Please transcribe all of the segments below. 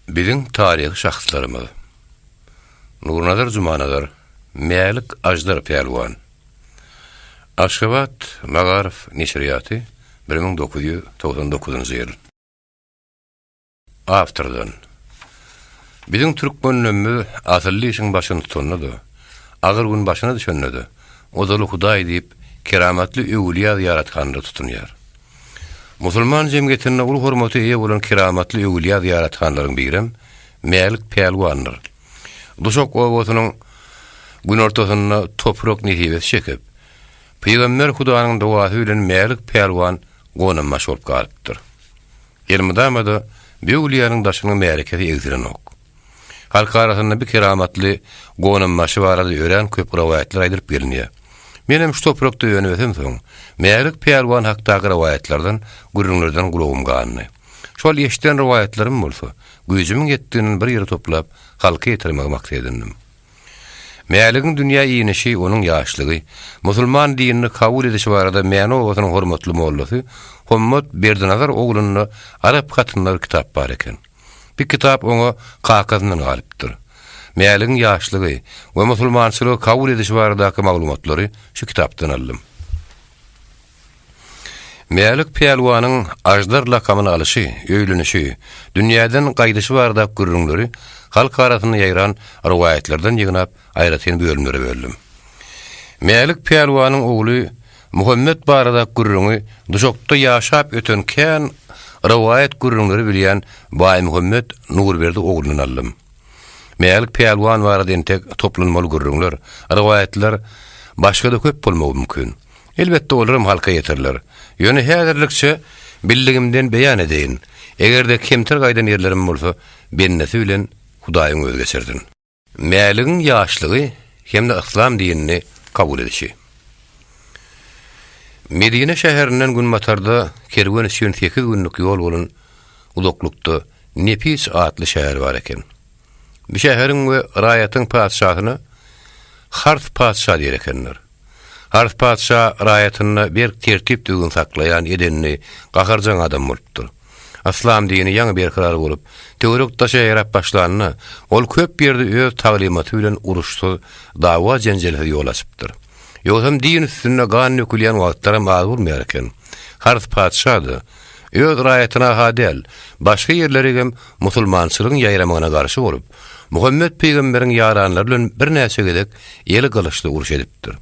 Biziň taryhy şahslarymyz. Nurnaдар Zumanaдар, Mälik Ajdar Pelwan. Aşgabat Magarif Neşriýaty 1999-njy ýyl. Awtordan. Biziň türkmenlemi asylly işiň başyny tutandy. Agyr gün başyna düşenledi. Ozaly Hudaý diýip keramatly öwliýa ýaratganda tutunýar. Musulman jemgyýetine ulu hormaty eýe bolan keramatly öwliýa ýaratganlaryň birim Mälik Pelwandyr. Duşok owatynyň gün ortasyna toprak nehibet çekip, Peýgamber Hudaýynyň dowasy bilen Mälik Pelwan gonanmaş bolup galypdyr. Ýermidamada öwliýanyň daşynyň märeketi egziren ok. Halk arasynda bir keramatly gonanmaşy barada ören köp rawaýatlar aýdyryp bilinýär. Menem şu toprakda ýönüwesem soň, Mälik Pelwan hakdaky rawaýatlardan, gurrunlardan gulagym ganyny. Şol eşiten rawaýatlarym bolsa, güýjümiň ýetdiğini bir ýere toplap, halka ýetirmek maksat edindim. Mäligiň dünýä iýnişi, onuň ýaşlygy, musulman dinini kabul edişi barada mäni owatynyň hormatly mollasy, Hommat Berdinazar ogluny Arap hatynlar kitap bar eken. Bir kitap oňa kakazyndan galypdyr. Mäligiň ýaşlygy we musulmançylygy kabul edişi baradaky maglumatlary şu kitapdan aldym. Mälik Pelwanyň Ajdar lakabını alyşy, öýlenişi, dünýäden gaýdyşy barada gurrunlary halk arasynda ýaýran rawaýatlardan ýygnap aýratyn bölümlere böldüm. Mälik Pelwanyň ogly Muhammed barada gurruny duşokda ýaşap ötenken rawaýat gurrunlary bilýän Baý Muhammed Nurberdi ogluny aldym. Mälik Pelwan barada entek toplanmaly gurrunlar, rawaýatlar başga-da köp bolmagy mümkin. Elbetde olaram halka ýetirler. Ýöne häzirlikçe bildigimden beýan edeýin. Egerde kemtir gaýdan ýerlerim bolsa, bennesi bilen Hudaýyň özi geçirdin. Mäligiň ýaşlygy hemde İslam dinini kabul edişi. Medine şäherinden gün matarda kerwen 8 günlük ýol bolan uzaklykda Nepis adly şäher bar eken. Bu şäheriň we raýatyň padşahyny Harf padşah diýer ekenler. Harf padşah raýatyna bir tertip düzgün saklaýan edenini gaharjan adam bolupdyr. İslam dini ýa-ni berkirar bolup, teorik daşa ýarap başlanyny, ol köp ýerde öz taglimaty bilen uruşdy, dawa jenjeli ýol açypdyr. Ýönem din üstünde gan nökülýän wagtlara az bolmaýar eken. Harf padşahdy. Öz raýatyna hadel, başga ýerlere hem musulmançylygyň ýaýramyna garşy bolup, Muhammed peýgamberiň ýaranlary bilen bir näçe gedek ýeli gylışdy uruş edipdir.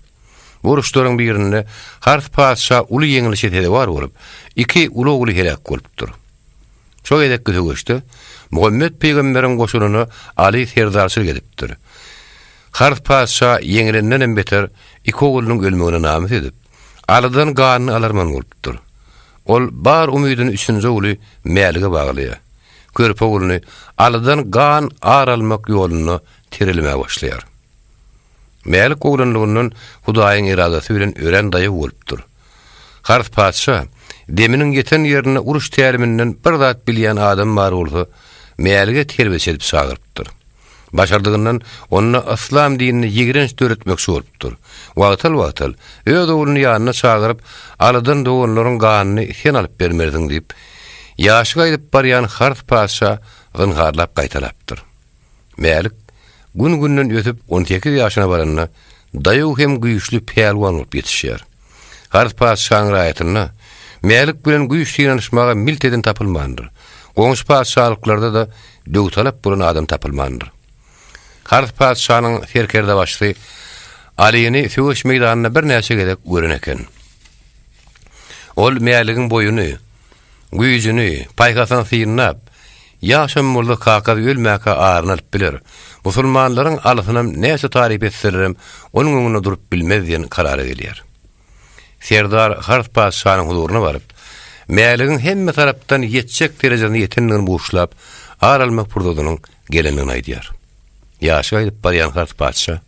Bu uruşlaryň birinde Harf padşah uly ýeňilişe tede bar bolup, iki uly ogly helak bolupdyr. Çok edek götürüştü. Muhammed peýgamberiň goşunyny Ali serdarçylyk edipdir. Harf padşah ýeňilenden beter iki oglunyň ölmegine namyt edip, Alydan ganyny alarman bolupdyr. Ol bar umydyny üçünji ogly Mälige baglaýar. Körp ogluny Alydan gan aralmak ýoluny tirilmäge başlaýar. Mälik oglanlygynyň Hudaýyň iradasy bilen ören daýy bolupdyr. Harf padşah deminiň ýeten ýerine uruş täriminden bir zat bilýän adam bar bolsa, Mälige terbiyet edip çagyrypdyr. Başardygyndan onu İslam dinini ýigrenç öğretmekçi bolupdyr. Wagtal öz ogluny ýanyna çagyryp, Alydan doganlaryň ganyny sen alyp bermerdiň diýip, ýaşy gaýdyp barýan Harf padşah gynharlap gaýtalapdyr. Mälik gün-günden ötüp 18 ýaşyna baranda daýy hem güýçli pelwan bolup ýetişýär. Harf padşahyň raýatyna Mälik bilen güýçli ýanyşmaga milteden tapylmandyr. Goňşy padşahlyklarda da döwtalap bolan adam tapylmandyr. Harf padşahynyň serkerde başly Aliýini söwüş meýdanyna bir näçe gedek gören eken. Ol Mäligiň boýuny, güýjüni, paýgasan syýnap, ýaşam boldy kakaz ölmäke arnalyp biler. Musulmanlaryň alysynam näçe tarip etserim, onuň öňünde durup bilmez diýen karara gelýär. Serdar Harf padşahynyň huduryna baryp, Mäligiň hemme tarapdan ýetjek derejede ýetenligini boşlap, aralmak purdudynyň gelenligini aýdýar. Ýaşy gaýdyp barýan Harf padşah,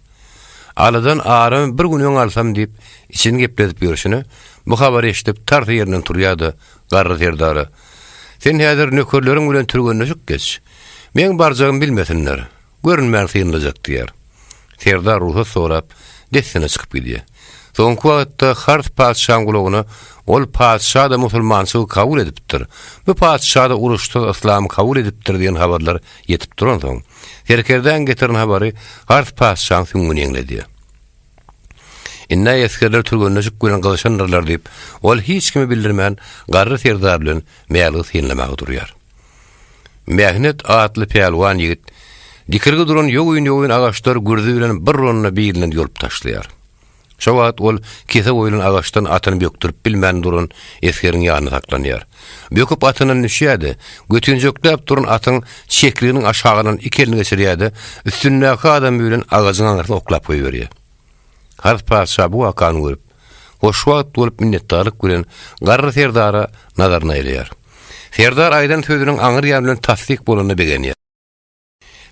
Alydan aram bir gün öň alsam diýip, içini gepledip ýörüşini, bu habary eşitip tarty ýerinden turýardy, garry Serdar. Sen häzir nökerleriň bilen türgenleşik geç. Men barjagym bilmesinler. Görünmän syňlajak diýer. Serdar ruha sorap, dessine çykyp gidýär. Soňky wagtda Hart paçşaň gulagyny ol paçşa da musulmançylygy kabul edipdir. Bu paçşa da uruşda islamy kabul edipdir diýen habarlar ýetip duran soň. Terkerden getiren habary Hart paçşaň süňüni eňledi. Inna ýeskerler türgünleşik gülen gylşanlarlar diýip, ol hiç kimi bildirmän garry serdar bilen meýaly synlamak durýar. Mehnet atly peýalwan ýigit dikirgi duran ýogyň agaçlar gürdü bilen bir ronuna bilen ýolup taşlaýar. Şo wagt ol kese boýlan agaçdan atyny bökdirip bilmän duran eskeriň ýanyna taklanýar. Böküp atyny nüşýärdi. Götünjekläp duran atyň çekliginiň aşagydan iki elini geçirýärdi. Üstündäki adam bilen agaçyň aňyrsy oklap goýberýär. Hart paçşa bu wakany görüp, hoş wagt bolup minnetdarlyk bilen garry serdara nazaryna eýleýär. Serdar aýdan sözüniň aňyr ýan bilen tasdik bolanyny begenýär.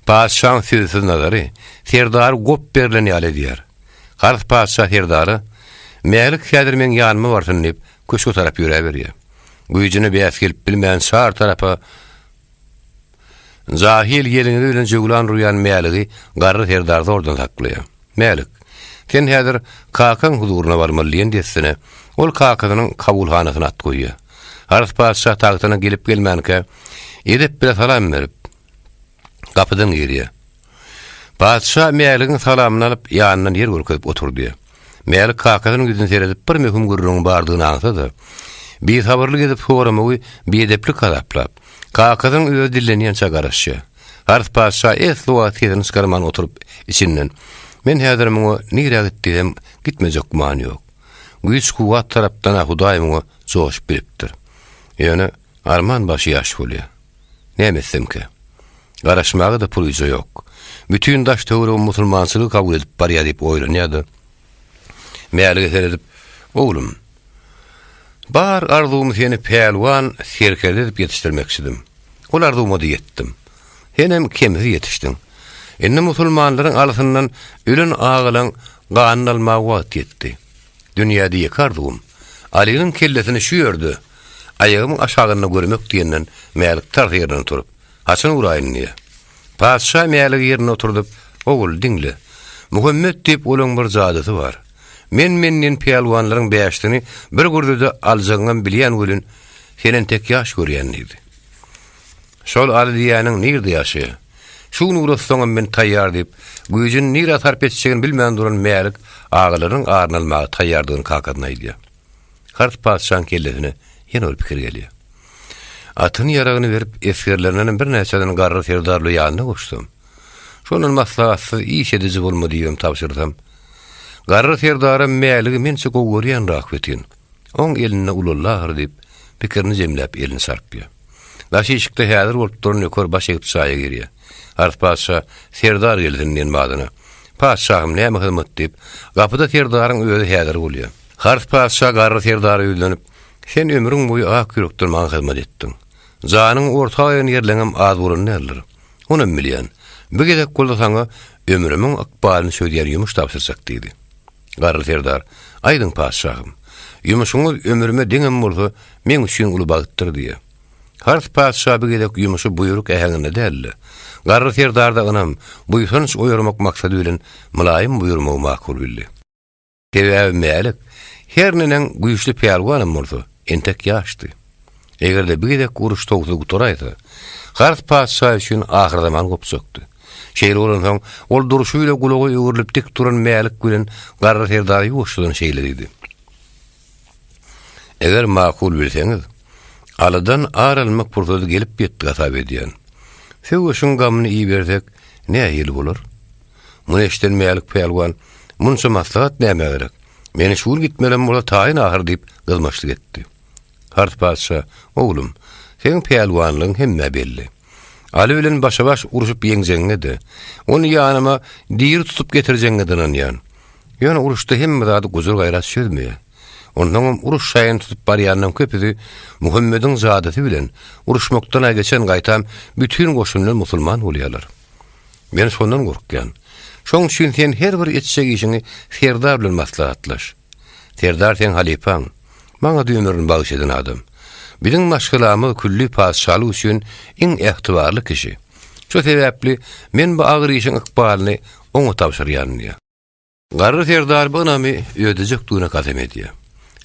Paçşaň sözsüz nazary serdar gop berilen ýaly diýär. Hart paçşa serdary "Melik häzir men ýanyma barsyn" diýip köşke tarap ýöre berýär. Güýjüni beýas gelip bilmän şar tarapa zahil ýelini bilen joglan ruýan meligi garry serdardy ordan saklaýar. Melik, sen häzir kakaň huzuruna barmalydyn diýsine, ol kakanyň kabulhanasyna at goýýar. Hart paçşa tagtyna gelip gelmänke edip bir salam berip kapydan girýär. Paçşa Meligin salamyny alyp ýanyndan ýer görkezip oturdy. Melik kakanyň ýüzüne seredip bir möhüm gurrun bardygyny aňsady. Bir sabrly gedip soramagy beýdepli kalaplap. Kakanyň öýe dillenýänçe garaşdy. Hart paçşa esluwa tezini çıkarman oturup içinden "Men häzir muňa nirä gitdim, gitmejek many ýok. Güýç kuwat tarapdan Hudaý muňa joşup beripdir. Ýöne arman başy ýaş bolýar. Nämesemke? Garaşmagy da pulýja ýok. Bütün daş töwre musulmançylygy kabul edip barýar diýip oýlanýardy. Meýerlige seredip, "Oglum, bar arzumy seni peýalwan serkerde edip ýetişdirmekçidim. Ol arzumy da ýetdim. Henem kemzi ýetişdim. Indi musulmanlaryň arasyndan ölen agylaň ganyny almagy wagt ýetdi. Dünýäde ýek arzum Ali'nin kellesini şu ýördi. Ayağımın aşağını görmek diýenden Melik tar ýerden turup, "Haçan uraýyn diýe." Paçşa Melik ýerine oturdup, "Ogul diňle. Muhammed diýip olaň bir zadysy bar. Menden peýalwanlaryň beýaşdyny bir gurduda aljagyňam bilýän welin senen tek ýaş görýänligi. Şol Ali diýäniň nirde ýaşy? Şunu urassaňam men taýýar diýip, güýjün nirä sarp etjegini bilmän duran Melik agalaryň arnalmagy taýýardygyny kakadyna aýdýar. Hart paçşaň kellesine ýene ol pikir gelýär. Atyny ýaragyny berip eskerlerinden bir näçeden garry serdarly ýanyna goşdum. Şonun maslahatsyz iş edici bolmady diýip tapşyrdym. Garry serdary Meligi mençe gowurýan rahmetin. Oň eline ulullar diýip pikirini jemläp elini sarpýar. Daşyşykda häzir bolup duran ökör baş egip çaýa girýär. Hart paçşa serdar geldiňden madyna. "Paçşahym näme hyzmat" diýip gapyda serdaryň öýde häzir bolýar. Hart paçşa garry serdary ýüzlenip, "Sen ömrüň boýu ak ýürekden maňa hyzmat etdiň. Janyň orta ýerine ýerleňem az bolan näler. Onu bilýän. Bu gedek bolsaňa ömrümiň akbalyny söýdýär ýumuş tapşyrsak" diýdi. Garry serdar, "Aýdyň paçşahym. Ýumuşuňyz ömrüme diňem bolsa, men üçin uly bagtdyr" diýär. Hart paçşa bu gedek ýumuşy buyruk ähenginde däldi. Garry serdar da ynam buýsanyş oýarmak maksady bilen mylaýym buýurmagy makul bildi. Tebäw Melik her nenen güýçli peýalwanym bolsa, entek ýaşdy. Egerde bir gedek uruş togdy gutoraýdy, Hart paçşa üçin ahir zaman gopsakdy. Şeýle bolan soň ol duruşy ile gulagy öwürlip dik duran Melik bilen garry serdary ýoşduran şeýlerdi. Eger makul bilseňiz, aladan aralmak pursady gelip ýetdi gasap edýän. Söwüşüň gamyny iyi bersek, näme ýyl bolar? Muny eşden Melik peýalwan, munça maslahat näme gerek? Meni şuur gitmelem bola taýyn ahir diýip gylmaşlyk etdi. Hart paçşa, "Oglum, seň peýalwanlygyň hemme belli. Ali bilen başa-baş uruşup ýeňjeňdi. Onu ýanyma diýir tutup getirjeňdi ýan. Ýöne uruşda hemme zady guzur gaýrat söýdmeýär. Ondan uruş şaýyn tutup barýandan köpüdi Muhammediň zadysy bilen uruşmakdan geçen gaýtam bütün goşunlar musulman bolýarlar. Men şondan gorkýan. Şoň üçin sen her bir etjek işini serdar bilen maslahatlaş. Serdar sen halipaň. Maňa ömrüni bagyş eden adam. Biziň maşgulamy külli paçşalyk üçin iň ähtibarly kişi. Şo sebäpli men bu agyr işiň ykbalyny oňa tapşyrýan. Garry Serdar bu namy ödejekdigine kasem edýär.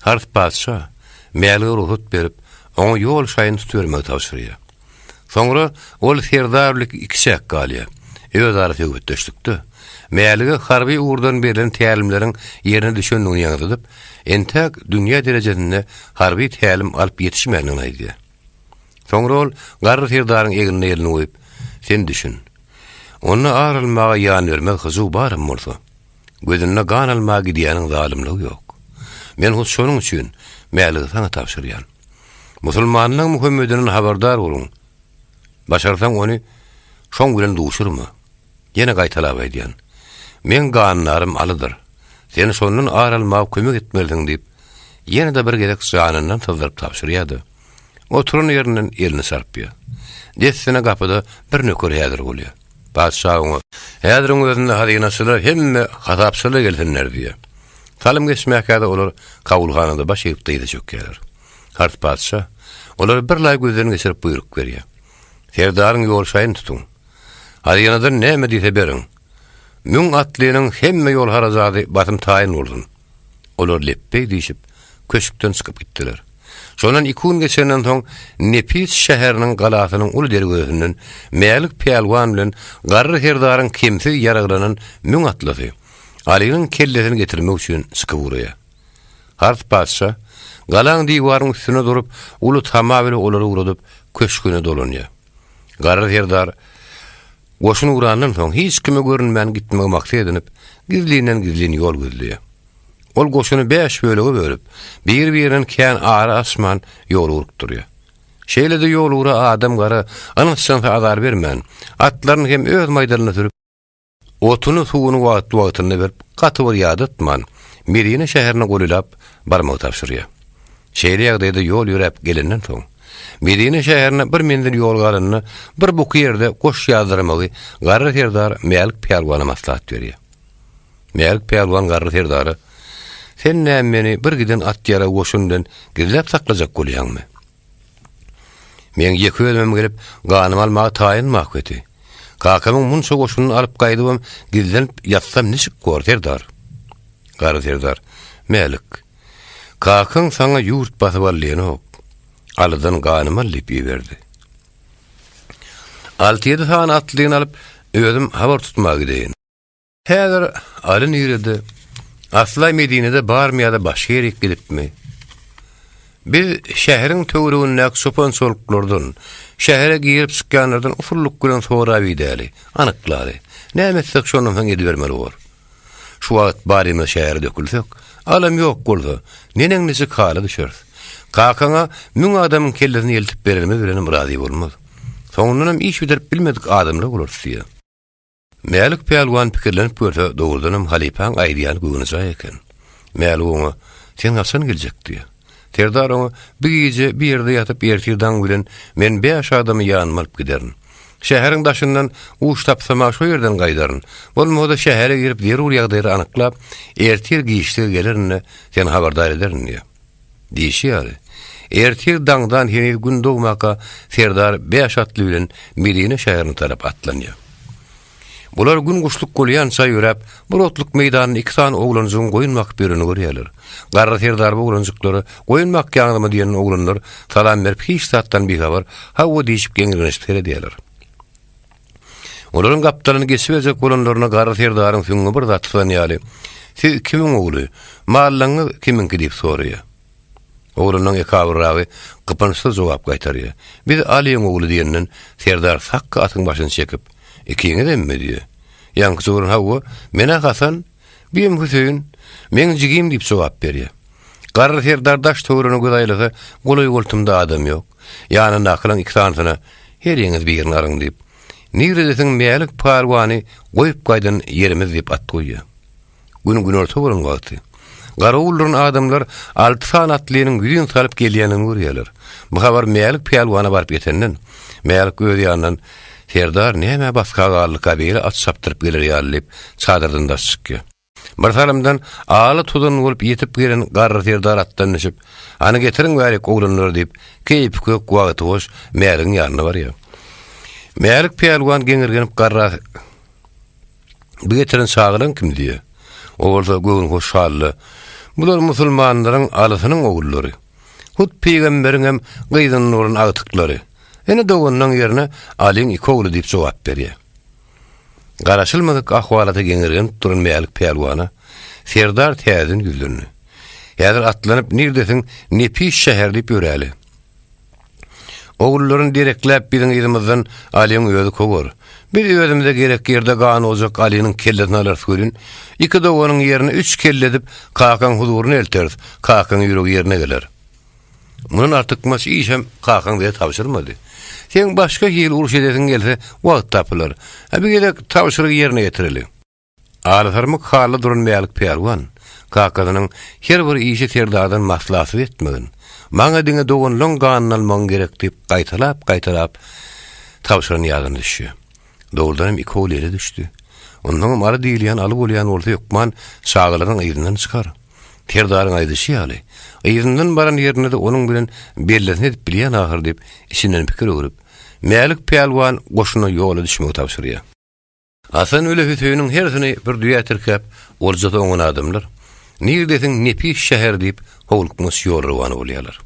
Hart padşa mäli ruhut berip, oňa ýol şaýyn tutýarmagy tapşyrýar. Soňra ol Serdarlyk ikişek galýar. Öz arasy öwretdeşlikdi. Mälige harby uğurdan berilen tälimleriň ýerine düşendigini ýaňytyp, entäk dünýä derejesinde harby tälim alyp ýetişmändigini aýdýar. Soňra ol Garry Serdaryň egine ýerine goýup, sen düşün. Onu arylmaga ýan bermek hyzy barym bolsa, gözüne gan almaga gidýäniň zalimligi ýok. Men şonuň üçin mälige sana tapşyrýan. Musulmanyň Muhammediniň habardar bolun. Başarsaň onu şoň bilen duşurma. Ýene gaýtalap aýdýan. Men ganlarym alydyr. Sen şonun aralmaga kömek etmeliň diýip, ýene de bir gerek janyndan tazdyryp tapşyrýardy. Oturun ýerinden elini sarpýar. Dessine gapyda bir nöker ýadyr bolýar. Padşahyň häziriň özünde hadynasylar hemme hatapsyla gelsinler diýär. Talim geçmäkde olar kabulhanada baş eýip diýdi çökýärler. Hart padşa olar bir lay gözlerini geçirip buyruk berýär. Serdaryň ýol şaýyn tutun. Hadynadan näme diýse beriň. Müň atlynyň hemme ýol harazady batym taýyn boldun. Olar leppey diýip köşükden çykyp gitdiler. Şonan 2 gün geçenden soň Nepis şäheriniň galasynyň uly dergözünden mälik pelwan bilen Garry Serdaryň kemsiz ýaraglanan müň atlysy Aliýanyň kellesini getirmek üçin çykyp urýar. Hart padşa galaň diýwaryň üstüne durup uly tama bilen olary uradyp köşküne dolanýar. Garry Serdar goşun urandan soň hiç kime görünmän gitmek maksat edinip gizlinden ýol gözleýär. Ol goşuny 5 bölege bölüp, bir-birinden kän ara asman ýol urup durýar. Şeýle de ýol ura adam gara anyşsan azar bermän. Atlaryny hem öz maýdalyna sürüp, otuny suwuny wagtyny berip, gaty bir ýad etman. Medine şäherine golylap barmagy tapşyrýar. Şeýle ýagdaýda ýol ýürep gelenden soň Medine şäherine bir mendil ýol galanyny bir buky ýerde goş ýazdyrmagy Garry Serdar mälik pelwana maslahat berýär. Mälik pelwan Garry Serdary sen näme bir giden at ýara goşundan gizlep saklajak bolýarmy? Men ýeki ölmem gelip ganym almagy taýyn mahketi. Kakamyň munça goşunyny alyp gaýdybam gizlenip ýatsam nişik gor Serdar? Garry Serdar, mälik. Kakaň saňa ýurt basyp alýany ok. Alydan ganym alyp ýerdi. 6-7 tane atlyny alyp özüm habar tutmagy diýin. Häzir alyn ýüredi. Aslay Medine'de barmyada başga ýere gidipmi? Biz şäheriň töwereginde sopan soluklardan, şähere girip çykýanlardan ufurluk bilen sonra widäli, anyklary. Nämetsek şonuň soň edip bermeli bor. Şu wagt barymyz şähere dökülsek, alam ýok bolsa, neneň nisi kala düşer. Kakaňa müň adamyň kellesini eltip berelmi bilen razy bolmaz. Soňundan iş bitirip bilmedik adamlar bolar diýär. Mälik pelwan pikirlenip görse dogrudanam halipaň aýdýan göwnüse eken. Mäli oňa sen hasan geljek diýär. Serdar oňa bir gece bir ýerde ýatyp ertirden bilen men 5 adamy ýanyma alyp giderin. Şäheriň daşyndan uç tapsama şo ýerden gaýdaryn. Bolmada şähere girip derur ýagdaýy anyklap ertir giýişde gelerini sen habardar ederin diýär. Diýişýär. Ertir daňdan henüz gün dogmaka Serdar 5 atly bilen Medine şäherine tarap atlanýar. Bular gün guşluk golýança ýörep, bir otluk meýdanyny 2 tane oglanyň goýunmak birini görýärler. Garry Serdar bu oglanyklary goýunmak ýagnymy diýen oglanlar salam berip hiç satdan bir habar, hawa diýip geňirgenişip diýerler. Olaryň gapdalaryny geçip ejek olanlaryna Garry Serdaryň süňňi bir zat tanýaly. Siz kimiň ogly? Mallaňy kiminki diýip soraýar. Oglanyň ýekawragy gypynsy jogap gaýtarýar. Biz Aliýanyň ogly diýenden Serdar sakka atyň başyny çekip ikiňe demmi diýär. Ýanky sorun hawa, mena Hasan, benim Hüseyin, men jigim diýip jogap berýär. Garry Serdar daş töwerine gözaýlasa, golay goltumda adam ýok. Ýanyna akylan 2 tanyna her ýeňiz birini araň diýip, nirdesin mälik parwany goýup gaýdan ýerimiz diýip at goýýar. Gün orta bolan wagty. Garawullaryň adamlar 6 tane atlynyň güýün salyp gelýänini görýärler. Bu habar mälik pelwana baryp ýetenden, mälik göz ýanyndan Serdar näme baskagarlyk kabile at saptyrıp gelir ýalyp çadyrdan da çykýar. Bir salamdan aly tudan bolup ýetip gelen Garry Serdar atdan düşüp, "Any getirin berek oglanlar" diýip, keýip kök wagty hoş mäliň ýanyna barýar. Mälik pelwan geňirgenip Garry "Bu getirin çagylan kim?" diýär. Orada göğün hoşallı. Bular musulmanlaryň alasynyň ogullary. Hut peýgamberiň hem gyýdanyň agtykları. Ene dogonyň ýerine Aliň iki ogly diýip jogap berýär. Garaşylmadyk ahwalata geňirgen duran meýalik peýelwana Serdar täzin güldürni. Ýadyr atlanyp nirdesin nepis şäher diýip ýöräli. Ogullaryň direkläp biziň ýerimiziň Aliň öýüdi kogor. Bir öýdümde gerek ýerde gan oljak Aliňiň kellesini alar sürün. Iki dogonyň ýerine 3 kelle edip kakan huzuryny elteriz. Kakan ýüregi ýerine geler. Munun artık mas işem kakan diye tavşırmadı. Sen başka ýyl uruş edesin gelse wagt tapylar. Bir gerek tavşyrygy ýerine getirelim. Alatarmyk hally duran meýalik peýelwan. Kakanyň her bir işi Serdardan maslahat etmegin. Maňa diňe dogonlaň ganyny almaň gerek diýip gaýtalap tavşyryny ýadyna düşýär. Dogrudan iki ogly ele düşdi. Ondan mara diýilýän alyp bolýan bolsa ýokman şagalaryň ýerinden çykar. Serdaryň aýdyşy ýaly. Ýerinden baran ýerine de onuň bilen bellerini edip bilýän ahir diýip içinden pikir öwürip meýalik peýelwan goşuna ýola düşmegi tapşyrýar. Hasan öle Hüseyniň hersini bir düýä tirkep orzada oňan adamlar. Nirdesin nepis şäher diýip howlukmys ýorrywany bolýarlar.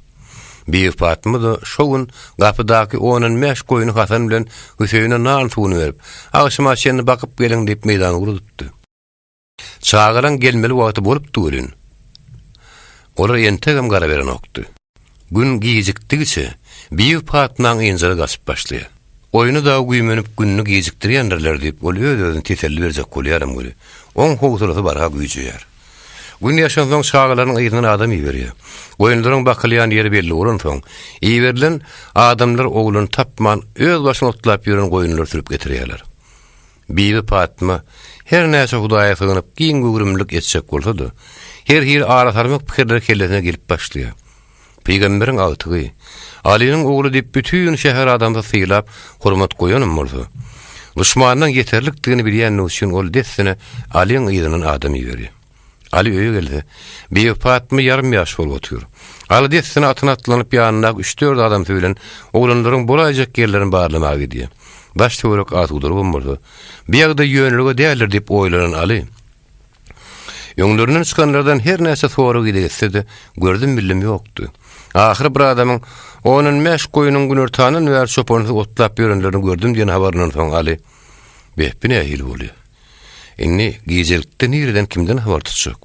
Bir Fatma da şogun gapydaky onun meş goýuny Hasan bilen Hüseyne nan suwuny berip, "Agşama seni bakyp geliň" diýip meýdany gurutdy. Çağıran gelmeli wagty bolup duryn. Olar entegem gara beren okdy. Gün giyjikdigçe bir Fatmaň ýenjeri gasyp başlaýar. Oyunu da güýmenip günni giyjikdirýänler diýip ol özüni teselli berjek bolýarym göre. Oň howsarasy barha güýjýär. Gün ýaşansoň şagalaryň ýerine adam ýeberýär. Goýunlaryň bakylýan ýeri belli bolan soň, ýeberilen adamlar ogluny tapman öz başyna otlap ýören goýunlary sürüp getirýärler. Bibi Fatma her näse Hudaýa sygynyp giň gürümlik etsek bolsa-da, her aratarmak pikirler kellesine gelip başlaýar. Peýgamberiň agtygy, Aliň ogly diýip bütün şäher adamda syýlap, hormat goýanym bolsa, düşmanyň ýeterlikdigini bilýän üçin ol dessine Aliň ýerine adam ýeberýär. Ali öýe geldi. Bir Fatma yarım ýaş bolup otur. Ali dessine atyna atlanyp ýanyna 3-4 adam söýlen, oglanlaryň bolaýjak ýerlerini barlamagy diýip. Baş töwerek at udurup boldy. Bir ýagda ýönlüge däler diýip oýlanan Ali. Ýöňlerinden çykanlardan her näse soragy gidegse gördüm bildim ýokdy. Ahir bir adamyň onun meş goýunyň günürtanyny we şopony otlap ýörenlerini gördüm diýen habaryny soň Ali behpine ýyl bolýar. Inni gijelikde nirden kimden habar tutacak?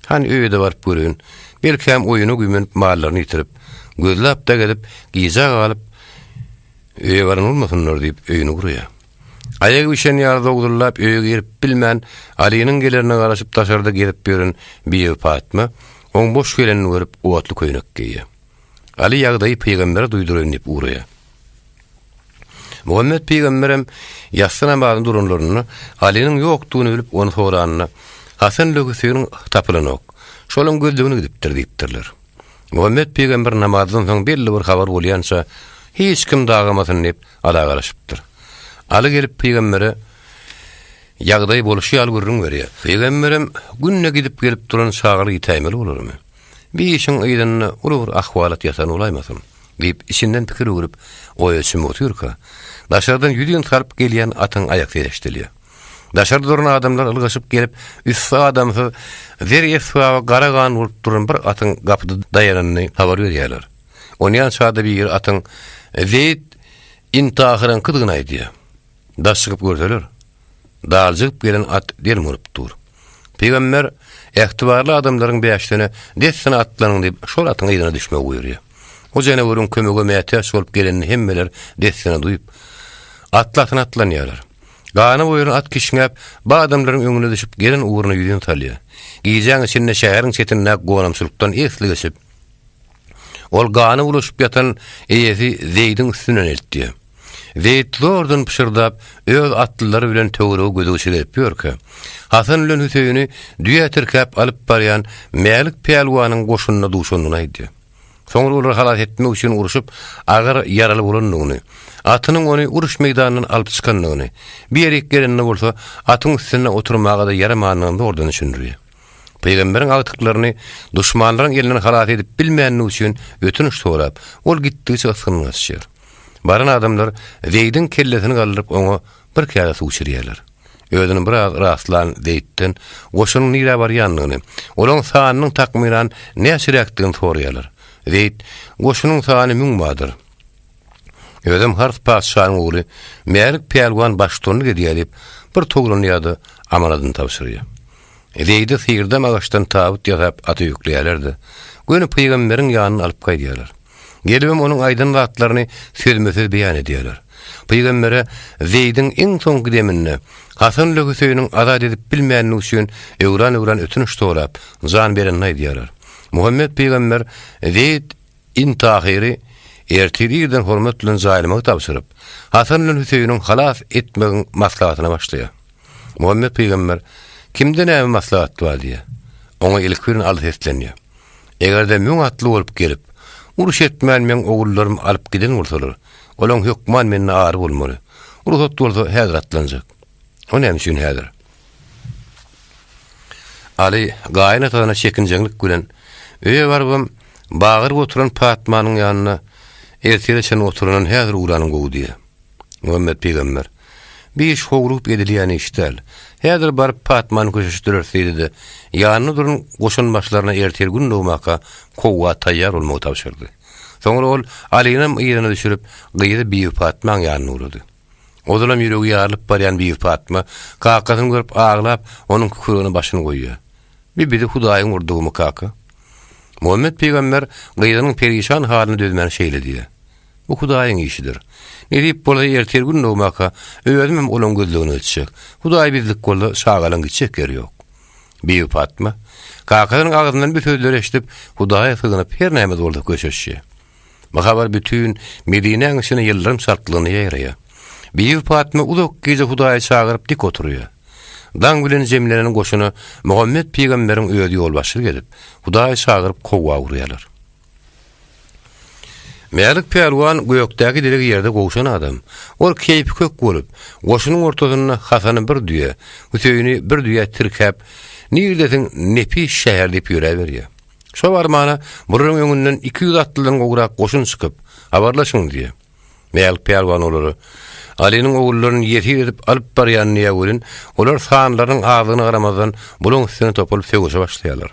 Hani öýde barıp görün, belki hem oyunu güýmenip mallaryny ýitirip, gözläp da gelip gijak alyp öýe baran bolmasynlar diýip öýüni gurýar. Aýagy üşen ýarda ogdurlap öýe girip bilmän Aliňiň gelerine garaşyp taşarda gelip berän bir Fatma, oň boş gelenini görüp owatly köýnek giýýär. Ali ýagdaýy peýgambere duýduryn diýip urýar. Muhammed Peygamberem ýasyna bagyň duranlaryny Aliň ýokdugyny bilip onu soranyny Hasan lögüsiniň tapylan ok. Şolaň gözlegini gidipdir diýipdirler. Muhammed Peygamber namazdan soň belli bir habar bolýança hiç kim dagamasyn diýip ala garaşypdyr. Ali gelip Peygambere ýagdaý boluşy al görüň berýär. Peygamberem günne gidip gelip duran şagyry ýetämeli bolarmy? Bir işin ýerine ulur ahwalat ýatan olaýmasyn diýip içinden pikir öwürip oýaşym oturka. Daşardan ýüdüň tarap gelýän atyň ayak sereşdirýär. Daşarda duran adamlar ylgaşyp gelip üstü adamsy zeriýetwa garagan bolup duran bir atyň gapyda daýaranyny habar berýärler. Onýan şada bir atyň Zeyd intahyran kydygyny aýdýar. Daşyp görseler, dalжyp gelen at dermurip dur. Peýgamber ähtibarly adamlaryň beýaşdyny dessine atlanyň diýip şol atyň ýerine düşmek buyurýar. O jenewrun kömege mätäş bolup gelenini hemmeler dessine duýup atlatyna atlanýarlar. Gany boýuny at kişiňäp bu adamlaryň öňüne düşüp gelen uğruna ýüdüň talýar. Giýjäň içinde şäheriň çetine gonamçylykdan esli geçip ol gany ulaşyp ýatan eýesi Zeýdiň üstüne eltdi. Zeýd zordan pişirdap öz atlylary bilen töwereg gödüşi gelip ýörke. Hasan bilen Hüseyni düýä tirkap alyp barýan meýalik peýelwanyň goşunyna duşanyny aýdy. Soňra olar halat etmek üçin uruşup agyr ýaraly bolanlygyny, atynyň ony uruş meýdanynyň alyp çykanlygyny, bir ýere gelenine bolsa atyň üstüne oturmaga da yaramanyny ordan düşündirýär. Peýgamberiň agtyklaryny duşmanlaryň elinden halat edip bilmänligi üçin ötünüş sorap, ol gitdiňçe ysgynlaşýar. Baran adamlar Zeýdiň kellesini galdyryp oňa bir kere suw içirýärler. Özüni biraz rastlan deyitten, goşunyň nire bar ýanlygyny, olaň sanynyň takmyran näçe ýakdygyny soraýarlar. Deyit, goşunyň sany 1000 badyr. Özüm harf paşanyň ogly, Mälik Pelwan baştony gedýärip, bir togruny ýady, amanadyny tapşyrýar. Deydi, sigirdem ağaçtan tabut ýasap aty ýükleýärlerdi. Göni peýgamberiň ýanyna alyp gaýdýarlar. Gelibim onun aydın zatlaryny sözmesiz beýan edýärler. Peýgambere Zeýdiň iň soňky deminne Hasan Lögüsüýniň azad edip bilmeýänligi üçin öwran ötünüş sorap, zan berenini aýdýarlar. Muhammed peýgamber Zeýd intahiri ertiriden hormat bilen zaýlmagy tapşyryp, Hasan Lögüsüýniň halas etmegiň maslahatyna başlaýar. Muhammed peýgamber kimden näme maslahat bar diýe. Oňa ilkirin alyp eslenýär. Egerde 1000 atly bolup gelip, uruş etmän men ogullarym alyp giden bolsalar, olaň hökman menne ary bolmaly. Ruhsat bolsa häzir atlanjak. O näme üçin häzir? Ali gaýna taýana çekinjeklik bilen öýe barybam bagyr oturan Fatmanyň ýanyna erteleşen oturan häzir uranyň gowy diýe. Muhammed peýgamber bir iş howrup edilýän işdel. Häzir barıp Fatmany köşüşdirýärdi. Ýanyna durun goşun başlaryna ertel gün dowmaka kowa taýýar bolmagy tapşyrdy. Soňra ol Alynam ýerine düşürip gyýdy bir Fatmanyň ýanyna urdy. Odalam ýüregi ýarylyp barýan bir Fatma kakasyny görüp aglap onuň kukuryny başyna goýýar. Bir Hudaýyň urdugymy kaka. Muhammed peýgamber gyýdynyň perişan halyny dözmän şeýledi. Bu Hudaýyň işidir. Edip bola ertel gün dowmaka özüm olaň gözlegini ötşek. Hudaý bizlik bolsa şagalan gitjek geri ýok. Bir Fatma kakasynyň agzyndan bir sözler eşitip Hudaýa sygynyp her näme bolsa köşeşdi. Mahabar bütün Medineň içine ýyllarym sartlygyny ýaýraýar. Bir Fatma uzak gece Hudaýa çagyryp dik oturýar. Dan bilen jemlenen goşuny Muhammed peýgamberiň öýde ýol başyr gelip, Hudaýa çagyryp kowa urýarlar. Mälik Pelwan göýekdäki dilegi ýerde gowşan adam. Ol keýpi kök bolup, goşunyň ortasyna Hasany bir düýe, Hüseyni bir düýe tirkep, nirdetin nepis şäher diýip ýöreberýär. Şo barmana buryň öňünden 200 atlydan gowrak goşun çykyp, habarlaşyň diýe. Mälik Pelwan olary Alinyň ogullaryny ýetir edip alyp barýan ýa-da olar sanlaryň azyny garamazdan buluň üstüne topulyp söwüşe başlaýarlar.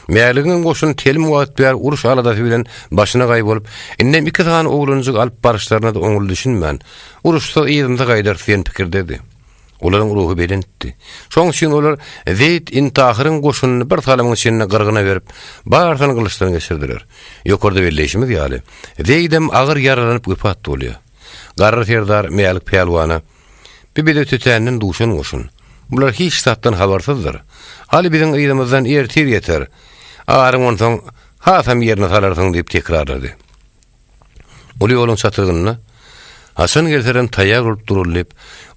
Mäligiň goşun telim wagt ber uruş aladasy bilen başyna gaý bolup, innem 2 tane oglunjy alyp barışlaryna da oňul düşünmän. Uruşda ýerinde gaýdar sen pikirdedi. Olaryň ruhy belentdi. Şoň üçin olar Zeýd intahyryň goşunyny bir salamyň içine gyrgyna berip, barçany gylyçlaryny geçirdiler. Ýokarda belleşimiz ýaly. Zeýdem agyr yaralanyp gypat bolýar. Garry serdar Mälik Pelwana bir tütäniň duşun goşun. Bular hiç satdan habarsızdyr. Ali biziň ýerymizden ertir ýeter. Aryň onsoň hasam ýerine salarsyň diýip tekrarlady. Oly ýoluň çatyrgyny Hasan gelserin taýýar bolup durulyp,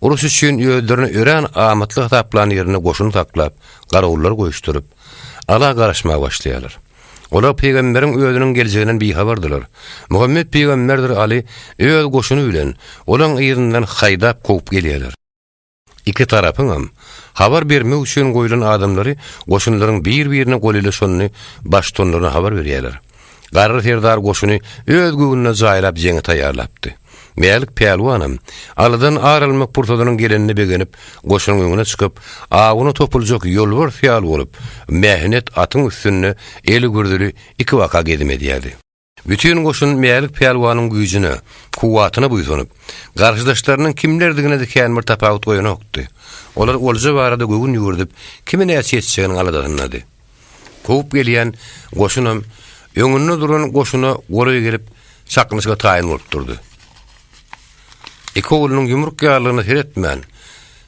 uruş üçin ýöldürni ören amatly taplan ýerine goşun taklap, garawullar goýuşturup, ala garaşmaga başlaýarlar. Olar peýgamberiň öýüniň geljeginiň bir habardylar. Muhammed peýgamberdir Ali öýül goşuny bilen olaň ýerinden haýdap kopup gelýärler. İki tarapyň habar bermek üçin goýulan adamlary goşunlaryň bir-birine golylaşyny baştonlaryna habar berýärler. Garry serdar goşuny öz güýüne jaýlap jeňe taýýarlapdy. Mälik Pelwanam aladan aralmak purtadynyň gelenini begenip goşunyň öňüne çykyp, agyny topuljak ýolbar fiýal bolup, mähnet atyň üstüne eli gürdüli 2 waka gedip edýärdi. Bütün goşun Mälik Pelwanyň güýjüne, kuwatyna buýsanyp, garşydaşlarynyň kimlerdigine diken bir tapawut goýanokdy. Olar olja barada göwün ýürdüp, kimi näçe etjegini aladadyny. Kopup gelýän goşunam öňünde duran goşuna goly gelip çaknyşyga taýyn bolup durdy. Iki oğlunun yumruk ýarlygyny seretmän,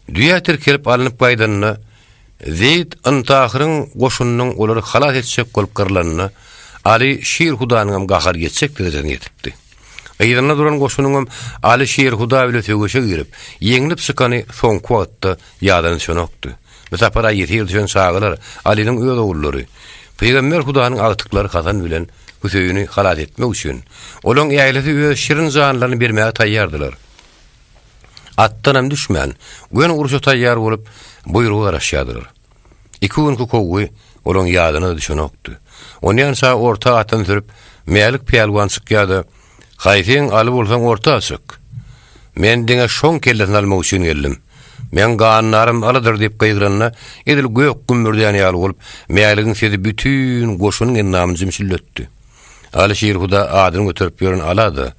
düýätir kelip alınıp gaýdanyny, Zeýd intahyryň goşunynyň olary halas etjek bolup gyrlanyny Ali Şir Hudaýyň gahar geçsek derejene ýetipdi. Ýerine duran goşunyň Ali Şir Hudaý bilen söwüşe girip, ýeňilip çykany soňky wagtda ýadan çönokdy. Mesapara ýetir düşen çağlar Ali'niň öýde ogullary. Peýgamber Hudaýyň agtyklary Hasan bilen Hüseyni halas etmek üçin olaň ýaýlasy öz şirin janlaryny bermäge taýýardylar. Attanam düşmän, gün uruşa taýýar bolup, buýrugy garaşýardylar. 2 günkü kowy olaň ýadyna düşenokdy. Onyan sa orta atan sürüp, Mälik Pelwan çykýardy. Haýsyň aly bolsaň orta çyk. Men diňe şoň kellerini almak üçin geldim. Men gaanlarym alydyr diýip gyýgyranyna edil gök gümmürden ýaly bolup, mäligin sedi bütün goşunyň ennamyny jimşilletdi. Alişir Huda adyny götürüp ýören alady.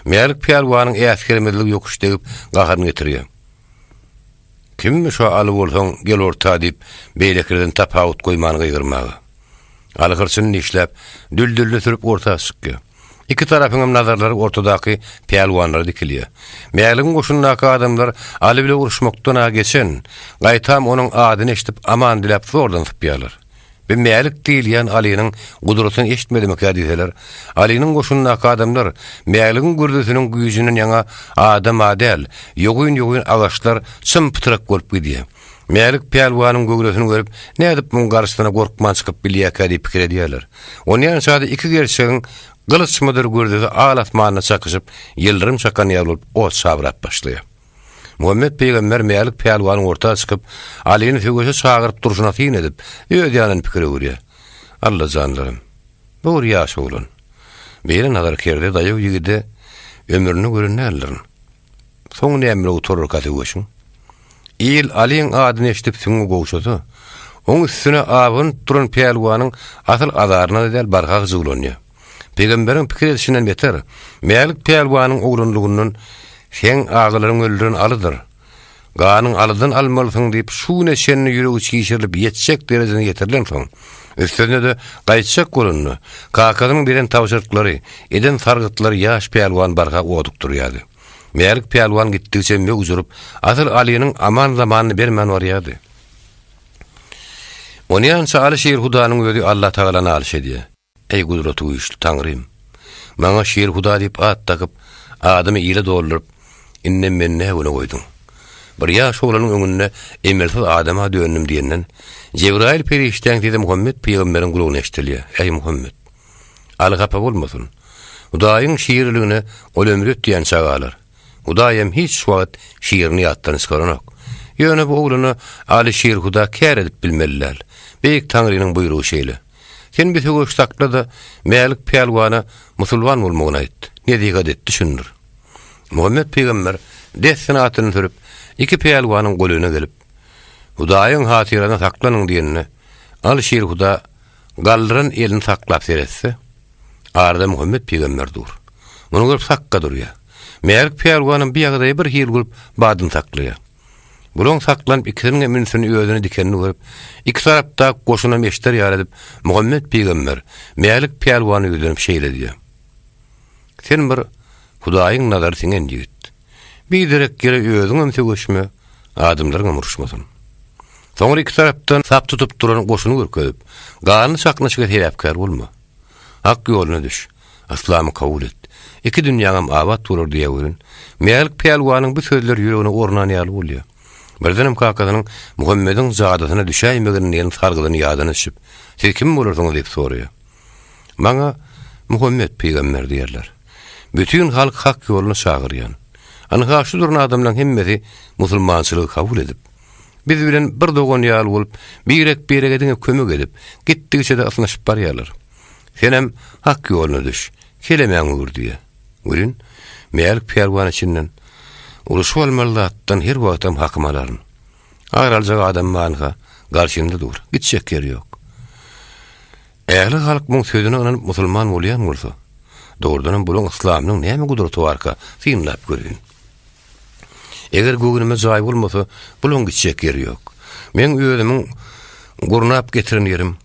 Mälik pelwanyň äskermediligi ýokuş degip gaharyny getirýär. Kimmi şo aly bolsaň gel orta diýip beýleklerden tapawut goýmany gyýgyrmagy. Alygyrsyn işläp düldüllü sürüp orta çykdy. İki tarafyň nazarlary ortadaky pelwanlara dikilýär. Mäligiň goşundaky adamlar aly bilen uruşmakdan geçen, gaýtam onuň adyny eşitip aman dilap zordan sypýarlar. Bir mälik diýilýän Aliýanyň gudratyny eşitmedik diýseler, Aliýanyň goşundaky adamlar mäligiň gürdüsiniň güýjünden ýaňa adam adel, ýogyn agaçlar sympytrak bolup gidýär. Mälik pelwanyň gögrüsini görüp, nädip muň garşyna gorkman çykyp bilýär diýip pikir edýärler. Onuň sady iki gerçegiň gılıç mıdır gördüğü ağlatmanına çakışıp, yıldırım çakan ýalyp o sabrat başlıyor. Muhammed Peygamber mälik pelwanyň ortaga çykyp, Aliýny tögese çagyryp duruşyna tin edip, öýdýänen pikiri görýär. Allah janlarym, bu ýaş bolan. Beýle nazar kerde daýy ýigide ömrüni görenlerlerin. Soň näme oturur kategoriýasyň. İl Aliýanyň adyny eşitip süňe gowşady. Oň üstüne abyn duran pelwanyň asyl azaryna del barga gyzglanýar. Peygamberiň pikir edişinden beter, mälik pelwanyň oglanlygyndan sen agalaryň öldüren alydyr. Ganyň alydan almalysyň diýip şu neşeni ýüregi çiýşirilip ýetjek derejene ýetirlen soň. Üstüne de gaýtjak golunny, kakadyň beren tawşyrklary, eden sargytlary ýaş pelwan barga odukturýardy. Mälik pelwan gitdigçe mögüzüp, asyl Aliýanyň aman zamanyny bermän barýardy. Onýança Alişir Hudanyň özi Allah Taalany alşy diýär. Ey gudraty güýçli Taňrym, maňa şeýir Huda diýip at takyp, adymy ýyle doldurup, innem men näme goýdum. Bir ýaş olanyň öňünde emelsiz adama döndüm diýenden, Cebrail perişteň diýdi Muhammed Peýgamberiň gulagyna eşitilýär. Ey Muhammed, algapa bolmasyn. Hudaýyň şiirligine ol ömür ötýän çagalar. Hudaýym hiç wagt şiirini ýatdan çıkaranok. Ýöne bu oglany Alişir Huda kär edip bilmeliler. Beýik Taňrynyň buýrugy şeýle. Sen bir tögüş takla da mälik pelwana musulman bolmagyny aýtdy. Ne diýip etdi düşünür. Muhammed Peýgamber dessin atyny sürüp, iki pelwanyň goluna gelip, Hudaýyň hatyrasyna saklanyň diýenine, Alişir Huda galdyran elini saklap seretse, arada Muhammed Peýgamber dur. Muny görüp sakka durýar. Mälik pelwanyň bir ýagdaýy bir hil bolup badyny saklaýar. Bulun saklanyp ikisiniň minsini özüne dikenini görüp, iki tarapda goşuna meşter ýar edip, Muhammed Peýgamber mälik pelwany ýüzüne şeýle. Sen bir Hudaýyň nazary senden ýigit. Bir direk gere özüňem tögüşme, adamlaryň uruşmasyn. Soňra iki tarapdan sap tutup duran goşuny görkezip, gany çaknaşyga terapkar bolma. Hak ýoluna düş. Aslamy kabul et. İki dünýäňem awat bolur diýewirin. Mälik pelwanyň bu sözleri ýüregine ornan ýaly bolýar. Birdenem kakadynyň Muhammediň zadatyna düşäýmeginiň sargylyny ýadyna düşüp, "Siz kim bolursyňyz?" diýip soraýar. Maňa Muhammed Peýgamber diýerler. Bütün halk hak ýoluna çagyrýan. Anha şu duran adamlaryň hemmeti musulmançylygy kabul edip, biz bilen bir dogan ýaly bolup, birek kömek edip, gitdigçe de asnaşyp barýarlar. Senem hak ýoluna düş, kelemäň ur diýär. Görün, mälik pelwan içinden uruş bolmalydan her wagtam hakymalaryň. Aýraljak adam manha garşymda dur, gitjek ýeri ýok. Ähli halk bu sözüne inanyp musulman bolýan bolsa, doğrudan bulan İslamyň näme gudraty barka synlap görün. Eger göwnüme jaý bolmasa, bulan gitjek ýeri ýok. Men özümiň gurnap getiren ýerim,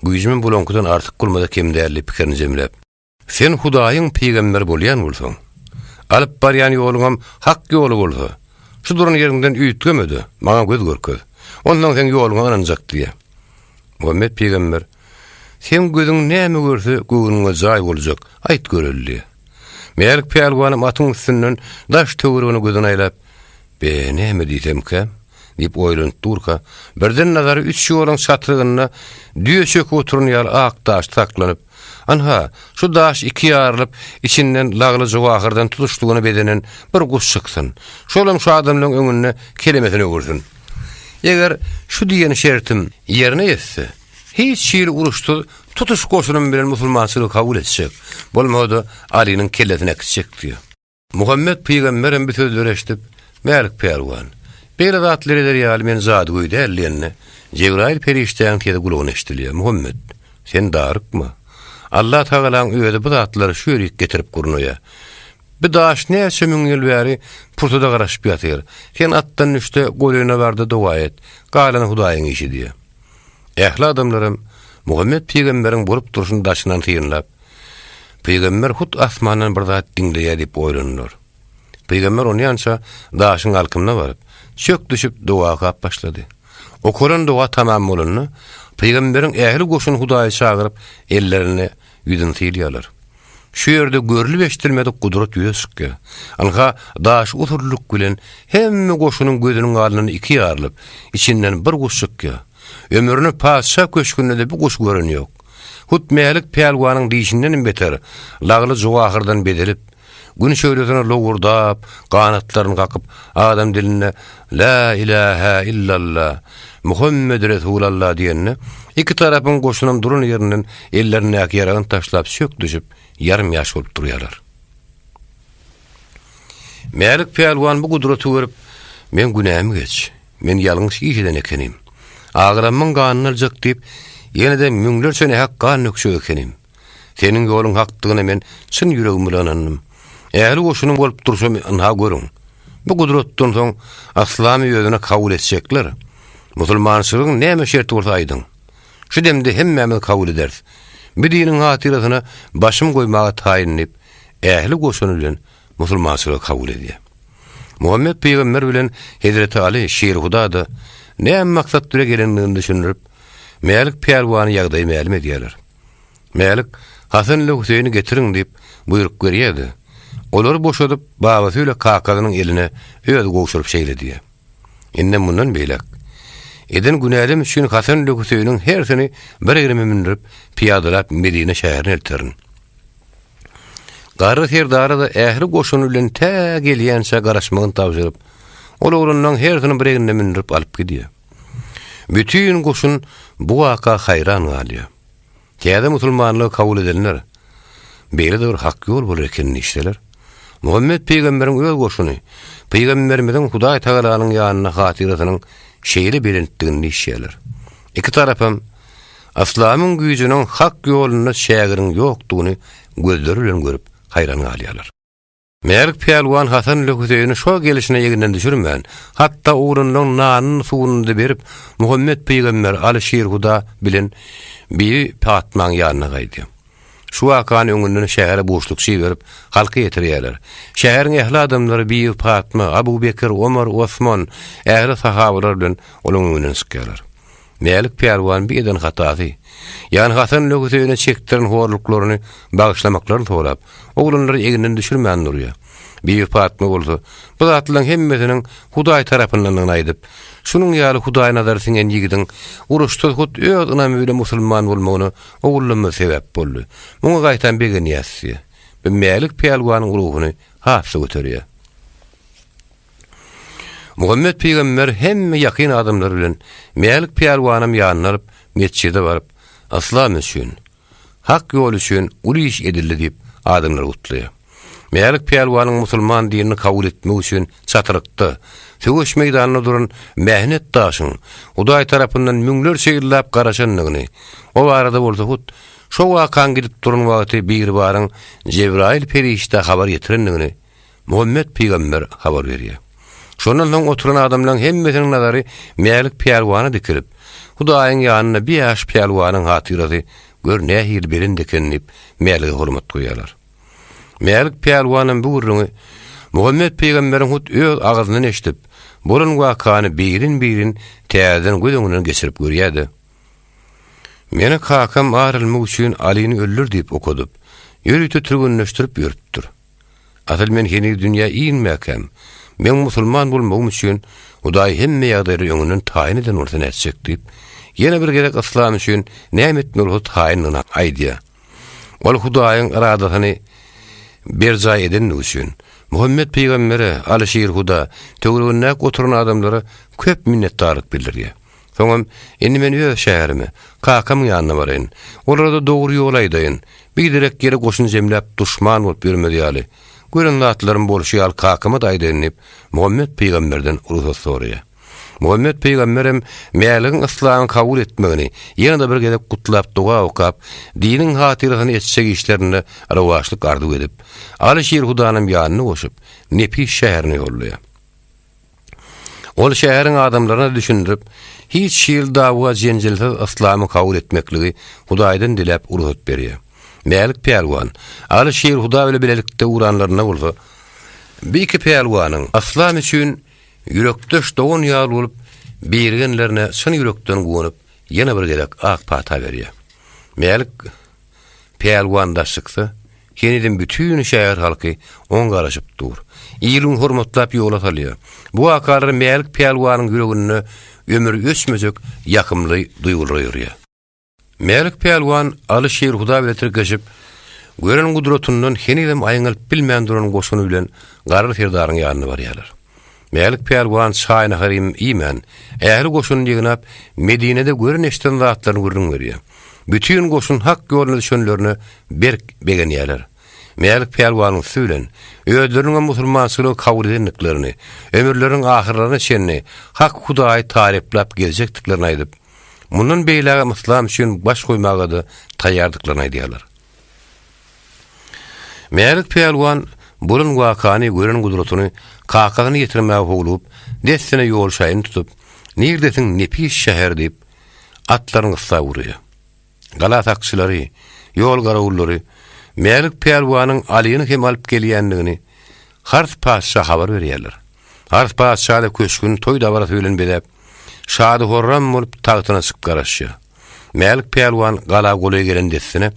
güýjümiň bulankydan artyk bolmada kemdärli pikirini jemläp, sen Hudaýyň peýgamber bolýan bolsaň, alyp barýan ýoluňam hak ýoly bolsa, şu duran ýerinden üýtgemedi, maňa göz görkez. Ondan sen ýoluňa ananjak diýär. Muhammed Peýgamber, sen gözüň näme görse, göwnüňe jaý boljak, aýt göreldi. Mälik pelwany atyň üstünden daş töweregini gözüne aýlap, "Be näme diýsemkä?" diýip oýlanyp durka, birden nazary üç ýoluň çatyrygyna düýçek oturan ýaly ak daş taklanyp, anha şu daş iki ýarlyp içinden lagly jogahyrdan tutuşdygyny bedenen bir guş çyksyn. Şolam şu adamlaryň öňüne kelemesini görsin. Eger şu diýeni şertim ýerine ýetse, hiç şeýle uruşdy tutuş goşunyň bilen musulmançylygy kabul etjek. Bolmady Aliýanyň kelletine kitjek diýär. Muhammed Peýgamberem bir söz öreşdip, "Mälik pelwan, Beýle zatlar eder ýaly men zady goýdy ellerine. Cebrail perişteň tede gulagyny eşdilýär. Muhammed, sen darykma? Allah Taalaň öýde bu zatlary şöýrik getirip gurnoýa. Bir daş näçe müň ýyl bäri purtada garaşyp ýatyr. Sen atdan düşde goýlyna barda dua et. Galan Hudaýyň işi diýe. Ähli adamlarym, Muhammed peýgamberiň bolup duruşyny daşynan tyrnlap, peýgamber hut asmandan bir zat diňleýär diýip oýlanýar. Peýgamber onu ýança daşyň alkymyna baryp, çök düşüp dua gap başlady. O Kur'an dua tamam bolanyny, peýgamberiň ähli goşuny Hudaýy çagyryp ellerini ýüdün tyrýarlar. Şu ýerde görülip eşdilmedik gudrat ýösükkä. Anha daş uturluk bilen hemme goşunyň gözüniň alnyny iki ýarlyp, içinden bir guş çykýar. Ömrüni paşa köşkünde de bir guş görün ýok. Hut mälik peýalwanyň diýişinden beter, lagly jogahyrdan bedelip, gün şöýletine logurdap, kanatlaryny gakyp, adam diline la ilaha illallah, Muhammed Resulullah diýenni, iki tarapyň goşunyň durun ýerinden ellerini ýaragyny taşlap çök düşüp, yarım ýaş bolup durýarlar. Mälik peýalwan bu gudraty görüp, men günämi geç, men ýalňyş işeden ekenim. Agramyň ganyny aljak diýip, ýene-de müňlerçe hak gan nökşe ekenim. Seniň ýoluň hakdygyna men çyn ýüregim bilen anlanym. Ähli goşunyň bolup dursam anha görüň. Bu gudratdan soň aslamy ýöne kabul etsekler. Musulmançylygyň näme şerti bolsa aýdyň. Şu demde hemmemiz kabul ederiz. Bir dinin hatyrasyna başym goýmaga taýinlip, ähli goşuny bilen musulmançylygy kabul edýär. Muhammed peýgamber bilen Hazreti Ali şeýle Huda da näme maksat dure gelendigini düşünürip, mälik peýalwany ýagdaý ma'lum edýärler. Mälik Hasan ile Hüseyni getiriň diýip buyruk berýärdi. Olar boşadyp babasy ile kakadynyň eline öz goşuryp şeýledi. Inde mundan beýlek. Eden günälim üçin Hasan ile Hüseyniň hersini bir ýerime mindirip piýadalap Medine şäherine eltirin. Garry herdara da ähli goşuny bilen tä gelýänçe garaşmagyny tapşyryp, olanyň hersini bir ýerine mindirip alyp gidýär. Bütün goşun bu waka hayran galýar. Käde musulmanlygy kabul edenler beýle bir hak ýol bolar ekenini işleler. Muhammed peýgamberiň öz goşuny, peýgamberimizin Hudaý Taalanyň ýanyna hatyrasynyň şeýle berentdigini işleler. İki tarapam aslamyň güýjüniň hak ýoluny şägiriň ýokdugyny gözleri bilen görüp hayran galýarlar. Mälik peýalwan Hasan ile Hüseyni şo gelişine ýeginden düşürmän, hatda uğrundan nanyny suwuny berip Muhammed peýgamber Alşir Huda bilen bir Fatmaň ýanyna gaýdy. Şu wakany öňünden şähere boşluk berip halky ýetirýärler. Şäheriň ähli adamlary bir Fatma, Abu Bekir, Ömer, Osman, ähli sahabalar bilen olaň öňünden çykýarlar. Mälik peýalwan bir eden hatasy. Ýani Hasan ile Hüseyni çekdiren horluklaryny bagyşlamaklaryny sorap, oglunlary eginden düşürmän durýar. Bir Fatma bolsa, bu zatlaryň hemmesiniň Hudaý tarapyndan aýdyp, şunun ýaly Hudaý nazary singen ýigidiň uruşda hut öz ynamy bilen musulman bolmagyny ogullama sebäp boldy. Muňa gaýtan begen ýasy. Bu mälik peýalwanyň ruhuny hapsa göterýär. Muhammed peýgamber hemme ýakyn adamlar bilen mälik peýalwanyň ýanyna alyp mesçide baryp, aslam üçin, hak ýol üçin uly iş edildi diýip adamlar gutlaýar. Mälik peýalwanyň musulman dinini kabul etmek üçin çatyrykdy. Töweş meýdanyna duran mähnet daşyň Hudaý tarapyndan müňlerçe ýyllap garaşanlygyny, o arada bolsa hut şo wakan gidip duran wagty bir baryň Cebrail perişte habar ýetirenligini Muhammed peýgamber habar berýär. Şondan soň oturan adamlaryň hemmesiniň nazary mälik peýalwany dikirip, Hudaýyň ýanyna bir ýaş peýalwanyň hatyrasy görnä hil berendekenip mälige hormat goýarlar. Mälik peýalwanyň bu gurruny Muhammed peýgamberiň hut öz agyzyndan eşdip, bulan wakany birin täzeden gözüňden geçirip görýärdi. Meni kakam arylmak üçin Ali'ni öldür diýip okudyp, ýürüte türgünleşdirip ýörüpdir. Asyl men hini dünýä iňmäkem. Men musulman bolmagym üçin Hudaý hemme ýagdaýry öňünden taýin eden urdan etjek diýip, ýene bir gerek islam üçin näme etmeli taýinlyna aýdýar. Ol Hudaýyň iradasyny bir jaý eden üçin Muhammed peýgamberi Alşir Huda töwregine oturan adamlara köp minnetdarlyk bildirýär. Soňam endi men öz şäherime, kakam ýanyna baryn. Orada dogry ýol aýdaýyn. Bir direk geri goşun jemläp duşman bolup ýörmedýäli. Gören zatlaryň bolşy al kakama da aýdanyp Muhammed peýgamberden urusat soraýar. Muhammed Peygamberem meýäligiň islamy kabul etmegini ýene-de bir gezek gutlap dua okap, diniň hatyryny etsek işlerini rawaşlyk arzu edip, Alişir Hudanyň ýanyna goşup, Nepis şäherine ýolluýar. Ol şäheriň adamlaryna düşündirip, hiç şiil dawa jenjilsiz islamy kabul etmekligi Hudaýdan dilep urut berýär. Meýälik pelwan, Alişir Huda bilen bilelikde uranlaryna bolsa, bir iki pelwanyň islam üçin yürekdeş doğun ýaly bolup, bergenlerine şyn yürekden gonyp, ýene bir gezek ak pata berýär. Meýälik pelwan da çyksa, kenedin bütün şäher halky on garaşyp dur. Ýylyň hormatlap ýola salýar. Bu akarry meýälik pelwanyň yüregine ömür öçmejek ýakymly duýgulary. Meýälik pelwan Alişir Huda bilen tirgeşip, gören gudratyndan henidem aýňalyp bilmän duran goşuny bilen garry firdaryň ýanyna barýarlar. Meýälik pelwan şaýyna harim iýmen, ähli goşuny ýygnap Medinede gören eşden zatlaryny görüň berýär. Bütün goşun hak ýoluna düşenlerini berk begenýärler. Meýälik pelwanyň süýlen, öýdürüň musulmançylygy kabul edendiklerini, ömürleriň ahyrlaryna çenni hak Hudaýy taryplap geljekdiklerini aýdyp, mundan beýle islam üçin baş goýmaga da taýýardyklaryny aýdýarlar. Meýälik pelwan burun wakany gören gudratyny kakagyny ýetirmäge howlup, destine ýol şaýyny tutup, "Nirdesin Nepis şäher" diýip atlaryny gysawurýar. Galat akçylary, ýol garawullary meýälik pelwanyň alyny hem alyp gelýändigini Hars paşa habar berýärler. Hars paşa da köşkün toý dabara söýlen bedep, şady horram bolup tagtyna çykyp garaşýar. Meýälik pelwan gala goly gelen destine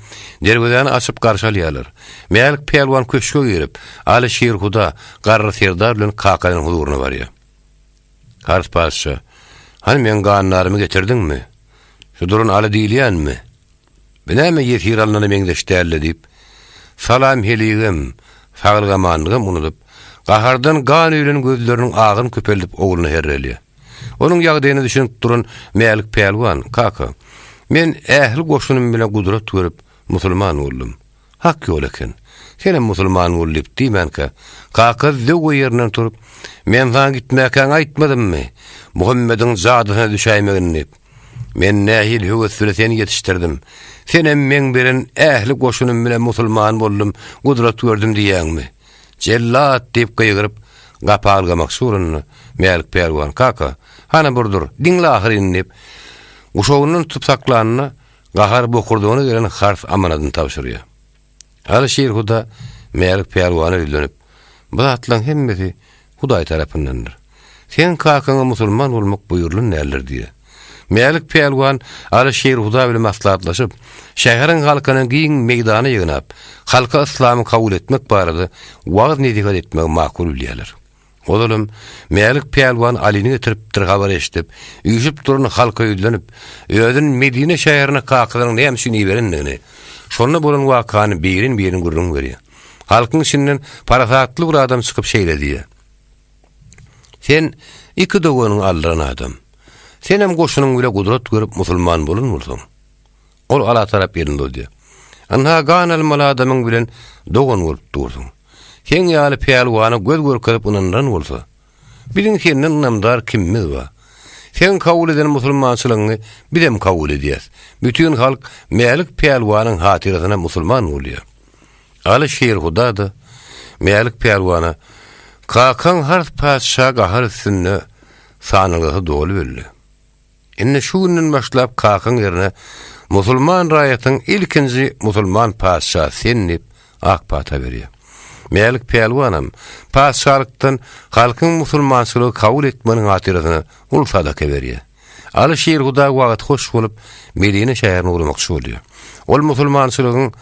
derweden açyp garşalýarlar. Meýälik pelwan köşke girip, Alişir Huda garry serdar bilen kakanyň huduryna barýar. Hars paşa, "Hani men ganlarymy getirdiňmi? Şu durun aly diýilýänmi? Benäme ýetir alnany meňdeşdärle" diýip, "Salam heligim, fagylgamandygym" unutup, gahardan gan öýlen gözleriniň agyny köpeldip ogluny herrelýär. Onuň ýagdaýyny düşünip duran meýälik pelwan, "Kaka, men ähli goşunum bilen gudrat görüp musulman boldum. Hak ýol eken. Senem musulman bolup diýmänkä, kaka zöwü ýerinden turup, men saňa gitmäkä aýtmadymmy? Muhammediň zadyna düşäýmegini. Men nähil höwesle seni ýetişdirdim. Senem men bilen ähli goşunum bilen musulman boldum, gudrat gördüm diýäňmi?" Jellat diýip gyýgyryp, gapalgamak surunny meýälik pelwan, "Kaka, hana burdur, diňle ahyryny" diýip, uşagynyň tutup saklanyny gahar bokurdygyny gelen Hars amanadyny tapşyrýar. Alişir Huda meýälik pelwany öýlenip, "Bu atlaň hemmesi Hudaý tarapyndandyr. Sen kakana musulman bolmak buýrulyň näler?" diýär. Meýälik pelwan Alişir Huda bilen maslahatlaşyp, şäheriň halkyny giň meýdana ýygnap, halka islamy kabul etmek barada wagt nedigat etmek makul bilýärler. Olalım, meýälik pelwan alyny getirip habar eşitip, üýüşip duran halka ýüzlenip, öýdün Medine şäherine kakalaryň näme üçin iberendigini, şonu bolan wakany birin görüň berýär. Halkyň içinden parasatly bir adam çykyp şeýledi. "Sen iki dogonyň aldyran adam. Senem goşunyň bilen gudrat görüp musulman bolunmursyň." Ol ala tarap ýerinde boldy. "Anha ganal mal adamyň bilen dogon bolup durdyň. Sen ýaly pelwany göz görkezip unandan bolsa, biziň senden namdar kimmiz bar? Sen kabul eden musulmançylygyny bizem kabul edýäs. Bütün halk meýälik pelwanyň hatyryna musulman bolýar." Alişir Huda da meýälik pelwana kakan Hars paşa gahar üstünde sanylygy dolu bildi. Inne şu günden başlap kakan ýerine musulman raýatyň ilkinji musulman paşa sennip ak pata berýär. Meýälik pelwanam paşalykdan halkyň musulmançylygy kabul etmeniň hatyryna ul sadaka berýär. Alişir Huda wagt hoş bolup Medine şäherine urmakçy bolýar. Ol musulmançylygyň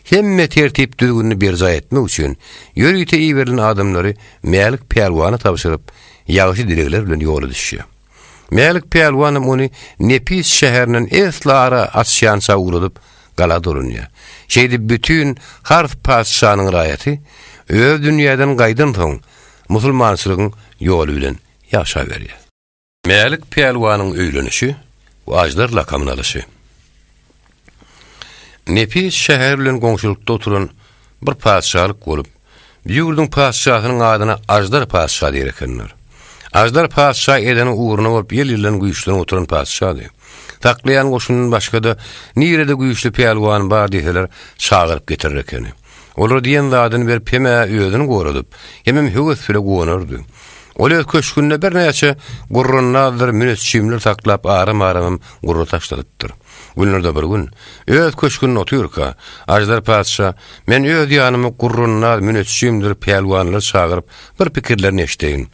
hemme tertip düzgünni berja etmek üçin ýörüýte iýerilen adamlary meýälik pelwany tapşyryp ýagşy dilegler bilen ýola düşýär. Meýälik pelwanam ony Nepis şäheriniň eslara açýança urudyp gala durunýar. Şeýdi bütün Hars paşanyň raýaty öz dünýäden gaýdan soň musulmançylygyň ýoly bilen ýaşa berýär. Meýälik pelwanyň öýlenişi we ajdar lakamyny alyşy. Nepis şäher bilen goňşulukda oturan bir paşalyk bolup, ýurdun paşahynyň adyna ajdar paşa diýerler. Ajdar padşah edeni uğruna bolup ýel-ýyldan güýçlüň oturan padşahdy. Taklayan goşunun başga-da nirede güýçlü peýelwan bar diýseler çağırıp getirir ekeni. Olar diýen zadyny berip heme öýüdüni goradyp, hemem höwes bile gonardy. Olar köşkünde bir näçe gurrunnadyr münesçimler taklap arym-arym gurru taşladypdyr. Günlerde bir gün öýet köşkünde oturýarka, Ajdar padşah men öýet ýanymy gurrunnar münesçimler peýelwanlar çağıryp bir pikirlerini eşdeýin.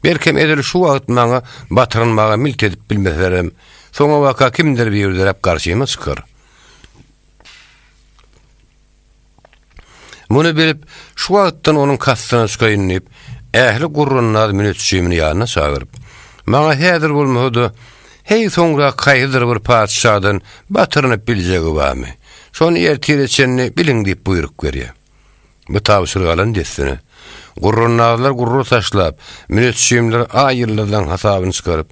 Berkem edil şu wagt maňa batyrynmaga milt edip bilmeserim, soňa waka kimdir biýerdirip garşyma çykar. Muny bilip şu wagtdan onuň kastyna çykaýynyp, ähli gurrunnar münesçimini ýanyna çağıryp, maňa häzir bolmady, hey soňra kaýdyr bir padşahdan batyrynyp biljegi barmy? Şonu ertireçenni biliň diýip buyruk berýär. Bu tabşyryk alan desini. Gurrunnarlar gurru taşlap, münesçimler aýyrlardan hasabyny çykaryp,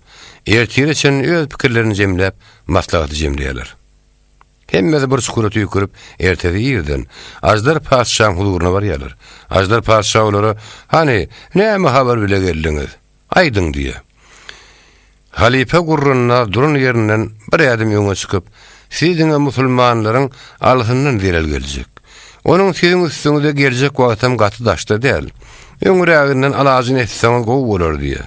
ertireçenni öz pikirlerini jemläp, maslahaty jemleýärler. Hemmesi bir sukuratı ýükürip, ertesi ýerden Ajdar padşahyň huzuruna barýarlar. Ajdar padşah olara, hani, näme habar bile geldiňiz? Aýdyň diýe. Halife gurrunnar durun ýerinden bir ýadym ýöňe çykyp, siziňe musulmanlaryň alhyndan derel geljek. Onuň siziň üstüňizde geljek wagtam gaty daşda däl. Öňüräginden alazyny etseňiz gowy bolar diýe.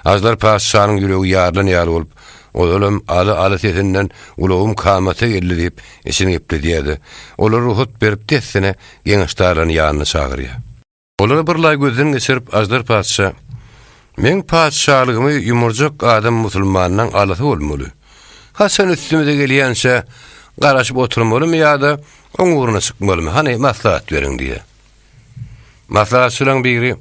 Ajdar padşahyň ýüregi ýarlan bolup, olalım alı sesinden ulağım kamata geldi deyip esini ipli diyedi. Olar ruhut berip desine geniştarların yanına çağırıyor. Olar birlay gözden geçirip Ajdar padşah, men padşahlygymı yumurcak adam musulmandan alıtı olmalı. Ha sen üstümüze gelýänse garaşyp oturmalymy ýa-da oň uğruna çykmalymy? Hani maslahat beriň diye. Maslahatçylaryň biri,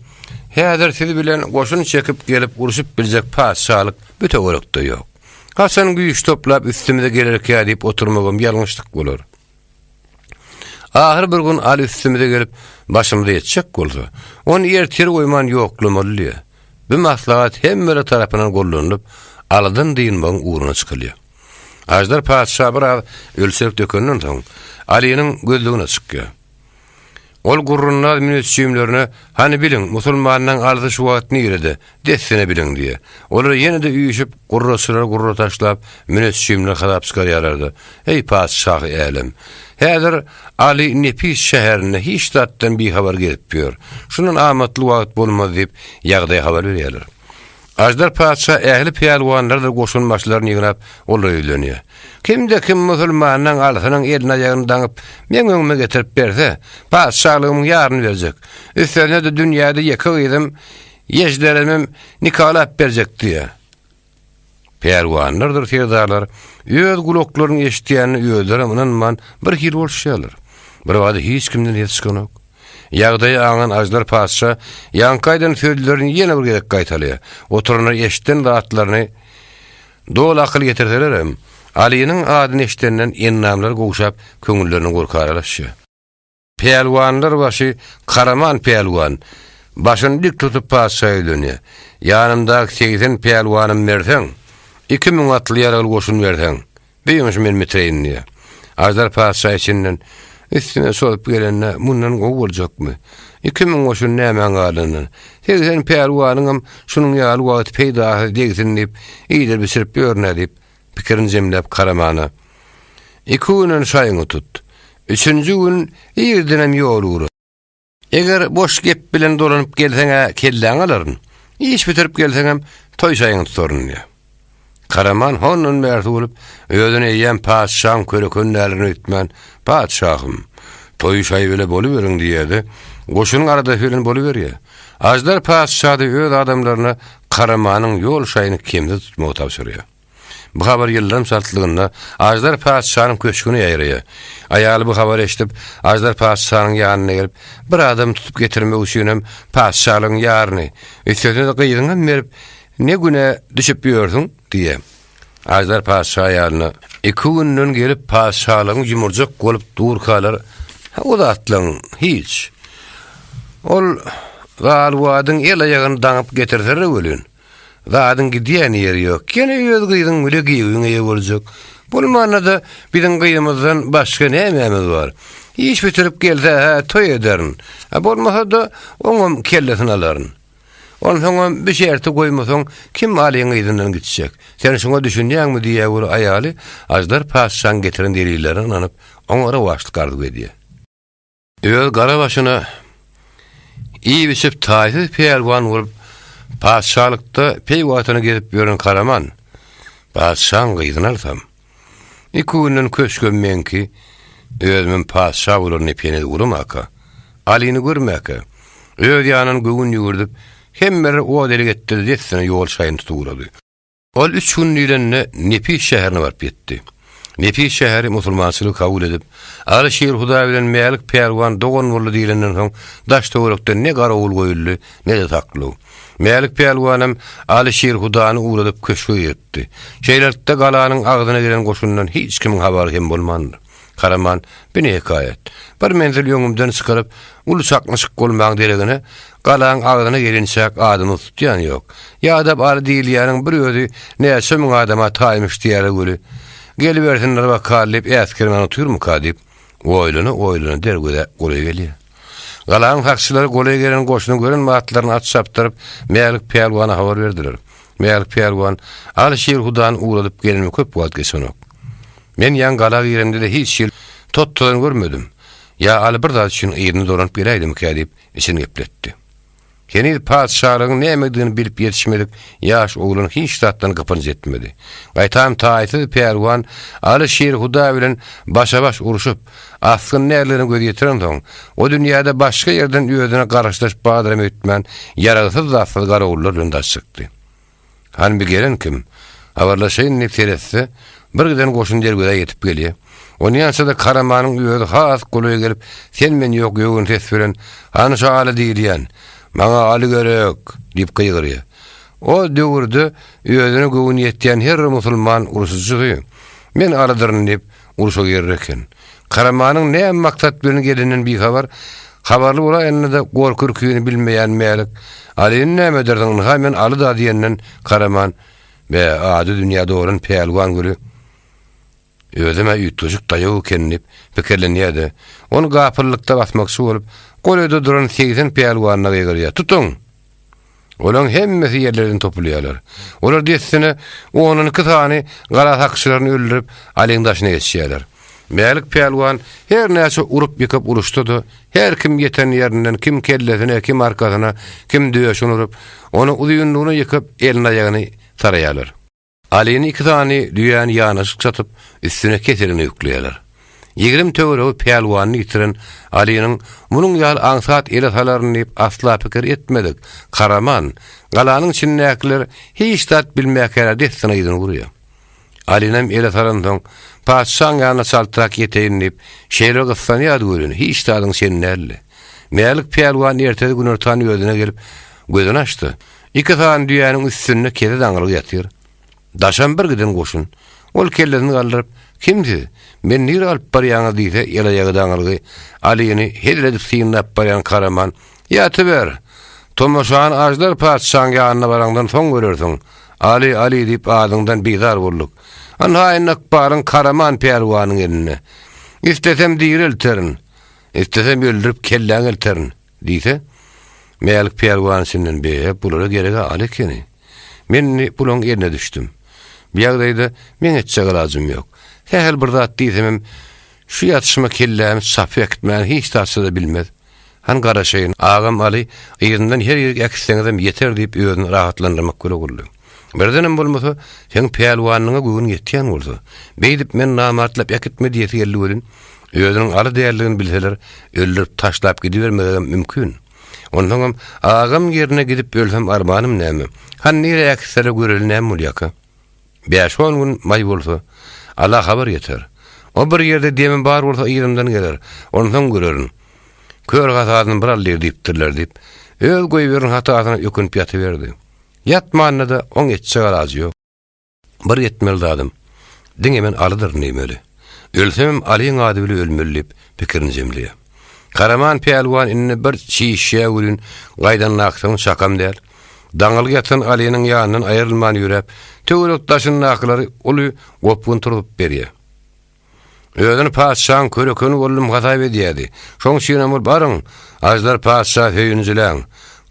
häzir sizi bilen goşun çekip gelip uruşup biljek padşahlyk büte gerekde ýok. Hasan güýç toplap üstümde gelerek ýadyp oturmagam ýalňyşlyk bolar. Ahir bir gün al üstümde gelip başymda ýetjek bolsa, onu ertir goýman ýoklumaly. Bu maslahat hemme tarapyndan gollanyp, aladan diýinmäň uğruna çykylýar. Ajdar padşah bir ölsek dökenden soň Aliýanyň gözlegine çykýar. Ol gurrunnar münesçimlerini, hani biliň, musulmandan aldy şu wagt nirede, desine biliň diýe. Olar ýene-de üýüşip, gurru taşlap, münesçimler hadap çykarýarlardy. Ey padşah älim, häzir Ali Nepis şäherine hiç zatdan bir habar gelip ýör. Şunun amatly wagt bolmaz diýip ýagdaý habar berýärler. Ajdar padşah ähli peýelwanlar da goşun başlaryny ýygnap olar öýlenýär. Kimde kim musulmandan alsynyň eline ýagyny daňyp, men öňüme getirip berse, padşahlygymyň ýaryny berjek. Üstüne de dünýäde ýeke gyzym, ýeşlerimim nikalap berjek diýe. Peýelwanlardyr feýdarlar, öz gulaklaryny eşitýänini öýdüremän bir hir bolşýarlar. Bir wagt hiç kimden ýetişgenok. Ýagdaý aňan Ajdar padşah ýankaýdan sözlerini ýene bir gerek gaýtalýar. Oturanlar eşitden zatlaryny dol akyl getirselerem, Aliýanyň adyny eşitenden ennamlar gowşap köňüllerini gorkarlaşýar. Peýelwanlar başy Karaman peýelwan başyny dik tutup padşaha dönýär. Ýanymdaky 80 peýelwanym berseň, 2000 atly ýaraly goşun berseň, beýmiş men mitreýin diýär. Ajdar padşah içinden üstüne sorup gelenne mundan gowy boljakmy? 2000 goşun näme galyny? 80 peýelwanyňam şunuň ýaly wagt peýda degsin diýip, iýdir bisirip ýörnä diýip pikirini jemläp Karamana. 2 günden şaýyňy tut. 3-nji gün ýerdenem ýol uğra. Eger boş gep bilen dolanyp gelseňe kelläň alaryn. İş bitirip gelseňem toý şaýyňy tutaryn diýär. Karaman honun merdi bolup, öýüne ýen padşahyň körekönlerini ütmän, padşahym, toý şaý bile boluberiň diýdi. Goşunyň arada bilen boluberýär. Ajdar padşah da öz adamlaryna Karamanyň ýol şaýyny kimde tutmagy tapşyrýar. Bu habar ýyllarym saltlygynda Ajdar padşahyň köşküne ýaýrýar. Aýaly bu habar eşitip Ajdar padşahyň ýanyna gelip bir adam tutup getirmek üçin padşahyň ýaryny üstüne gyýdyňam berip ne güne düşüp ýördiň diýe. Ajdar padşah ýalyna 2 günden gelip padşahyň ýumurjak bolup durkalar, o da atlaň hiç. Ol galwadyň el aýagyny daňyp getirseler ölün. Zadyň gidýän ýeri ýok. Kene ýöz gyýdyň bile gyýyňa boljak. Bolmanda biziň gyýymyzdan başga nämeýmiz bar? Hiç bitirip gelse toý ederin. Bolmasa da oňam kellesini alaryn. Ondan bir şerti koymasan kim Ali'nin izinden gidecek? Sen şuna düşünýäňmi diýe bir aýaly ajdar paşşan getiren delillerini anıp onlara başlyk gardyp ediýär. Öýe gara başyna iyi bisip taýsy peýelwan bolup paşşalykda peýwatyny gezip ýören Karaman paşşan gyzyny alsam iki günden köşkönmenki özümün paşşa bolan nepeni urmaka Ali'ni görmäke öz ýanyny göwün ýürdüp hemmer o deli getdi desene ýol şaýyn tutuldy. Ol 3 gün ýürenine Nepis şäherine baryp ýetdi. Nepis şäheri musulmançylyk kabul edip, Alyşehir Huda bilen Mälik Peýelwan dogan boldy diýilenden soň Daşdöwrekde ne garawul goýuldy, ne de takly. Mälik Peýelwanam Alyşehir Hudany uğradyp köşke ýetdi. Şeýlerde galanyň agzyna giren goşundan hiç kimiň habary hem bolmady. Karaman bir hekayet. Bir menzil ýöňümden çykaryp, ulu çakmışyk bolmagy deregine galaň agzyna gelinçäk adymy tutýan ýok. Ýa-da bar diýilýäniň bir özi näçe müň adama taýmyş diýere göre. Gelibersinler bakallyp äskirmen oturmy kadip, oýlany dergede goly gelýär. Galaň hakçylary goly gelen goşuny gören matlaryny atşapdyryp, Mälik Peýelwana habar berdiler. Mälik Peýelwan Alyşehir Hudany uğradyp gelimi köp wagt geçenok. Men ýan gala ýerinde de hiç ýyl tottolan görmedim. Ya Ali bir zat üçin ýerini doranyp beräýdim kädip işini gepletdi. Keni paşşalygyň nämediğini bilip ýetişmedik, ýaş oğlun hiç tatdan gapyny etmedi. Gaýtam taýsy Peýelwan Alyşehir Huda bilen başa-baş uruşup, askyn nälerini göz ýetiren soň, o dünýäde başga ýerden öýüne garaşlaş badram etmän ýaragysyz zatly garawullar bilen daşykdy. Han bir gelen kim? Habarlaşyň nefteretse bir giden goşun dergede yetip gelýär. Onu ýansa-da Karamanyň öýüne has goly gelip, sen men ýok ýögün tesbiren, han şu Ali diýilýän. Maňa Ali gerek diýip gyýgyrýar. O döwürde öýüne göwün ýetýän her musulman urusujy. Men Alidyryň diýip uruşa gereken. Karamanyň näme maksat bilen gelenden bir habarly bola ende gorkürküni bilmeýän Mälik Ali'nin näme derdiňini hemen Ali da diýenden Karaman we ady dünýäde olan Peýelwan göre özüme ýutujyk daýaw kenip pikirlenýärdi. Onu gapyrlykda basmakçy bolup, goýda duran 80 Peýelwanyna gyýgyrýar. Tutun. Olaň hemmesi ýerlerden topulýarlar. Olar diýsene onun iki tane gara hakçylaryny öldürüp Aliň daşyna geçýärler. Mälik Peýelwan her näçe urup ýykyp uruşdy. Her kim ýeten ýerinden, kim kellesine, kim arkasyna, kim döýüşini urup, onu uýunlugyna ýykyp elini aýagyny taraýarlar. Ali'nin iki tane düýän ýanyşyk satyp üstüne keserini ýükleýärler. 20 töweregi Peýelwanyny ýitiren Ali'nin munyň ýaly aňsat ele salaryny diýip asla pikir etmedik. Karaman, galanyň içindäkiler hiç tat bilmäkäler desene ýygyny gurýar. Ali'nem ele salandyň, paşşaň ýanyna saltrak ýeteýin diýip, şeýle gyssanýar görün, hiç tadyň senlerli. Mälik Peýelwan ertesi gün ortan ýödüne gelip gözüni açdy. İki tane düýäniň üstünde kede daňylyk ýatyr. Daşan bir giden goşun. Ol kellesini galdyryp, kimdi? Men nir alyp barýaňy diýse, ýelaýagy daňylygy Ali'ni hedredip syňlap barýan Karaman, ýatyber. Tomaşan ajdar paşşaň ýanyna baraňdan soň görersiň. Ali diýip adyňdan bizar bolduk. Anhaýynak baryn Karaman Peýelwanyň eline. İstesem diýilterin. İstesem öldürüp kelläň elterin diýse, Mälik Peýelwan sinden beýe bulara gerek Ali keni. Men bulan ýerine düşdüm. Bir ýagdaýda men etjek ilajym ýok. Häzir bir zat diýsem, şu ýatışma kelläm sap etmän hiç taşda bilmez. Han garaşaýyn, agam Ali ýerinden her ýere äkisleňizem ýeter diýip öýüni rahatlandyrmak guruldy. Birdenem bolmasa, sen Peýelwanyňa göwün ýetýän bolsa, beýdip men namartlap ýaketme diýeti geldi bolun. Öýüniň aly däerligini bilseler, öldürüp taşlap gidibermegem mümkin. Ondan agam ýerine gidip ölsem armanym näme? Han nire äkisleri görelnäm bolýaka? 5-10 gün may bolsa, Allah habar ýeter. O bir ýerde demin bar bolsa ýerimden geler. Ondan görerin. Kör gatadyny bir alýar diýipdirler diýip, öz goýberin hatasyna ýökünip ýatyberdi. Ýatmanyna da oň etjek alagy ýok. Bir ýetmeli dadym. Diň hemen Alydyr nämeli? Ölsem Aliň ady bilen ölmeli pikirini jemleýär. Karaman Peýelwan inni bir çiýişe ölün gaýdan naksyň şakam däl. Daňylyk ýatan Ali'niň ýanyndan aýrylman ýürep, töwerek daşyň naklary uly gopgun turup berýär. Öýüni paşşaň körekeni bollum gatay edýärdi. Şoň şeýle bol baryň, ajdar paşşa höýünjiläň.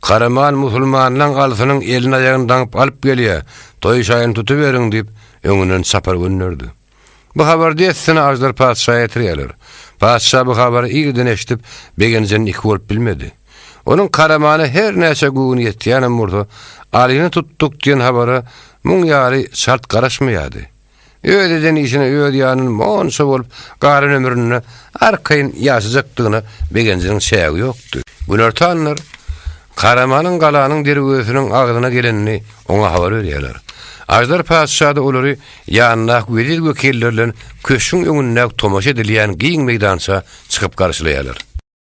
Karaman musulmanlaryň alsynyň elini aýagyny daňyp alyp gelýär. Toý şaýyny tutuberiň diýip öňünden sapar gönderdi. Bu haberde etsine Ajdar Paşaýa ýetirýärler. Paşa bu habary ýygyrdan eşitip begenjen iki bolup bilmedi. Onun Karamany her näçe gün ýetýänem bolsa, alyny tuttuk diýen habary muň ýary şart garaşmaýady. Öýdeden işine öýdýanyň monşa bolup garyn ömrüni arkaýyn ýaşajakdygyna begenjiniň şägi ýokdy. Günertanlar Karamanyň galanyň derwesiniň agdyna gelenini oňa habar berýärler. Ajdar Paşa da olary ýanyna wedil wekillerden köşüň öňünde tomaşa edilýän giň meydança çykyp garşylaýarlar.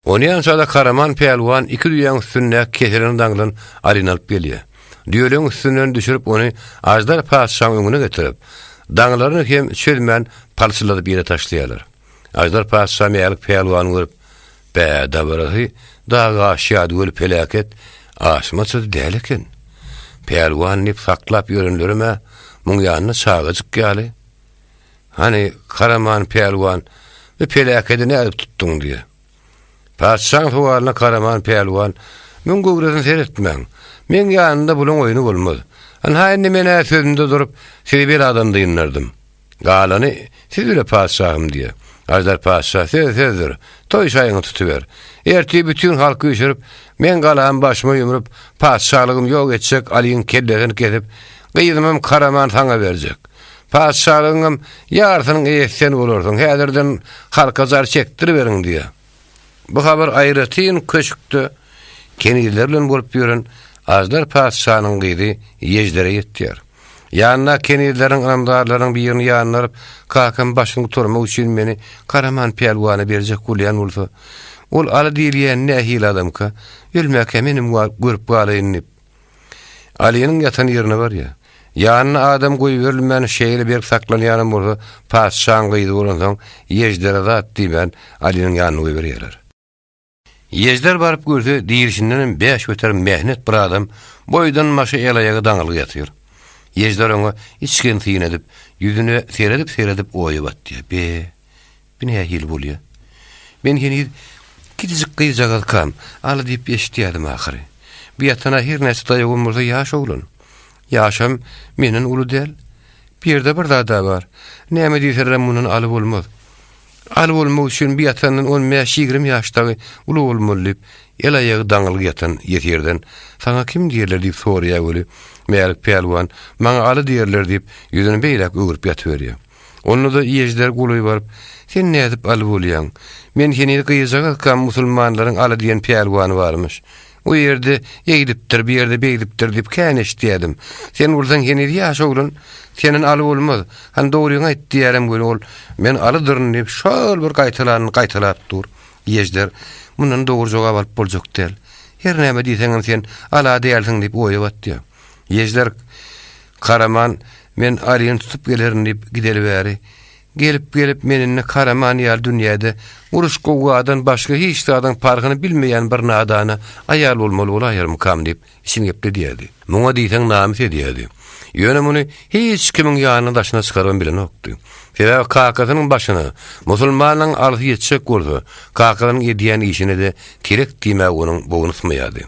Onu ýanşada Karaman Pelwan iki düýäň üstünde keserini daňylan alyny alyp gelýär. Düýeleň üstünden düşürip onu Ajdar Paşaň öňüne getirip, daňlaryny hem çölmän palçyladyp ýere taşlaýarlar. Ajdar Paşa meýalik Pelwany görüp, "Bäda barahy, daga aşýa döl pelaket, aşmaçy däl eken." Pelwan nip saklap ýörenlerime muň ýanyna çağıjyk ýaly. Hani Karaman Pelwan we pelaketi näde tutduň diýe. Paşaň suwalyna Karaman Pelwan, "Men göwresini seretmäň. Men ýanynda bulan oýuny bolmaz. Haýny mene sözünde durup, seni bir adam diýinlerdim. Galany siz bile paşahym diýe." Ajdar Paşa sözdür. Toý şaýyny tutuber. Erti bütün halky üşürüp, men galan başyma ýumrup, paşalygym ýok etjek, alyň kellerini kesip, gyýdymym Karaman taňa berjek. Paşalygyň ýarsynyň eýesen bolarsyň, häzirden halka zar çekdiriberiň diýe. Bu habar aýratyn köşükde kendileri bilen bolup ýören Ajdar Paşanyň gyzy ýejdere ýetýär. Ýanyna kendileriniň anamdarlaryň birini ýanyp, "Kakam başyny turmak üçin meni Karaman Pelwany berjek bolýan bolsa, ol ala diýilýän nähil adamka, ölmäke menim görüp galýyn." Alynyň ýatan ýerine bar ýa. Ýanyna adam goýuberilmän şeýle berip saklanýan bolsa, paşaň gyzy bolan soň ýejdere zat diýmen Alynyň ýanyna goýberýärler. Ýejder baryp görse, diýilişinden 5 öter mehnet bir adam boýdan maşy el aýagy daňylyk ýatyr. Ýejder oňa içken tiýin edip, ýüzüne seredip oýup atdy. "Bine hil bolýar. Men hini gidijik gyjak kam, aly diýip eşitýärdim ahyry. Bu ýatana her näçe daýagym bolsa ýaş oglan. Ýaşam meniň uly däl. Bir ýerde bir zada bar. Näme diýseler munyň aly bolmaz. Aly bolmak üçin bir ýatanyň 15-20 ýaşdagy uly bolmaly. El aýagy daňylyk ýatan ýetýärden "Saňa kim diýerler?" diýip soraýar boly. Meýalik Pelwan, "Maňa aly diýerler" diýip ýüzüne beýlek öwürip ýatyberýär. Onu da ýejder guly baryp, "Sen nädip aly bolýan? Men hini gyýjak kam musulmanlaryň aly diýen Pelwany barmyş. O ýerde ýegidipdir, bir ýerde beýdipdir" diýip kän eşitdim. "Sen bolsaň hini ýaş oglan, senin aly bolmaz. Han dogryňy aýtdyýarem göre ol. Men alydyryň" diýip şol bir gaýtalap dur. Ýejder mundan dogry jogap alyp boljak däl. Her näme diýseň sen ala diýersiň diýip oýup atdy. Ýejder Karaman, "Men alyny tutup gelerim" diýip gidelibäri. Gelip menini Karaman ýaly dünýäde uruş gowgadan başga hiç adam pargyny bilmeýän bir nadana aýal bolmaly bolaýarmy kam diýip işini gepli diýerdi. Muňa diýseň namys edýärdi. Ýöne muny hiç kimiň ýanyna daşyna çykarban bilen okdy. Sebäbi kakasynyň başyna musulmanyň aly ýetjek bolsa, kakasynyň edýän işine de terek diýmek onuň bogunysmaýardy.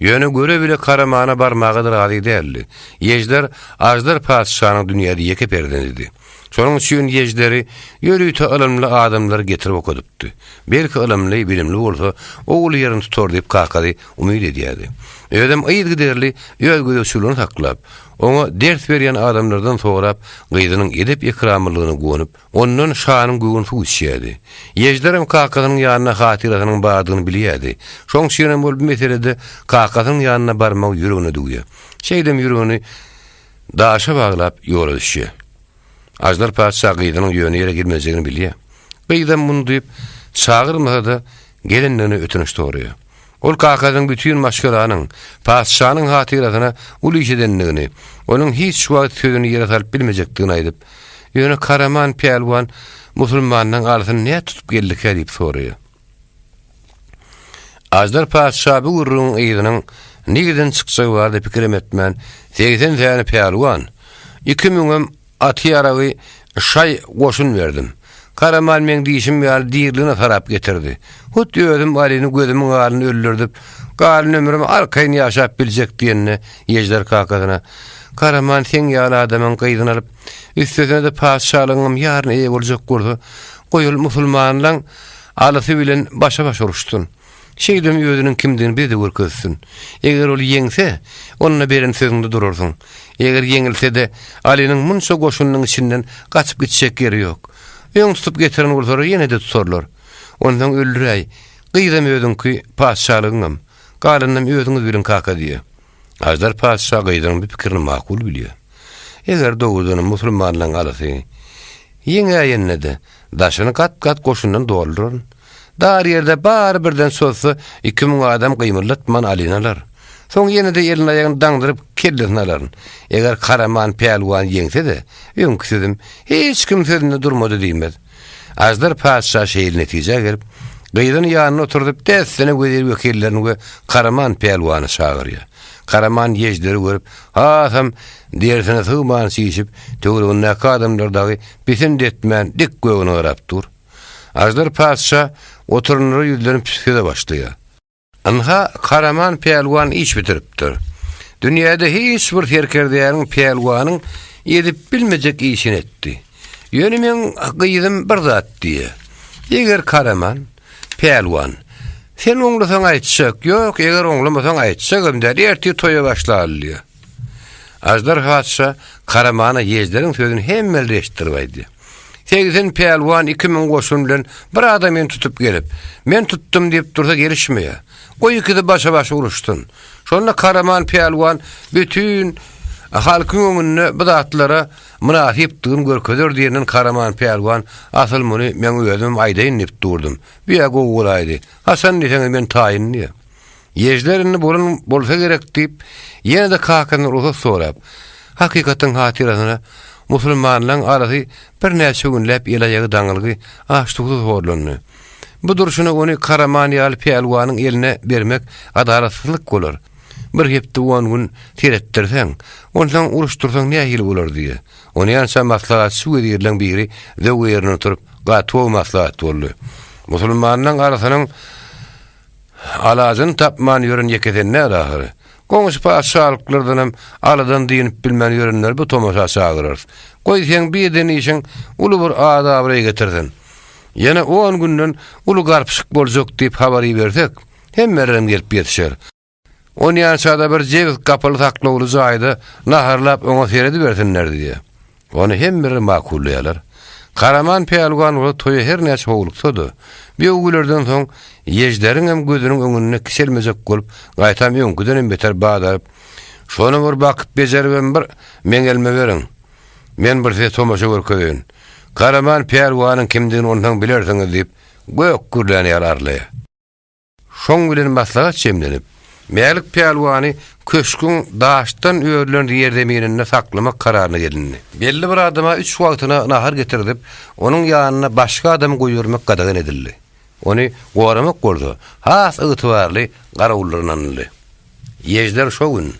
Ýöne göre bile Karamana barmagy razy däldi. Ýejder Ajdar Paşanyň dünýäde ýeke perdenidi. Şonuň üçin ýejderi ýörüýte ilmli adamlar getirip okudypdy. Belki ilmli, bilimli bolsa, oğul ýerini tutar diýip kakady umyd edýärdi. Ödem aýyr giderli ýögüde şulyny taklap, oňa ders berýän adamlardan sorap, gyzynyň edep ikramlygyny gonyp, ondan şanyň göwün suwçýärdi. Ýejderem kakasynyň ýanyna hatyrasynyň bardygyny bilýärdi. Şoň şeýle bolup meselede kakasynyň ýanyna barmak ýüregine duýýar. Şeýdem ýüregini daşa baglap ýola düşýär. Ajdar Paşa gyzynyň ýöne ýere girmejegini bilýär. Gyzym muny diýip çağırmasa da gelenlerine ötünüş doğruyor. Ol kakasyň bütün maşgalanyň, paşanyň hatyrasyna uly işedenligini, onuň hiç wagt sözüni ýere salyp bilmejekdigini aýdyp, ýöne Karaman Pelwan musulmanyň arsyny näme tutup geldik diýip soraýar. Ajdar Paşa bu urun gyzynyň nigiden çyksa bardy pikirim etmän, 80 täne Pelwan, 2000 atyaragy şay goşun berdim. Karaman men diýişim ýaly diýerligine tarap getirdi. Hut özüm Ali'ni gözümün galyny öldürdip, galyny ömrümi arkaýyn ýaşap biljek diýenine ýejder kakadyna. Karaman sen ýaly adamyň gyýdyny alyp, üstüne de paşalygyňym ýaryn eýe boljak gurdy. Goýul musulmanlaň alasy bilen başa-baş uruşdun. Şeýdem özüniň kimdigini bir de görkezsin. Eger ol ýeňse, onuňa beren sözüňde durursyň. Eger ýeňilse de Ali'niň munşa goşunynyň içinden gaçyp gitjek ýeri ýok. Öň tutup getiren bolsalar ýene de tutarlar. Ondan öldüräý. Gyýdam özüňki paşalygyňam. Galynam özüňiz bilen kaka diýe. Ajdar paşa gyýdyň bir pikirini makul bilýär. Eger dogudany musulmanlaryň alasy ýeňe ýene de daşyny kat-kat goşundan doldurun. Dar ýerde bar birden sözsü 2000 adam gymyrlatman alinalar. Soň ýene de elini aýagyny daňdyryp kellesini alaryn. Eger Karaman pelwan ýeňse de, öňküsüdim hiç kim sözünde durmady diýmez. Ajdar paşa şeýil netije gelip, gyýdyny ýanyna oturdup däsine göýdür wekillerini we Karaman pelwany çagyrýar. Karaman ýejderi görüp, "Hasam" diýersine sığman şişip, töwrüň näka adamlardagy bisin detmän dik göwüni garap dur. Ajdar paşa oturunyry ýüzlenip püskede başlaýar. Anha Karaman pelwan iş bitiripdir. Dünýäde hiç bir terkerdäň pelwanyň edip bilmejek işini etdi. Ýönemen gyýdym bir zat diýe. Eger Karaman pelwan sen oňlasaň aýtsak, ýok, eger oňlamasaň aýtsak, hem-de erti toýa başlarlar. Ajdar paşa Karamana ýejderiň sözüni hemmel reşdirýärdi. Segizin pelwan 2000 goşun bilen bir adamyny tutup gelip, men tuttum diýip dursa gelişmeýär. O ikide başa-baş uruşdun. Şonda Karaman pelwan bütün halkyň öňünde bu zatlara münasip dygyn görkezler diýenden Karaman pelwan asyl muny men özüm aýdaýyn diýip durdum. Bir goýulaýdy. Hasan diýsen men taýyn diýip. Ýejlerini bolsa gerek diýip ýene de kakanyň ruhsat sorap. Hakykatyn hatirasyna musulmanlaryň arasy bir näçe günläp ýelaýagy daňylygy açdygy horlandy. Bu duruşuna onu Karaman ýaly pelwanyň eline bermek adalatsyzlyk bolar. Bir hepde 10 gün tiretdirseň, ondan uruştursaň nähili bolar diýe. Ony ýansa maslahat şu edýärler biri we ýerine oturup gatwa maslahat boldy. Musulmanlaryň arasynyň alazyn tapman ýören ýeketenne ahyry. Goňuş paşalyklardan hem aladan diýinip bilmän ýörenler bu tomaşa çagyrar. Goýsaň birden işiň uly bir adaby getirsin. Ýene 10 günden uly garpyşyk boljak diýip habary bersek, hemmerem gelip ýetişer. Ony ýanşada bir jegiz kapaly taklawly jaýda naharlap oňa seredi bersinler diýe. Ony hemmeri makulýarlar. Karaman pelwan ulu toýa her näçe howlukdy. Bir öwgülerden soň ýejderiň hem gözüniň öňüne kiselmejek bolup, gaýtam öňküden beter baýdaryp, "Şonu bir bakyp bejeribem bir meňelme beriň. Men bir se tomaşa görkezýän. Karaman pelwanyň kimdigini ondan bilersiňiz" diýip gök gürläni ýararly. Şoň bilen maslahat çemlenip, Melik pelwany köşkün daşdan öýrülen ýerdemine saklamak kararyna gelindi. Belli bir adama 3 wagtyna nahar getirdip, onuň ýanyna başga adam goýurmak gadagan edildi. Ony goramak boldy. Has ygtybarly garawullaryny aldy. Ýejder şo gün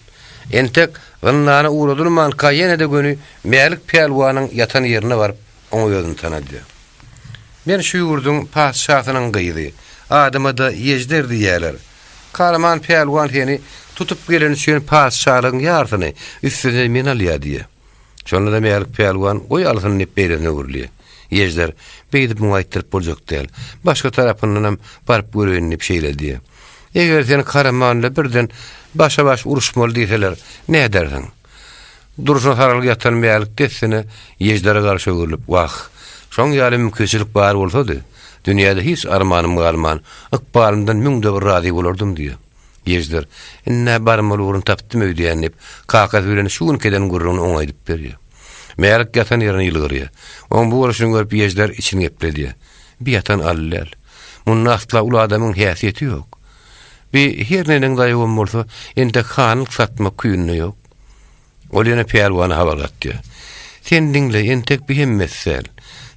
entek gynnany uğradyrman ka ýene de göni Melik pelwanyň ýatan ýerine baryp oňa ýöňünü tanady. Men şu ýurduň paşahynyň gyýdy. Adama da ýejder diýerler. Karaman pelwan seni tutup gelen şeýle paşalygyň ýartyny üstüne men alýar diýe. Şonda da Melik pelwan goý alsyny nep berene urly. Ýejder beýdip muňa aýtdyryp boljak diýil. Başga tarapyndan hem baryp göreýin nep şeýle diýe. Eger seni Karamanla birden başa-baş uruşmaly diýseler, ne edersiň? Duruşuna saralyp ýatan Melik desine ýejdere garşy öwürlüp, "Wah, şoň ýaly mümkinçilik bar bolsady, dünýäde hiç armanym galman, ykbalymdan müňde bir razy bolardym" diýe. Ýejder, "Inne barmaly urun tapdym" öýdýänip, kakaz bilen şu günkeden gurruny oňaýdyp berýär. Melik ýatan ýerine ýylgyrýar. On bu uruşyny görüp ýejder içini gepledýär. Bir ýatan allal. Munun asla ulu adamyň häsiýeti ýok. Bir herneniň daýygym bolsa, ende hanyk satmak küýünde ýok. Ol ýene pelwany habarlatdy. "Sen diňle entek bir hemmetsel.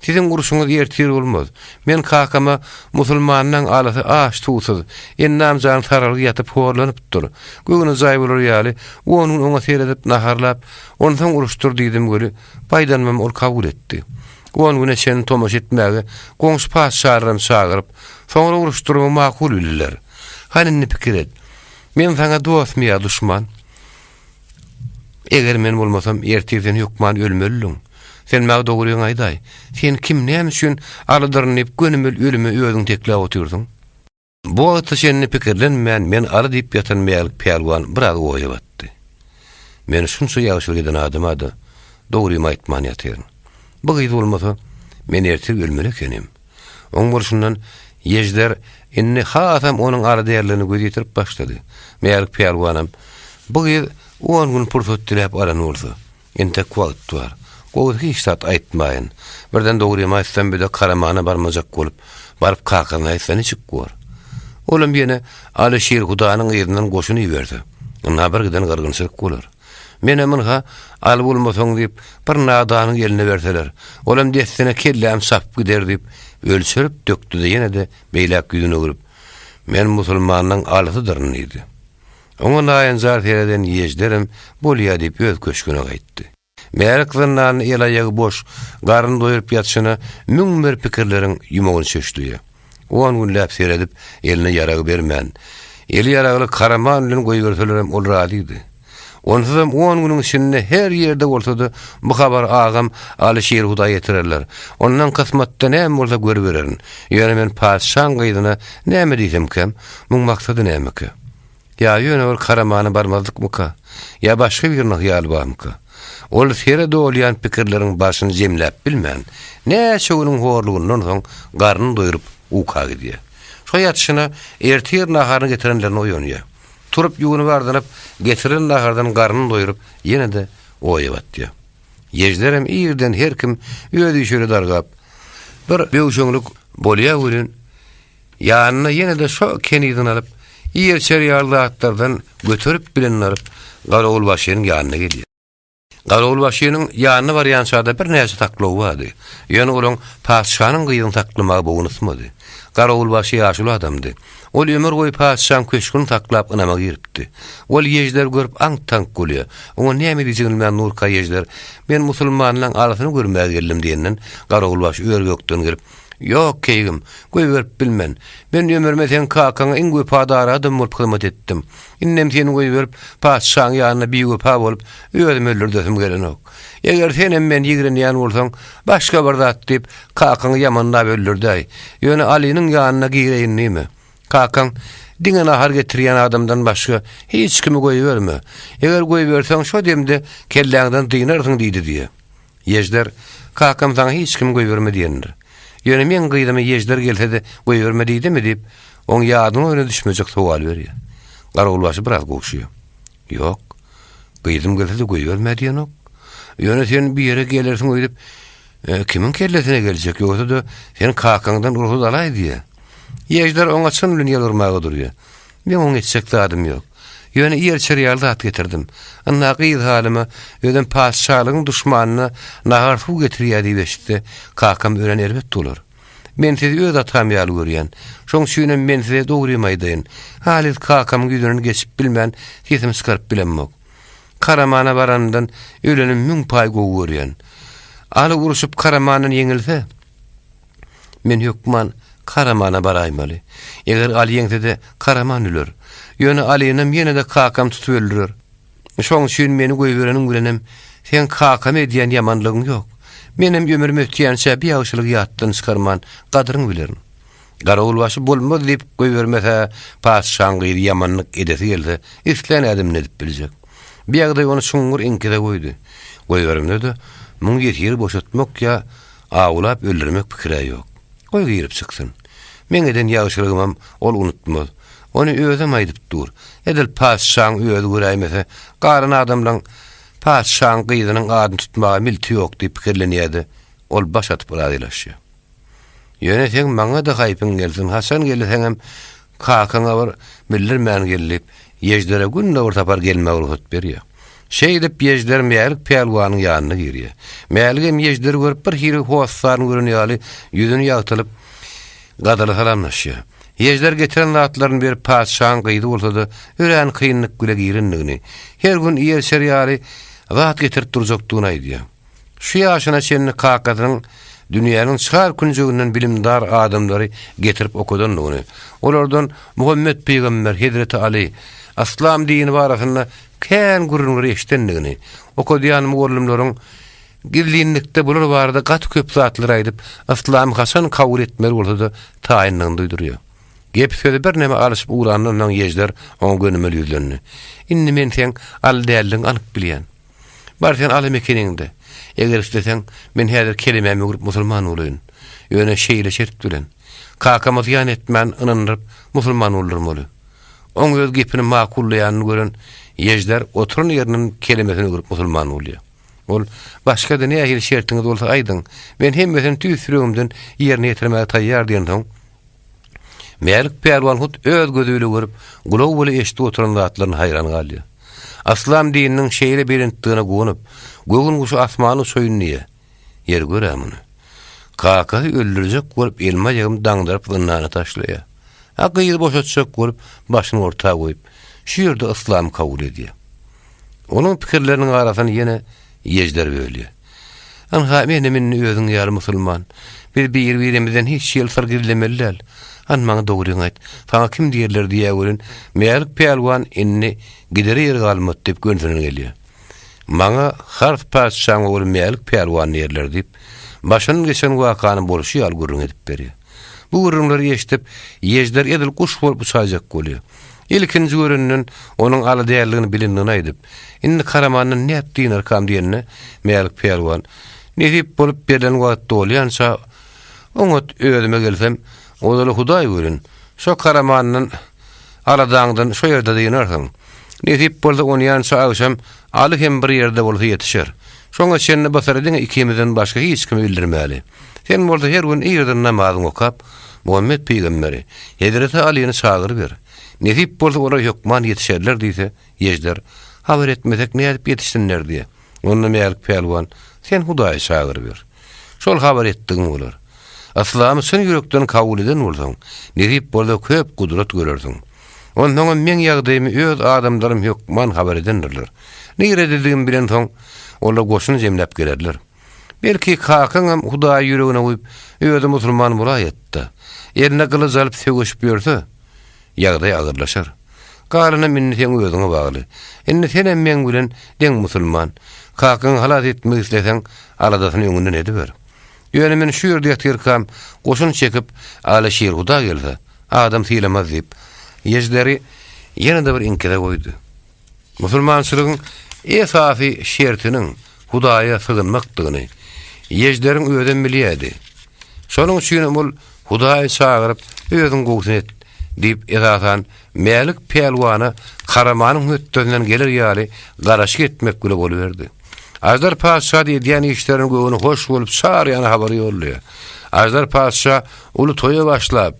Sizin uruşuňyz ýertir bolmaz. Men kakama musulmanyň alasy aş tuğsyz. Ennam jan saralyp ýatyp horlanypdyr. Göňüne jaý bolar ýaly, onuň oňa seredip naharlap, ondan uruşdur diýdim göli, paýdanmam ol kabul etdi. 10 güne seni tomaş etmäge goňşy paşşarym çagyryp, soňra uruşdurmagy makul bilirler. Haninni pikir et. Men sana dostum ya düşman. Eger men bolmasam ertegen hukman ölmeliň. Sen mäge dogruýan aýday. Sen kim näme üçin arydyrnyp gönümül ölümi özüň tekläp oturdun? Bu wagtda seni pikirlenmän men ara diýip ýatan mälik pelwan biraz oýa batdy. Men şunça ýagşyl giden adamady. Dogruýmy aýtman ýatyryn. Bu gyýdy bolmasa men ertir ölmeli ekenim. Oň bolşundan ýejder inni hasam onuň ara däerlerini göýdirip başlady. Mälik pelwanam bu gyýdy 10 gün pursat dilep aran bolsa. Ente kwagt bar. Gowy hiç zat aýtmaýyn. Birden dogruýmy aýtsam bir de karamana barmajak bolup, baryp kakana aýtsany çykýar. Olam ýene Alaşyr Hudanyň ýerinden goşuny berdi. Ona bir giden gyrgynçylyk bolar. Men emnha al bolmasaň diýip bir nadanyň eline berseler. Olam destine kellem sap gider diýip ölçürüp döktü de ýene de beýlek ýüzüne görüp. Men musulmanyň alydydyryň diýdi. Oňa naýan zat ýerden ýejderim bolýa diýip öz köşküne gaýtdy. Mälik zynnan el aýagy boş, garyn doýurup ýatşyna müň bir pikirleriň ýumagyny çeşdi. 10 günläp seredip eline ýaragy bermän. Eli ýaragy Karaman bilen goýberselerem ol radydy. Onsuzam 10 günüň içinde her ýerde bolsady bu habar agam Alaşyr Hudaýa ýetirerler. Ondan kysmatda näme bolsa görüp bererin. Ýöne men paşşan gyýdyna näme diýsemkem, muň maksady näme? Ya ýöne bir Karamany barmazdykmyka? Ya başga bir hyýal barmyka? Ol sere dolýan pikirleriň başyny jemläp bilmän. Näçe günüň horlugyndan soň garny doýurup uka gidýär. Şo ýatşyna ertir naharyny getirenlerni oýanýar. Turup ýuguny bardyryp getiren nahardan garny doýurup ýene de oýa batdy. Ýejderem ýerden her kim öýdi şöyle dargap. Bir beýuşunluk bolýa görün. Ýanyna ýene de şo keniden alyp ýer çerýarly atlardan götürüp bilenlerip Garawul başynyň ýanyna gelýär. Garawul başynyň ýanyna barýan çağda bir näçe taklaw bardy. Ýöne olaň paşşanyň gyýyny taklamagy bu unutmady. Garawul başy ýaşuly adamdy. Ol ömür boýy paşşan köşküni taklap ynamagy ýeripdi. Ol ýejder görüp aň-taň bolýar. Oňa näme diýilmän Nurka ýejder, men musulmanyň alasyny görmäge geldim diýenden Garawul başy örgekden gelip "Ýok keýgim, goýberip bilmän. Men ömürme sen kakaňa iň göp adara adam bolup hyzmat etdim. Innem seni goýberip paşşaň ýanyna bir göp bolup özüm öldürdüm gelenok. Eger sen men ýigren ýan bolsaň, başga bir zat diýip kakaňy ýamanlap öldürdi. Ýöne Ali'nin ýanyna gireýinmi? Kakaň diňe nahar getirýän adamdan başga hiç kimi goýberme. Eger goýbersäň şo demde kelläňden diňersiň diýdi diýe. Ýejder kakam sana hiç kim goýberme diýendir. Ýöne men gyýdymy ýejder gelse-de goýberme diýdimi diýip oň ýadyna öňe düşmejek sowal berýär. Garawul başy biraz goşuýar. Ýok, gyýdym gelse-de goýberme diýenok. Ýöne sen bir ýere gelersiň öýdüp kimin kellesine geljek ýoksa da senin kakaňdan ruhy dalay diýe. Ýejder oňa çyn bilen ýalyrmagy durýar. Men oňa etjek zadym ýok. Ýöne ýer çerýarly at getirdim. Anna gyýdy halymy öden paşşalygyň düşmanyna nahar suw getirýär diýip eşitdi. Kakam ören elbet dolar. Men sizi öz atam ýaly görýän. Şoň şüýne men size dogry maýdyn. Halis kakam güýdürini geçip bilmän, sesim çykaryp bilenmok. Karamana barandan ölenim müň paý görýän. Aly uruşup Karamanyň ýeňilse, men hukman Karamana baraýmaly. Eger Ali ýeňse-de Karaman öler. Ýöne Ali'nem ýene de kakam tutup öldürür. Şoň üçin meni goýbereniň bilenem, sen kakam edýän ýamanlygyň ýok. Menem ömrüm ötýänçe bir ýagşylyk ýatdan çykarman, gadyryň bilerim. Garawul başy bolmaz diýip goýbermese, paşşan gyýdy ýamanlyk edesi gelse, islen adam edip biljek. Bir ýagdaý ony şuňgur inkide goýdy. Goýbermede de muň ýetýär boşatmak ýa awlap öldürmek pikiri ýok. Goý girip çyksyn. Men eden ýagşylygym ol unutmaz. Onu özüm aýdyp dur. Edil paşşan öýdi göräýmese, garyn adamlaň paşşan gyýdynyň adyny tutmagy milti ýok diýip pikirlenýärdi. Ol baş atyp radylaşýar. Ýöne sen maňa da gaýpyň gelsin. Hasan gelsen hem kakaňa bir bildirmän gelip, ýejdere günde bir tapar gelmäge ruhsat berýär. Şeýdip ýejder mälik pelwanyň ýanyna girýär. Mäligem ýejder görüp bir hiri howasaryny görünýär, ýüzüni ýagtylyp gadaly salamlaşýar. Ýejder getiren zatlaryň bir paşşan gyýdy bolsa-da, ören kynlyk güle girinligini, her gün ýer şeriýary zat getirip durjakdygyny aýdýar. Şu ýaşyna seni kakatynyň dünýäniň çar künjüginden bilimdar adamlary getirip okudanlygyny, olardan Muhammed Peýgamber Hazreti Ali Aslam dini barasynda kän gurrunly eşdenligini, okudýan mugallimlaryň gillinlikde bular barada gat köp zatlar aýdyp Aslam Hasan kabul etmeli bolsa taýinliğini duýdurýar. Gep söýde bir näme alyşyp uğranyň ýeşler oň gönümli ýüzlerini. Inni men sen al däliň anyk bilýän. Bar sen aly mekeninde. Eger istesen men häzir kelimemi gurup musulman bolýyn. Ýöne şeýle şert bilen. Kakamy ýan etmän ynanyryp musulman bolurmaly. Oň öz gepini makullaýanyny gören ýeşler oturun ýeriniň kelimesini gurup musulman bolýar. Ol başga da nähili şertiňiz bolsa aýdyň. Men hemmesini tüýsürügümden ýerine ýetirmäge taýýar diýendiň. Melik Perwan hut öz gözüyle görüp gulaw boly eşdi oturan zatlaryny hayran galýar. Aslam dininiň şeýle berentdigine gowunyp, gögün guşy asmany soýunýa. Yer görämini. Kaka öldürecek görüp elma ýagym daňdaryp ynany taşlaýar. Akyýy boşatjak görüp başyny ortaga goýup, şu ýerde islam kabul edýär. Onuň pikirleriniň arasyny ýene ýeşder bölýär. Anha meniň özüň ýaly musulman, bir-birimizden hiç ýyl farklanmeliler. An maňa dogry aýt. Taňa kim diýerler diýä görün. Melik Peýalwan inni gideri ýer galmat diýip gönüňe gelýär. Maňa harf paşşaň oğlu Melik Peýalwan diýerler diýip başyny geçen wakany boluşy ýal gurrun edip berýär. Bu gurrunlary eşitip ýeşder edil kuş bolup uçajak bolýar. İlkinji görünnün onuň aly däýerligini bilindigini aýdyp, inni Karamanyň ne etdiğini arkam diýenne Melik Peýalwan nedip bolup berilen wagt dolýança oňat özüme gelsem odaly Hudaý görün. Şo Karamanyň aladaňdan şo ýerde diýersiň. Nedip bolsa ony ýança agşam aly hem bir ýerde bolsa ýetişer. Şoňa şenne basar ediň ikimizden başga hiç kim bildirmäli. Sen bolsa her gün ýerden namazyny okap, Muhammed Peýgamberi Hazreti Ali'ni çagyr ber. Nedip bolsa olar ýokman ýetişerler diýse, ýeşler habar etmesek ne edip ýetişsinler diýe. Onda Melik Peýalwan sen Hudaý çagyr ber. Şol habar etdiň bolar. Aslamy sen ýürekden kabul eden bolsaň, nedip bolsa köp gudrat görersiň. Ondan men ýagdaýymy öz adamlarym ýokman habar edendirler. Nire dediğim bilen soň olar goşuny jemläp gelerler. Belki kakyňam Hudaý ýüregine goýup özü musulman bolaýatdy. Ýerine gylyj alyp sögüşip ýörse, ýagdaý agyrlaşar. Galyny minni sen özüňe bagly. Indi sen men bilen deň musulman. Kakyň halat etmek isleseň, aladasyny öňünden ediber. Ýöne men şu ýerde ýatyrkam, goşun çekip ala şeýle Hudaý gelse, adam tiýlemez diýip, ýeşleri ýene-de bir inkide goýdy. Musulmançylygyň esasy şertiniň Hudaýa sığınmakdygyny ýeşleriň özünden bilýärdi. Şonuň üçin ol Hudaý çagyryp özüň gowsyn et diýip esasan Melik Peýalwany Karamanyň hötdeninden gelir ýaly garaşyk etmek bile boluverdi. Ajdar Paşa diýen işlerin göwüni hoş bolup şar ýany habary ýolluyor. Ajdar Paşa uly toýa başlap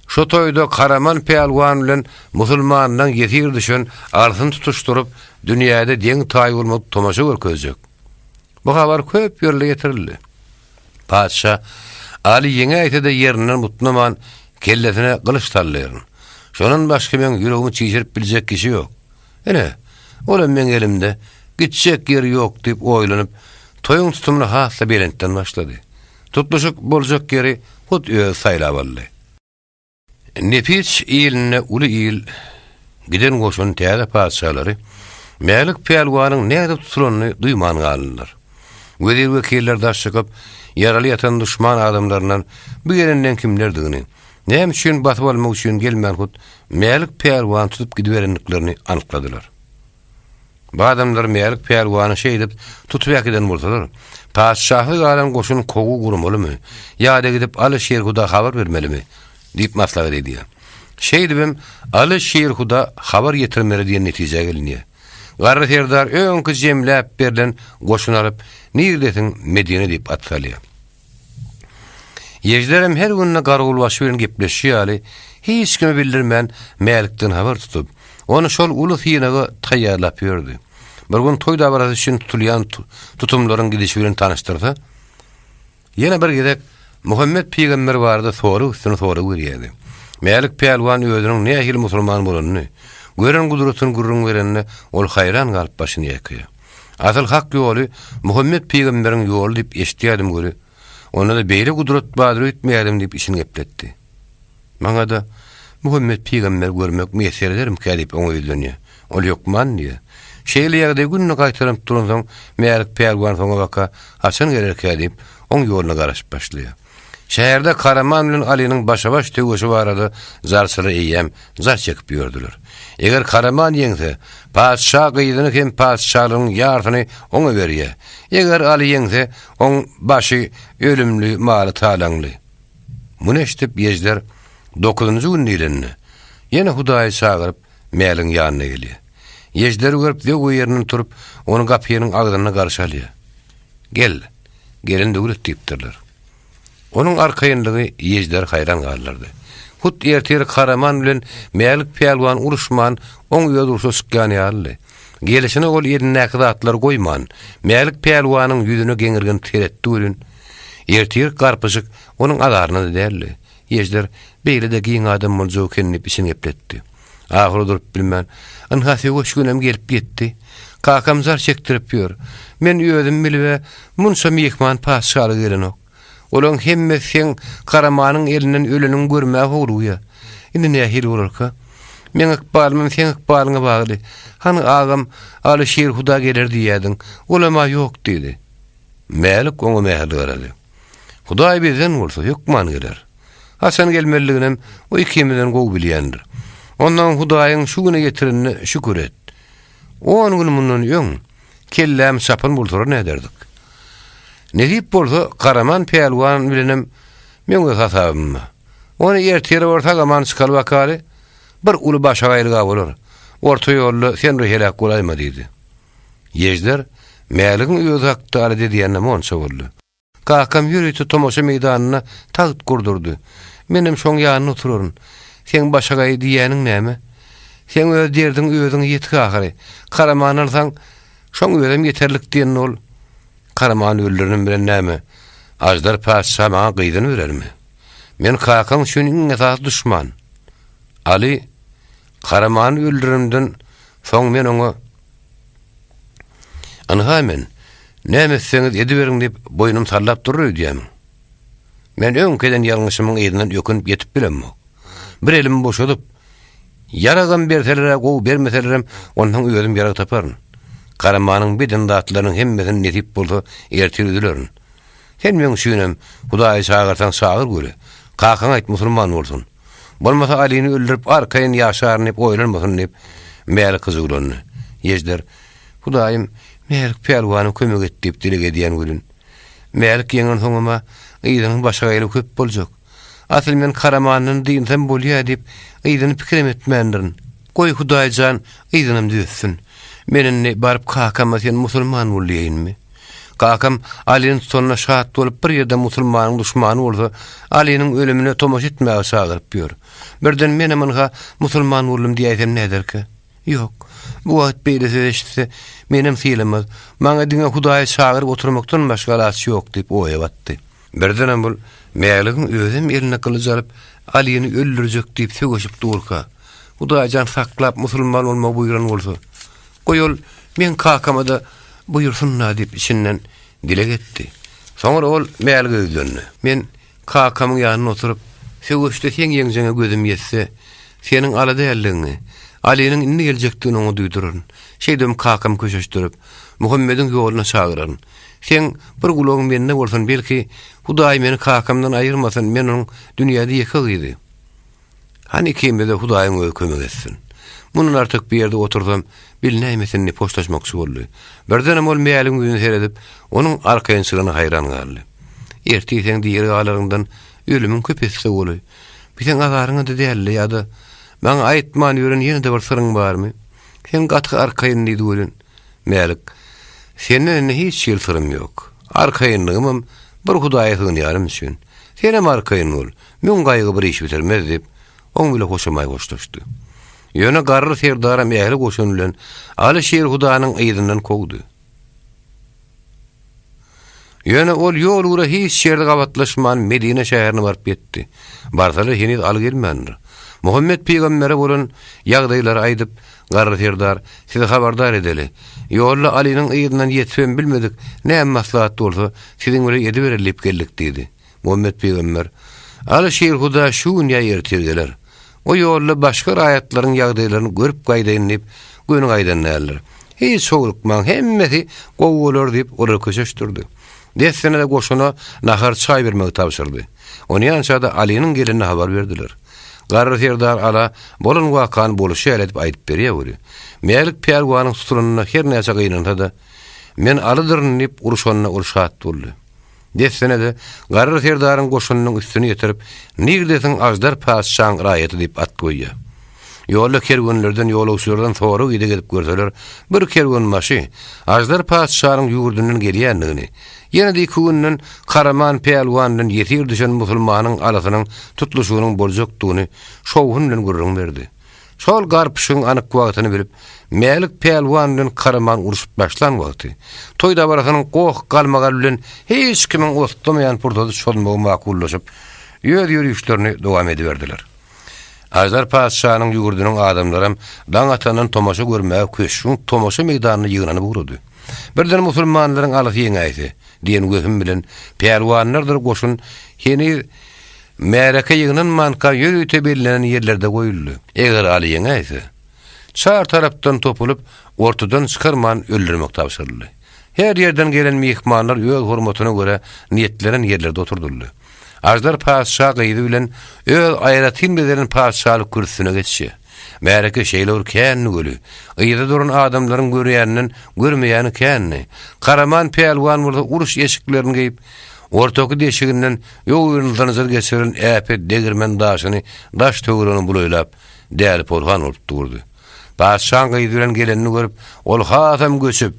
şo toýda Karaman Peýalwan bilen musulmanyň ýetir düşen arsyny tutuşdurup dünýäde deň taý bolmak tomaşa görkezjek. Bu habar köp ýerle getirildi. Paşa Ali ýeňe aýtdy ýerinden mutnaman kellesine gylyç tallaýar. Şonun başga men ýüregimi çiğirip biljek kişi ýok. Ene, olam men elimde gitjek ýeri ýok diýip oýlanyp, toýuň tutumly hassa belentden başlady. Tutmuşyk boljak ýeri hut öz saýlap aldy. Nepis ýylyna uly ýyl giden goşun täze paçalary Melik Peýalwanyň näde tutulanyny duýman galdylar. Wezir wekiller daşykyp ýaraly ýatan düşman adamlaryndan bu ýerinden kimlerdigini, näme üçin batyp almak üçin gelmän hut Melik Peýalwan tutup gidiberendiklerini anykladylar. Bu adamlar Melik Peýalwany şeýdip tutup ýakiden bolsalar, paşahlyk alan goşun kogu gurmalymy, ýa-da gidip aly şeýer Huda habar bermelimi diýip maslahat edýär. Şeýdibim aly şeýer Huda habar ýetirmeli diýen netije gelinýär. Garry serdar öňkü jemläp berilen goşun alyp nirdetin Medine diýip atsalýar. Ýeşlerim her günne gargulbaşy bilen gepleşýär, hiç kimi bildirmän Melikden habar tutup, onu şol uly hynaga taýýarlap ýördi. Bir gün toýda barasy üçin tutulýan tutumlaryň gidişi bilen tanıştyrdy. Ýene bir gezek Muhammed Peýgamber barada soru üstüne soru berýärdi. Melik Peýalwan özüniň nähili musulman bolanyny, gören gudratyny gurrun berenine ol hayran galyp başyny ýakyýar. Asal hak ýoly Muhammed Peýgamberiň ýoly diýip eşitýärdim göri. Ona da beýle gudrat badyr etmeýärdim diýip işini gepletdi. Maňa da Muhammed Peýgamber görmek meýser ederim kädip oňa öýlenýär. Ol ýokman diýe. Şeýle ýagdaý günni gaýtaryp durýan meýerlik peýelwan soňa baka haçan gerek diýip oň ýoluna garaşyp başlaýar. Şäherde Karaman bilen Ali'nin başa-baş töwüşi barada zarsyly eýem zar çekip ýördüler. Eger Karaman ýeňse, padşah gyýdyny hem padşahlygyň ýartyny oňa berýär. Eger Ali ýeňse, oň başy ölümli maly talaňly. Muny eşitip ýeźler 9-njy gün ýelenni. Ýene Hudaýy çagyryp mäliň ýanyna gelýär. Ýeźler görüp de o ýerinden turup onu gapynyň agdyna garşalýar. Gel, gelin döwlet diýipdirler. Onun arkaýyndygy ýeźler haýran gallardy. Hut erteri Karaman bilen mälik peýelwan uruşman oň ýöz uruşa çykýan ýaly. Gelişine ol ýerine atlar goýman, mälik peýelwanyň ýüzüne geňirgen teretdi bilen erteri garpyjyk onuň alaryna derli. Ýeźler beýle de giň adam bolýar kenni işini gepletdi. Ahir durup bilmän, anhasy goşgunem gelip getdi. Kakam zar çektirip ýör. Men ýödüm bilbe, munşa mehman paşaly gelenok. Olan hemmesiň Karamanyň elinden ölünün görmäge bolýar. Indi nähil bolarka? Men ikbalym sen ikbalyňa bagly. Hani agam Alişir Huda geler diýädiň. Olama ýok diýdi. Mälik oňa mähil berdi. Hudaý bizden bolsa ýokman geler. Hasan gelmeliginem o ikimizden gowy bilýändir. Ondan Hudaýyň şu güne getirenine şükür et. On gün mundan ýöň kellem sapyn bolsa ne derdik? Ne diýip bolsa Karaman peýelwan bilenem men hasabym. Onu erteri orta gaman çykal wakary bir uly başa gaýryga bolar. Orta ýolly sen helak bolayma diýdi. Ýeźler mäliň ýöz hakdary diýende monça boldy. Kakam ýürüýti tomoşa meýdanyna tagyt gurdurdy. Menim şoň ýanyna oturaryn. Sen başa gaý diýäniň näme? Sen öz derdiň özüň ýetki ahary. Karaman alsaň şoň özüm ýeterlik diýen ol. Karaman öldürünün bilen näme? Ajdar padşah maňa gyýdyny berermi? Men kakam şuň iň esas düşman. Ali Karaman öldürümden soň men oňa anhamen näme etseňiz ediberiň diýip boýnum sallap durur diýem. Men öňkeden ýalňyşymyň ýerinden ýökünüp ýetip bilemmi? Bir elim boşadyp yaragan berseler, gowy bermeseler ondan özüm ýara taparyn. Karamanyň beden datlarynyň hemmesini netip bolsa ertirdiler. Sen men şünem Hudaýy çağırsan çağır göre. Kakan aýt musulman bolsun. Bolmasa Ali'ni öldürüp arkaýyn ýaşaryn hep oýlanmasyn diýip mäli kyzyglany. Ýeźler Hudaýym mälik peýelwany kömek et diýip dilek edýän gülün. Mälik ýeňen soňama ýygynyň başa gaýly köp boljak. Asyl men Karamanyň diýinsem bolýar diýip ýygyny pikir etmändirin. Goý Hudaýjan ýygynym diýsin. Menini barıp kakama sen musulman bolýaýynmy? Kakam Ali'nin sonuna şahat bolup bir ýerde musulmanyň düşmany bolsa, Ali'nin ölümine tomoş etmäge çagyryp ýör. Birden menem onga musulman boldum diýsem näderki? Ýok. Bu wagt beýle eşitse menem fiilimez. Maňa diňe Hudaýy çagyryp oturmakdan başga ýaly ýok diýip oýa batdy. Birden bul mäligiň özüm eline kılıç alyp Ali'ni öldürjek diýip söýüşip durka. Hudaýjan saklap musulman bolma buyuran bolsa, goýol men kakama da buyursunlar diýip içinden dile getdi. Soňra ol mälige öýdündi. Men kakamyň ýanyna oturup, söýüşde sen ýeňjene gözüm ýetse, seniň ala däldiňi, Ali'nin indi geljekdigini oňa duýduraryn. Şeýdem kakam köşeşdirip, Muhammediň ýoluna çagyraryn. Sen bir gulagyň mende bolsan belki Hudaý meni kakamdan aýyrmasyn, men onuň dünýäde ýekegiýdi. Hani kimde de Hudaýyň öýü kömek etsin. Munun artık bir ýerde otursam, bilnämesenni poştaşmakçy boldy. Birden ol mäliň ýüzüne seredip, onuň arkaýynçylygyna haýran galdy. Ertisen diýeri galaryndan ölümün köpesi boly. Bizen agaryňa da däldi ýa-da maňa aýtman ýören ýene de bir syryň barmy? Sen gatky arkaýyn diýdi bolun. Mälik, senden hiç ýyl syrym ýok. Arkaýynlygym bir Hudaýa sığynýarym üçin. Senem arkaýyn bol. Men gaýgy bir iş bitirmez diýip, oň bile hoşamaý goşlaşdy. Ýöne garry serdara mähli goşun bilen Alişir Hudaýyň ýygynyň kogdy. Ýöne ol ýol ura hiç şerde gabatlaşman Medine şäherine baryp ýetdi. Barzala henüz al gelmändir. Muhammed Peygambere bolan ýagdaýlary aýdyp garryterdar, sizi habardar edeli. Ýolla Ali'nin ýygynyň ýetben bilmedik, näme maslahat bolsa, siziň bilen edi berilip geldik dedi. Muhammed Peygamber, "Ali şeýle Huda şu ýa ýertirdiler. O ýolla başga raýatlaryň ýagdaýlaryny görüp gaýdaýynyp, göni gaýdanýarlar. Hiç soğurukman hemmeti gowy diýip olar köşeşdirdi. Dessene de goşuna nahar çay bermek tapşyrdy. Ony ýançada Ali'nin gelenine habar berdiler. Garryterdar ala bolan wakan boluşy edip aýdyp berýär. Melik perwanyň suturunyna her näçe gynansa da men alydyryň diýip uruşanyna urşat boldy. Dessene de Garryterdaryň goşunynyň üstüne ýetirip "Nigdesin ajdar paşşaň raýaty" diýip at goýýar. Ýolda kerwenlerden ýolagçylardan soňra ýyda gelip görseler, bir kerwen maşy ajdar paşşaryň ýurdundan gelýändigini, ýene-de küwünden Karaman Pehlwanyň ýetir düşen musulmanyň alasynyň tutuluşynyň boljokdugyny şowhun bilen görüň berdi. Şol garpyşyň anyk wagtyny bilip, Melik Pehlwanyň Karaman uruşup başlan wagty. Toýda barasynyň goh galmagal bilen hiç kimiň ostamaýan purtady şolmagy makullaşyp, ýürüşlerini dowam ediberdiler. Ajdar paşşanyň ýurdunyň adamlarym daň atanyň tomaşa görmäge köşüň tomaşa meýdanyny ýygnany burudy. Birden musulmanlaryň alyp ýeňäýdi diýen göhüm bilen pehlwanlardyr goşun heni mereke ýygnan manka ýürüte bellänen ýerlerde goýuldy. Eger aly ýeňäýdi, çar tarapdan topulup ortadan çykarman öldürmek tapşyryldy. Her ýerden gelen mehmanlar öz hormatyna göre niýetlenen ýerlerde oturdular. Ajdar paşşa gaýdy bilen öz aýratyn bedenen paşşalyk kürsüne geçdi. Mereke şeýler kän göli. Ýyda duran adamlaryň görýäninden görmeýäni känni. Karaman Pehlwan burada uruş eşiklerini geýip, ortaky deşiginden ýoğurundan nazar geçiren äpet degirmen daşyny, daş töwereni bulaýlap, däl polhan olup durdy. Paşşa gaýdy bilen gelenini görüp, ol hatam göçüp,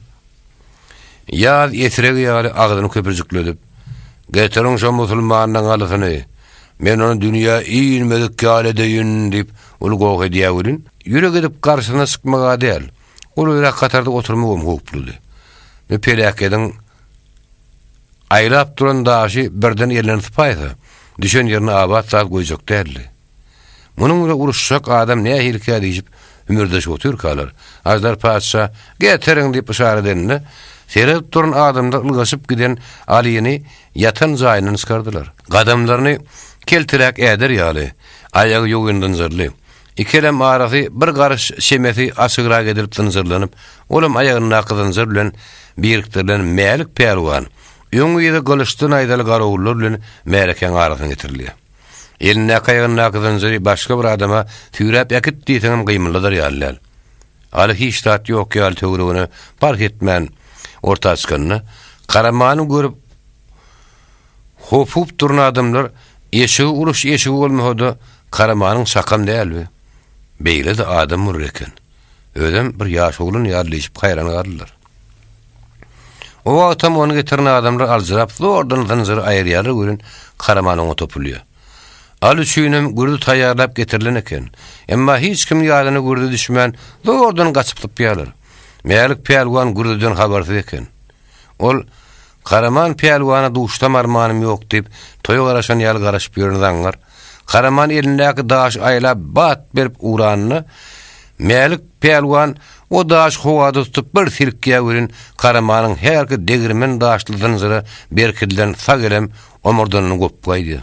ýa ýetiregi ýaly agdyny köpürjükledip, "Getirin şu musulmanyň alasyny. Men onu dünýä iýilmedik ýaly deýin" diýip ol gowy diýäwrin. Ýürek edip garşyna çykmaga däl. Ol ýa katarda oturmagam hukukludy. Ne pelekediň aýlap duran daşy birden ýerlenip paýdy. Düşen ýerine abad sal goýjak däldi. Munuň bilen uruşjak adam näme hilkä diýip ümürdeş otur kalar. Ajdar paşşa "Getirin" diýip işare edende, serep duran adamlar ılgaşyp giden Ali'ni yatan jaýyna çykardylar. Gadamlaryny keltirek äder ýaly, aýagy ýogyndan zyrly. İkelem arasy bir garış şemeti aşygyrak edilip tynjyrlanyp, olam aýagyny nakdan zır bilen birikdirilen Melik Pehlwan öňüňde gylışdan aýdaly garawullar bilen mereken arasyna getirilýär. Eline kaýagyny nakdan zyry başga bir adama türäp ýakit diýsem gymylydyr ýaly. Ali hiç tat ýok ýaly töweregini park etmän orta çykanyny Karamany görüp hopup duran adamlar eşigi uruş eşigi bolmady, Karamanyň şakam dälbi. Beýle de adam murreken. Ödem bir ýaş oglan ýarlyşyp gaýran gardylar. O wagtam onu getiren adamlar aljyrap zordan tynjyr aýrýar görün Karamanyň topulýar. Aly şüýnem gürdi taýýarlap getirilen eken. Emma hiç kim ýadyna gürdi düşmän zordan gaçyp ýalar. Melik Pehlwan gürdiden habarsyz eken. Ol Karaman Pehlwana duştam armanym ýok diýip toýa garaşan ýaly garaşyp ýörnäňler. Karaman elindäki daş aýlap bat berip uranyny Melik Pehlwan o daş howada tutup bir silkýä görün Karamanyň herki degirmen daşlydan zyra berkilden sagelem omurdanyny gopgaýdy.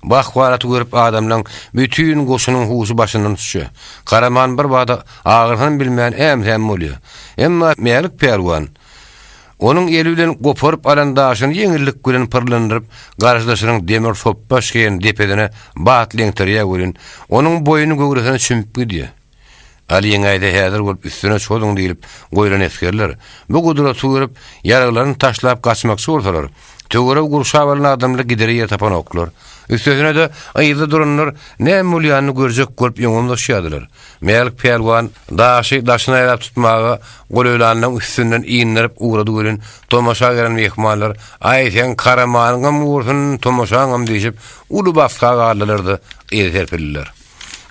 Bahwaraty görüp adamlaryň bütün goşunyň husy başyndan düşýär. Karaman bir wada agyrhyn bilmän hem bolýar. Emma Melik Pehlwan onun eli bilen goparyp alan daşyny ýeňillik bilen pyrlandyryp, garşydaşynyň demir sopbaş geýen depedine bat leňtirýär görün, onuň boýuny göwresine çümüp gidýär. Ali ýeňäýde häzir bolup üstüne çoluň diýilip goýran eskerler. Bu gudraty görüp ýaraglaryny taşlap gaçmakçy bolsalar, töwere gurşawalan adamlar gideri tapan oklar. Üstüne de aýyda duranlar näme bolýanyny görjek görüp ýoňumlaşýardylar. Melik Pehlwan daşyny aýlap tutmagy golöýlanyň üstünden iýinlerip ugrady görün. Tomaşa gelen mehmanlar aýten Karamanyň ursun tomaşaňam diýip uly baska garlardy, ýerperdiler.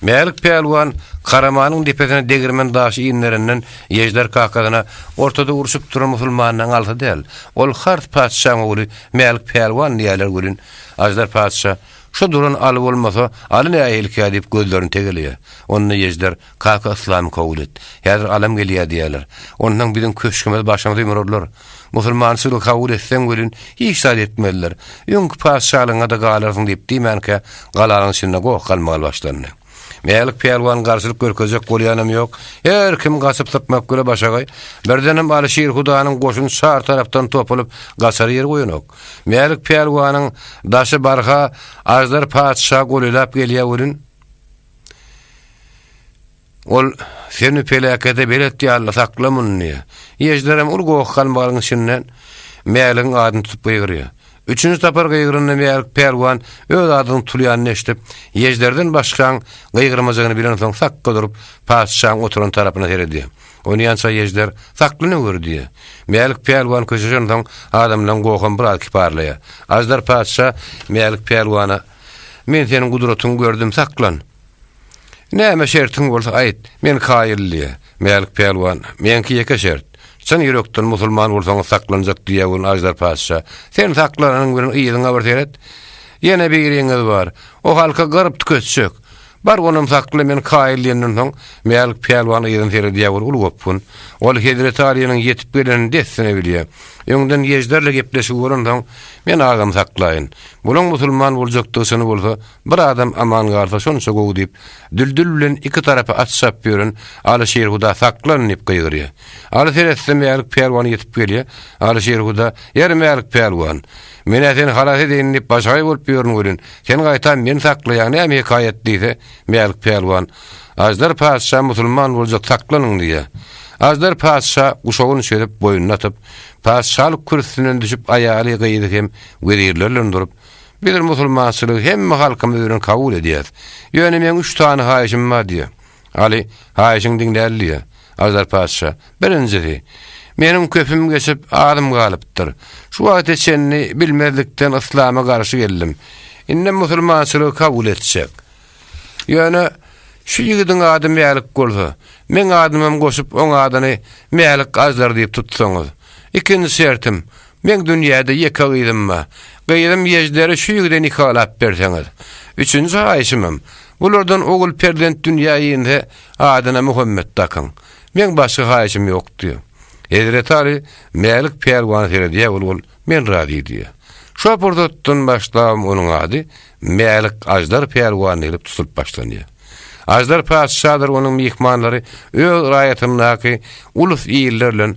Melik Pehlwan Karamanyň depesine degirmen daşy iýinlerinden ýeşler kakadyna ortada uruşup duran musulmanyň alty däl. Ol hart paşşaň oğlu Melik Pehlwan diýerler görün. Ajdar paşşa Şu duran alı olmasa, alı ne ayılkaya deyip gözlerini tegeliyor. Onunla yejder, kalka İslam'ı kabul et. Yadır alam geliyor diyorlar. Ondan bizim köşkümüz başımıza yumururlar. Musulmansılığı kabul etsen gölün hiç saat etmeliler. Yunk padşahlığına da galarsın deyip deymen ki gaların içinde qoq kalmagal başlarına. Meğerlik pelwan karşılık görkezek bolyanam yok. Her kim gasıp tapmak göre başagay. Berdenim Alişir Hudanın koşun sağ taraftan topulup gasarı yer koyunok. Meğerlik pelwanın daşı barha ajdar padşah golülap geliye vurun. Ol seni pelakete beletti Allah saklamun niye. Yejderem ul qoq kalmagalın içinden meğerliğin adını tutup gıyırıyor. Üçüncü tapar gıygırını meğerlik pelwan öz adını tuluyanını eşitip yejderden başkan gıygırmazığını bilen son sakka durup padşahın oturan tarafına terediyor. Onu yansa yejder saklını vur diye. Meğerlik pelwan köşeşen adamdan qoqan bir alki parlaya. Ajdar padşah meğerlik pelwana men senin kudretini gördüm saklan. Näme şertin bolsa ayt, men kaýylly. Meğerlik pelwan, menki ýeke şert. Sen ýürekden musulman bolsaň saklanjak diýen ajdar padşah. Sen saklanyň bilen ýylyňa bir teret. Ýene bir ýeňiz bar. O halka garyp tüketsek. Bar onum sakly men kaýylynyň soň meğerlik pelwan ýylyň teret diýen ul gopun. Ol Hedret Aliýanyň ýetip geleni desine bilýär. Ýöňden ýejderle gepleşip bolan men agam saklaýyn. Bulan musulman boljakdygyny bolsa, bir adam aman garsa şonça gowy diýip, düldül bilen iki tarapy atşap ýörün, Alişir Huda saklanyp gıýgyrýar. Alişir meğerlik pelwan ýetip gelýär. Alişir Huda, "Ýer meğerlik pelwan, men sen halat edin diýip başaý bolup ýörün görün. Sen gaýtan men saklaýan näme hikayet diýse, meğerlik pelwan, ajdar padşah musulman boljak saklanyň diýär. Ajdar padşah uşagyny şerip boyunna atyp, padşahlyk kürsüsinden düşüp aýaly gıýdyk hem werirlerle durup, "Bilir musulmançylyk hemme halkymyz bilen kabul edýär. Ýöne men 3 tane haýyşym bar" diýär. Ali, haýyşyň diňdäli. Ajdar padşah, "Birincisi, menim köpüm geçip adym galypdyr. Şu wagt seni bilmezlikden İslam'a garşy geldim. Inne musulmançylygy kabul etsek. Ýöne şu ýigidin ady meýerlik bolsa, men adymym goşup oň adyny meýerlik ajdar diýip tutsaňyz. Ikinji şertim, men dünýäde ýeke gydymma. Gydym ýejderi şu ýigiden nikalap berseňiz. Üçüncü haýyşym, bulardan ogul perdent dünýäinde adyna Muhammed takyň. Men başga haýyşym ýok" diýär. Hedret Ali meýerlik pelwan diýär, ol men rady diýär. Şu pordotdan başlam onuň ady meýerlik ajdar pelwan diýip tutup başlanýar. Ajdar padşahdyr, onuň mihmanlary öz raýatynyňky ulus ýerlerle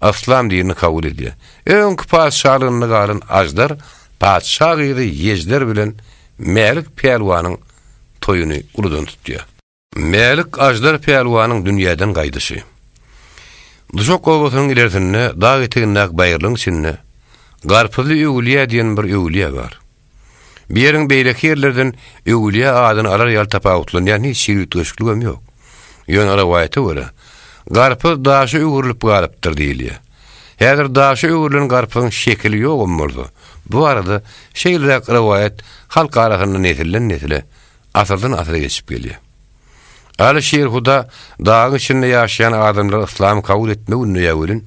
Aslam dini kabul edýär. Öňkü padşahlygyny galan ajdar padşah ýeri ýejder bilen meýerlik pelwanyň toýuny uludan tutýar. Meýerlik ajdar pelwanyň dünýäden gaýdyşy. Duşok owasynyň ilerisinde dağ eteginde baýrlyň içinde garpyzy öwliýa diýen bir öwliýa bar. Bir ýeriň beýleki ýerlerden öwliýa adyny alar ýal tapawutlan, ýani hiç ýürütgeçligim ýok. Ýöne rawayaty görä. Garpy daşy öwürlüp galypdyr diýilýär. Häzir daşy öwürlen garpyň şekli ýok boldy. Bu arada şeýle rawayat halk arasynda netile asyrdan asyra geçip gelýär. Alişir Huda dagyň içinde ýaşaýan adamlar İslam kabul etmegini ýa-da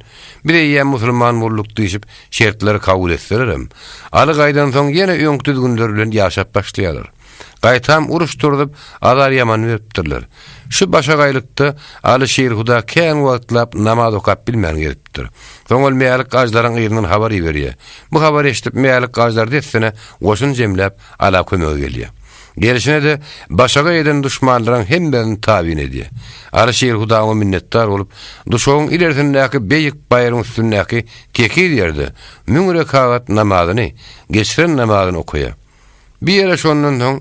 bir ýa musulman bolluk diýip şertleri kabul etselerem, aly gaýdan soň ýene öňkü düzgünler bilen ýaşap başlaýarlar. Gaýtam uruş turdup adar ýaman beripdirler. Şu başagaýlykda Alişir Huda kän wagtlap namaz okap bilmän gelipdir. Soňol meýerlik ajdaryň ýerinden habar berýär. Bu habar eşitip meýerlik ajdar dessene goşun jemläp ala kömege gelýär. Gelişine de başaga eden düşmanlaryň hemmerini tabin edýär. Alişir Hudaňa minnetdar bolup, duşogyň ilerisindäki beýik baýryň üstündäki keki ýerde müň rekaat namazyny, geçiren namazyny okuýar. Bir ýere şondan soň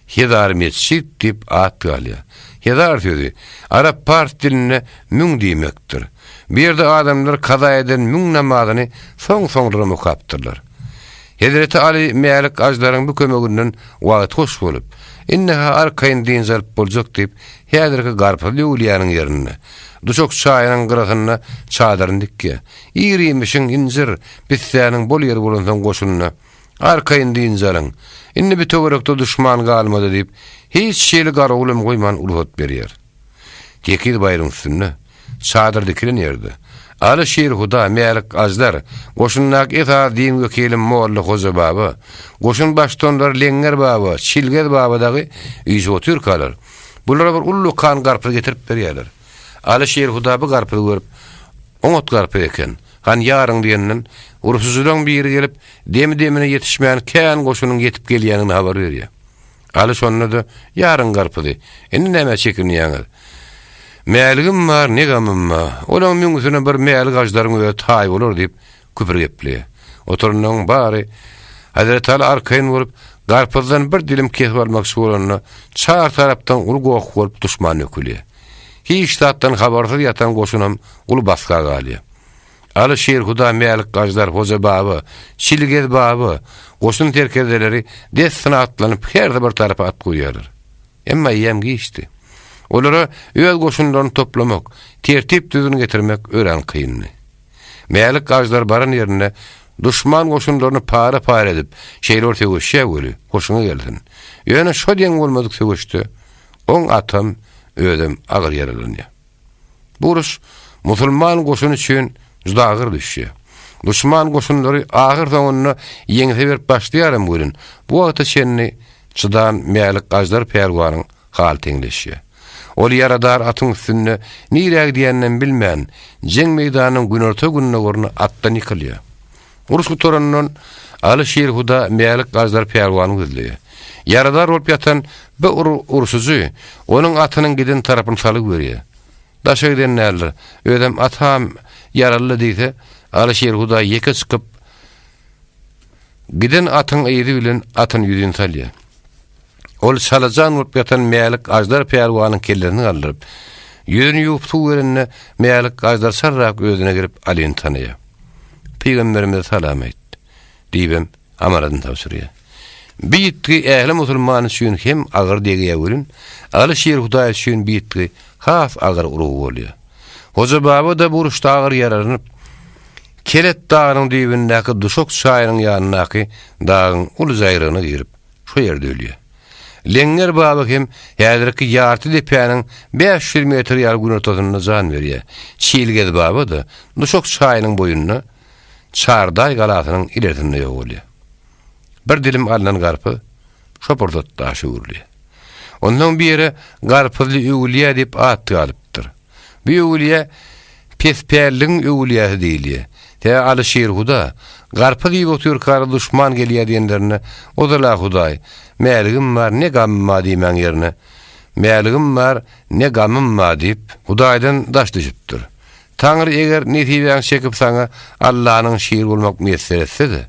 Hedar mescid diýip at galýar. Hedar sözi Arap pars diline müň diýmekdir. Bir ýerde adamlar kaza eden müň namazyny soň-soňdurma okapdyrlar. Hedret Ali meýerlik ajdaryň bu kömeginden wagt hoş bolup, inneha arkaýyn diýen zalp boljak diýip, häzirki garpy öwliýanyň ýerine, duşok çaýynyň gyragyna çadaryn dikýär. Ýerimişiň injir bitsäniň bol ýeri bolan goşunyna arkaýyn diýen zalyň, inni bir töwerekde düşman galmady diýip, hiç şeýle garagulym goýman ulhat berýär. Tekil baýryň üstünde çadır dikilen ýerde Alışyr Huda Melik Ajdar goşunnak eta din vekilim Molla Hoza baba goşun baştonlar Lenger baba Çilged baba dagy üýje otur kalar. Bulara bir ullu kan garpy getirip berýärler. Alışyr Huda bu garpy görüp oňot garpy eken. Han ýaryň diýenden urusuzdan biri gelip demine yetişmeýän kän goşunyň yetip gelýänini habar berýär. Alış onda da ýaryň garpy. Indi näme çekinýäňiz? Mäligim var, ne gamym var. Olaň müňüsine bir mälig ajdaryň we taý bolar diýip küpür gepli. Oturunyň bary Hazret Ali arkayn bolup garpydan bir dilim kesip almak şuuranyna çar tarapdan ul goýup bolup duşman ökülýär. Hiç tatdan habarsyz ýatan goşunam ul baska galýar. Alışyr Huda Melik Ajdar Hoza baba, Çilged baba, goşun terkedeleri desine atlanyp her bir tarapa at goýarlar. Emma ýem geçdi. Olara öz goşunlaryny toplamak, tertip düzün getirmek ören kıyınny. Melik Ajdar baran ýerine duşman goşunlaryny para edip, şeýle ortaga goşýar, hoşuna geldin. Ýöne şo diýen bolmadyk sögüşdi. Oň atam ödüm agyr ýaralanýar. Bu uruş musulman goşun üçin juda agyr düşýär. Duşman goşunlary agyr soňuny ýeňse berip başlaýarym bolun. Bu wagtda şenni çydan Melik Ajdar perwanyň hal teňleşýär. Ol yaradar atyň üstünde nireg diýenden bilmän, jeň meýdanynyň günorta gününe gorny atdan ýykylýar. Uruş gutoranyň Alışyr Huda Melik Ajdar perwanyny gözleýär. Yaradar bolup ýatan bir ursuzy onuň atynyň giden tarapyny salyp berýär. Daşaýdan näler? Ödem atam yaraly diýse, Alışyr Huda ýeke çykyp giden atyň eýdi bilen atyň ýüzüni salýar. Ol salajan bolup ýatan Melik Ajdar perwanyň kellerini aldyryp, ýüzüni ýuwup suw berende Melik Ajdar sarrak özüne girip alyny tanaýar. Peýgamberimize salam aýtdy. Diýbem amaradan tapşyrýar. Biýitgi ähli musulman üçin hem agyr diýýär bolun, Alışyr Huda üçin biýitgi has agyr uruw bolýar. Hoza baba da bu uruşda agyr ýaralanyp, Kelet dağının diýibindäki Duşok çaýynyň ýanynaky dağyň ulu zaýrygyna girip şo ýerde ölýär. Lenger baba hem häzirki ýarty depäniň 500 metr ýar gün ortasyna jan berýär. Çilged baba da Duşok çaýynyň boýuny Çarday galasynyň ilerisinde ýokluyor. Bir dilim alynan garpy şoporda taşy urly. Ondan biri garpyly öwliýa diýip at galypdyr. Bu öwliýa pesperliň öwliýasy diýilýär. Te Alışyr Huda garpy diýip otur kara duşman gelýär diýenlerine odala Hudaý. Mäligim var ne gamym var diýmän ýerine. Mäligim var ne gamym var diýip Hudaýdan daş düşüpdir. Taňry eger netiýeň çekip saňa Allahyň şiir bolmak meselesi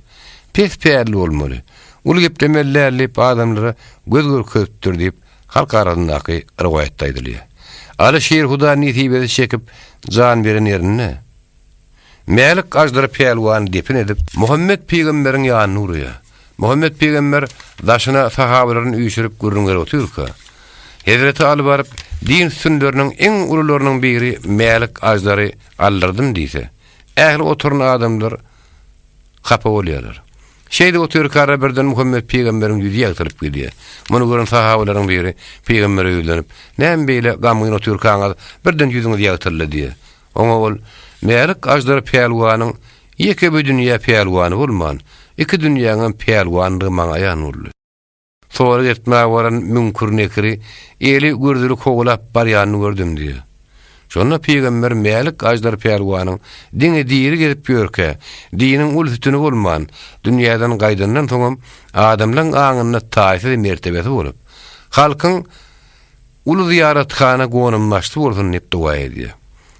pesperli bolmaly. Ul geplemellerlip adamlara göz görkezipdir diýip halk arasyndaky rywayatda aýdylýar. Alışyr Huda netiýesi çekip jan beren ýerine Melik Ajdar pelwan depin edip Muhammed peýgamberiň ýanyna urýar. Muhammed peýgamber daşyna sahabalaryny üýşürip gürrüňler oturka. Hazreti Ali barıp din sünnleriniň en ulularynyň biri Melik Ajdary aldyrdım diýse, ähli oturan adamlar hapa bolýarlar. Şeýde oturkara birden Muhammed peýgamberiň ýüzi ýagtyryp gelýär. Muny gören sahabalaryň biri peýgambere ýüzlenip, "Näme beýle gamyň oturkaňyz birden ýüzüňiz ýagtyrly" diýär. Oňa ol Melik Ajdar pelwanyň ýeke bir dünýä pelwany bolman, iki dünýäniň pelwanlygy maňa ýanurly. Sonra etmä waran mümkün nekiri eli gördüli kowlap barýanyny gördüm diýär. Şonda peýgamber Melik Ajdar pelwanyň diňe diýeri gelip ýörke, diniň ulutunu bolman, dünýäden gaýdandan soňam adamlaryň aňyna taýsy mertebesi bolup, halkyň ulu ziyaretkana gonumlaşdy bolsun diýip dua edýär.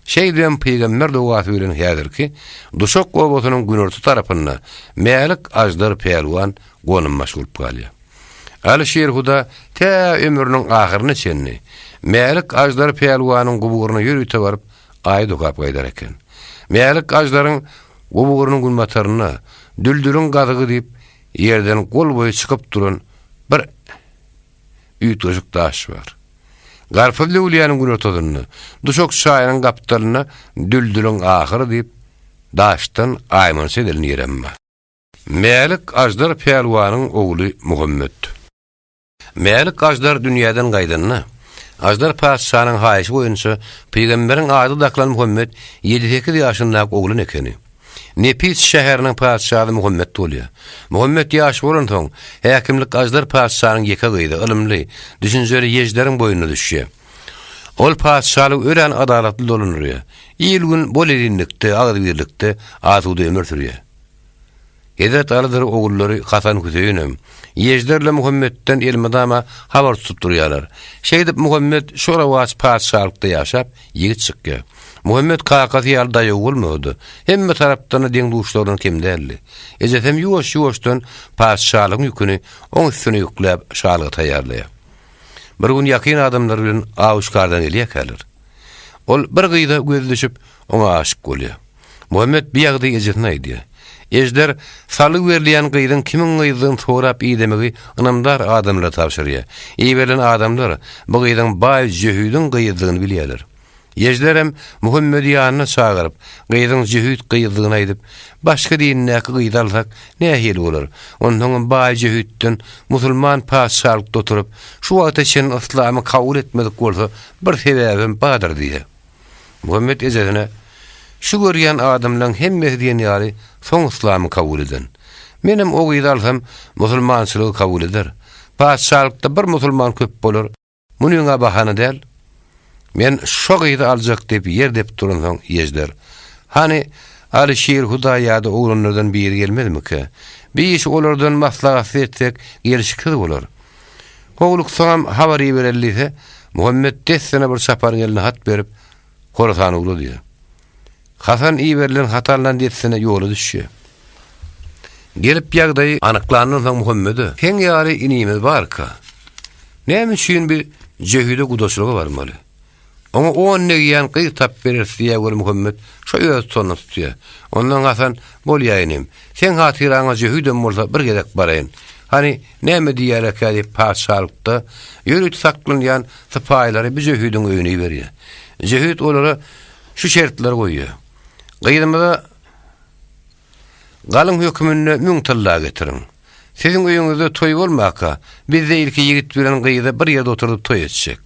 Şeýdem peýgamber dogaty bilen häzirki Duşok obasynyň günorta tarapynda Melik Ajdar pelwan gonumlaş bolup galýar. Alışyr Huda te ömrüniň ahyryny çenni Melik Ajdar pelwanyň gubugyna ýürüte baryp aý dogap gaýdar eken. Melik Ajdaryň gubugynyň gulmataryna düldürüň gazygy diýip ýerden gol boýy çykyp duran bir üýtüjük taş bar. Garpyly ulyanyň günortasyna Duşok çaýynyň gapdalyna düldürüň ahyry diýip daşdan aýman sedelini ýeremma. Melik Ajdar pelwanyň ogly Muhammed. Melik Ajdar dünýäden gaýdanna Ajdar padşanyň haýyşy boýunça peýgamberiň ady daklan Muhammed 7-8 ýaşyndaky oglan ekeni. Nepis şäheriniň padşahy Muhammed bolýar. Muhammed ýaş bolan soň häkimlik Ajdar padşanyň ýeke gyýdy, ilmli, düşünjeli ýejderiň boýuna düşýär. Ol padşalyk ören adalatly dolanýar. İlgün bol elinlikde, agyr birlikde atuda ömür sürýär. Edet alydyr ogullary Hasan Hüseýinem. Ýejderle Muhammedden elmadama habar tutup durýarlar. Şeýdip Muhammed şora was padşalykda ýaşap, ýigit çykýar. Muhammed kaqaty ýalda ýogulmady. Hemme tarapdan deň duşlaryny temdelli. Ezetem ýuwaş-ýuwaşdan padşalygyň ýüküni oň üstüne ýükläp şalygy taýýarlaýar. Bir gün ýakyn adamlar bilen awuşkardan elýär. Ol bir gyýda göz düşüp oňa aşyk bolýar. Muhammed bir ýagdy ejetine aýdýar. Ejder salyk berilýän gyýdyň kimin gyýdygyny sorap iýdemegi ynamdar adamlara tapşyrýar. Iýbelen adamlar bu gyýdyň baý Jehüdin gyýdygyny bilýärler. Ejderem Muhammed ýanyna çagyryp, gyýdyň Jehüd gyýdygyny aýdyp, başga dinäki gyýdy alsak nähili bolar? Ondan baý Jehüdden musulman padşalykda oturup, şu wagta şen islamy kabul etmedik bolsa, bir sebäbim bardyr diýär. Muhammed ejedine şu görýän adamlaryň hemmesi diýen ýaly soň islamy kabul eden. Menem o gyýdy alsam musulmançylygy kabul eder. Padşalykda bir musulman köp bolar. Munyňa bahana däl. Men şo gyýdy aljak diýip ýer dep duransoň ýejder. Hani Alişir Hudaýada oglanlardan biri gelmedimi ki? Bir iş olardan maslahat etsek gelişikli bolar. Ogluk soňam habar berelise Muhammed dessene bir sapar gelini hat berip Horasan oglu diýär. Hasan iýberilen hatarlan detsene ýoly düşýär. Gelip ýagdaýy anyklanýan soň Muhammede "Sen ýaly inimiz barka. Näme üçin bir Jehüde gudaşlygy barmaly?" Ona o näýän gyý tap berýär Muhammed şo ýöz sonuna tutýar. Ondan Hasan bolýaýnym. Sen hatyraňa Jehüde bolsa bir gedek baraýyn. Hani näme diýerek diýip padşalykda ýürüt saklanýan sypaýlary bir Jehüdüň öýüne berýär. Jehüd olara şu şertler goýýar. Gyýdymda galyň hökmünde 1000 tylla getirin. Sizin öýüňizde toý bolmaka, bizde ilki ýigit bilen gyýda bir ýerde oturup toý etjek.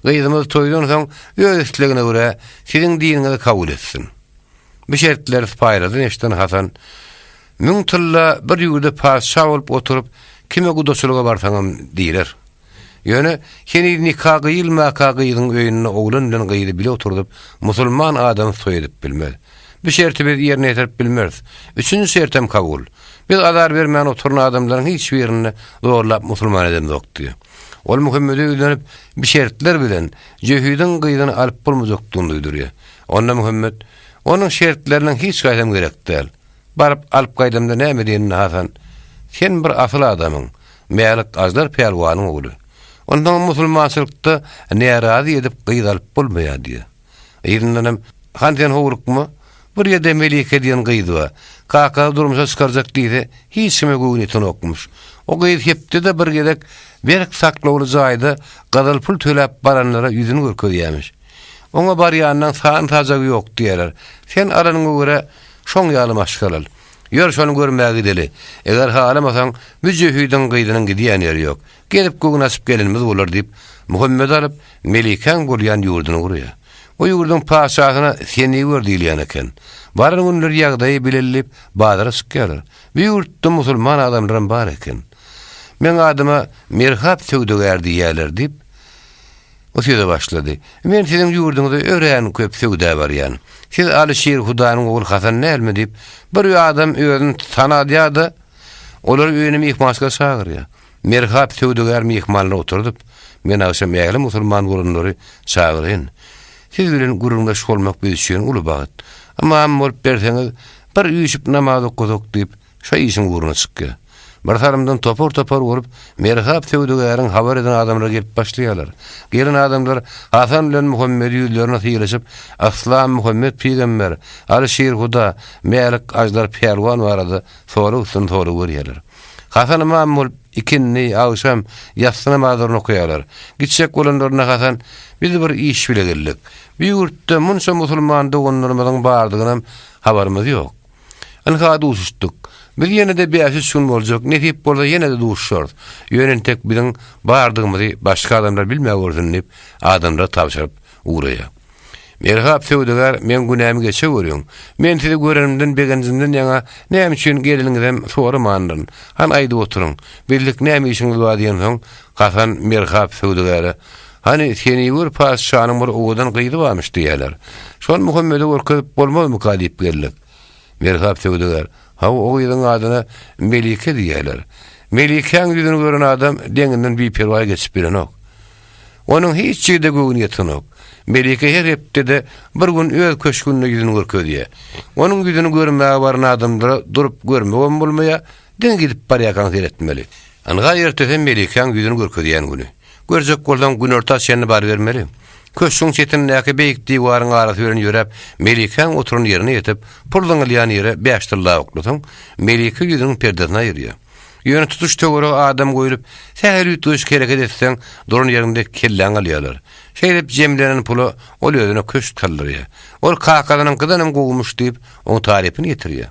Gyýdymyz toýdan soň öýsligine görä sizin diniňizi kabul etsin. Bu şertler sypaýladan eşden Hasan 1000 tylla bir ýerde padşa bolup oturup kime gudaşlyga barsaňam diýler. Ýöne heni nikah gyýylmaka gyýdyň öýüne oglan bilen gyýdy bile oturup musulman adam toý edip bilmez. Bir şerti biz ýerine ýetirip bilmez. Üçüncü şertem kabul. Biz adar bermän oturan adamlaryň hiç birini zorlap musulman edemok diýär. Ol Muhammed'e öýlenip bir şertler bilen Jehüdin gyýdyny alyp bolmazokdygyny duýdurýar. Onda Muhammed onuň şertleriniň hiç gaýdam gerek däl. Barıp alyp gaýdamda näme diýeni Hasan? Sen bir asly adamyň. Meýalik Ajdar peýlwanyň ogly. Ondan musulmançylykda närazy edip gyýdy alyp bolmaýar diýär. Ýerinem hanten howrukmy? Bir ýerde melike diýen gyýdy bar. Kaka durmuşa çykarjak diýdi. Hiç kime göwünetini okmuş. O gyýdy hepde de bir gedek berk saklawly jaýda gadal pul töläp baranlara ýüzüni görkezýärmiş. Oňa bar ýandan sağın tajagy ýok diýerler. Sen aranyňa görä şoň ýaly maşgalal. Ýör şonu görmäge gideli. Eger halamasaň bu Jehüdin gyýdynyň gidýän ýeri ýok. Gelip göwün asyp gelinmiz bolar diýip Muhammed alyp melikeň bolýan ýurduny gurýar. O ýurdun padşahyna seni gör diýilýän eken. Baryn günler ýagdaýy bilelip badara çykýarlar. Bu ýurtda musulman adamlar bar eken. Men adyma merhap söwdegär diýerler diýip o söýde başlady. Men sizin ýurduňyzda ören köp söwde bar ýany. Siz Alişir Hudaýanyň ogly Hasan näme diýip bir adam özüni tanadýardy. Olar öýüne mihmançyga çagyrýar. Merhap söwdegär mihmanlyna oturdup, men aşam ýaly musulman bolanlary çagyryn. Siz bilen gurulmaş bolmak bir üçin uly bagat. Amma bolup berseňiz bir üýüşip namaz okuduk diýip şo işin guruna çykýar. Bir tarymdan topar bolup merhap söwdegäriň habar eden adamlar gelip başlaýarlar. Gelen adamlar Hasan bilen Muhammed ýüzlerine syýraşyp "Aslan Muhammed peýgamber, Alişir Huda, meýalik Ajdar peýlwan barady." Soru görýärler. Hasan mamul ikinni awşam ýatsy namazyny okuýarlar. Gitşek bolanlaryna Hasan biz bir iş bile geldik. Bir ýurtda munşa musulman dogunlarymyzyň bardygynyň habarymyz ýok. Anha duşduk. Biz ýene de bäşi şun boljak, netip bolsa ýene de duşşar. Ýönen tek biziň bardygymyzy başga adamlar bilmäg bolsun diýip adamlara tapşyryp uğraýar. Merhap söwdegar, men günämi geçe görýän. Men sizi görenimden begenizimden ýa-da näme üçin geldiňizem soramandyn. Han aýdy oturuň. Bildik näme işiňiz bar diýen soň, Hasan merhap söwdegary. Hani seni bir paşanyň bir owadan gyýdy barmyş diýerler. Şol Muhammede görkezip bolmazmy kalyp geldik. Merhap söwdegar, ha o gyýdyň adyna Melike diýerler. Melikeň ýüzüni gören adam deňinden bir perwa geçip bilenok. Onuň hiç çyýda göwüni ýetnok. Melike her hepde de bir gün öz köşkünde ýüzüni görkezýär. Onuň ýüzüni görmäge baran adamlara durup görmegem bolmaýa, den gidip barýakan seyretmeli. Anga ýerteden Melikeň ýüzüni görkezýän güni. Görjek bolsam gün ortasyny bar bermeli. Köşküň çetinläki beýikdi waryň arasy bilen ýörep, Melikeň oturan ýerine ýetip, purlaň ýany ýere beýşdirla oklusyň, Melike ýüzüniň perdesine aýyrýar. Ýöne tutuş töwere adam goýup, "Säher ýutuş kerek etseň, duran ýerinde kelläň alýarlar." Şeýlep jemlenen pulu ol ýöne köşk kaldyrýar. Ol kakadanyň gydanam gowmuş diýip, oň tarypyny ýetirýär.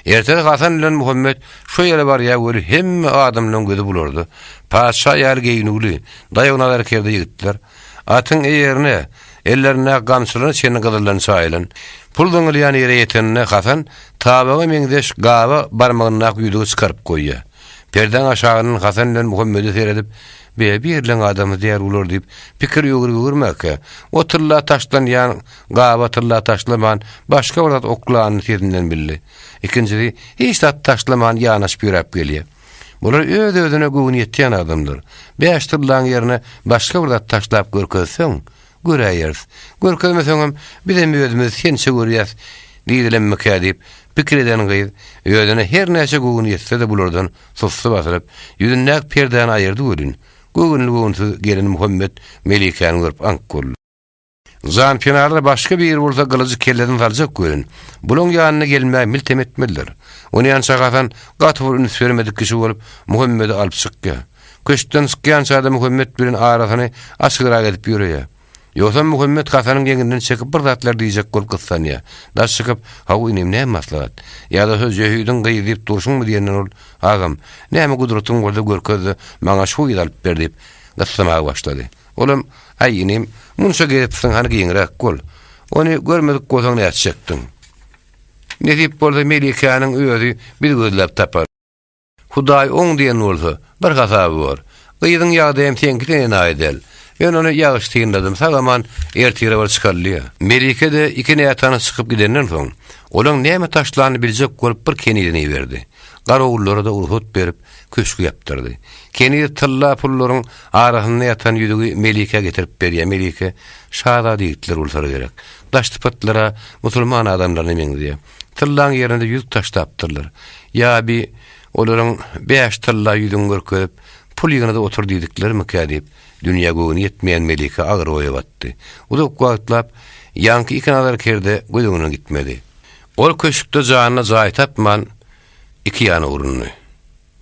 Ertede Hasan bilen Muhammed şu ýere barýar göri hemme adamlaryň gözi bulardy. Paşa ýar geýnugly, daýagnalar kerde ýigitler. Atyň eýerine, ellerine gamçylaryny çeni gyzylanyny saýlan. Puldan ýany ýere ýetenine Hasan tabaga meňdeş gawa barmagyna ýüdügi çykaryp goýýar. Perden aşağının Hasan bilen Muhammed'i seyredip, "Birlen adamy diýer ular" diýip pikir ýögürmäke. O tırla taşlan ýan gawa tırla taşlaman başga bir zat oklanyny sezenden bildi. İkincisi, hiç zat taşlaman ýanaş ýörep gelýär. Bular öz-özüne göwüni ýetýän adamlar. Beş tırlaň ýerine başga bir zat taşlap görkezseň, göreýäris. Görkezmeseňem bizem özümiz sençe görýäs diýilenmek diýip pikir eden gyýy, ýöne her näçe göwüni ýetse de bulardan susy basyryp, ýüzünden perdäni aýyrdy görün. Göwünli göwünsiz gelen Muhammed Melikeň görüp ankol. Zan penarda başga bir ýer bolsa gylyjy kellerden saljak görün. Bulyň ýanyna gelmäge miltem etmeliler. Ony ýança Hasan gatyr üns bermedik kişi bolup Muhammedi alyp çykýar. Köşkden çykýan çağda Muhammed bilen arasyny açygyra edip ýörýär. Ýoksa Muhammed Hasanyň ýeňinden çekip bir zatlar diýjek bolup gyssanýar. Daş çykyp, "Haw inim näme maslahat? Ýa-da söz ýeýdin gyýdyp durşuňmy?" diýenden ol, "Agam, näme gudratyň bolsa görkezdi, maňa şu ýyl alyp ber" diýip gyssanmaga başlady. Olam, "Ay inim, munşa gelipsiň hani giňrek bol. Ony görmedik bolsaň näme etjekdiň?" Ne diýip bolsa Melikeňiň öýüri bir gözläp tapar. "Hudaý oň diýen bolsa, bir gasaby bar. Gyýdyň ýagdaýym seňkiden aýdel. Ben onu ýağış tiýindim. Sagaman ertire bar çykarlyýar. Melike de iki näýatany çykyp gidenden soň, olaň näme taşlany biljek bolup bir kenidini berdi. Garawullara da urhut berip köşkü ýapdyrdy. Kenidi tylla pullaryň arasynda ýatan ýüdügi Melike getirip berýär. Melike şada diýitler bolsa gerek. Daş typatlara musulman adamlaryny meňdiýär. Tyllaň ýerinde ýüz taşlapdyrlar. Ýa-bi olaryň beş tylla ýüdüň görkezip pul ýygyna otur diýdikleri mükadip dünýä göwüni ýetmeýän Melike agyr oýa batdy. Uda gatlap ýanky ikanalar kerde gödüňe gitmedi. Ol köşkde janyna jaý tapman iki ýany urunny.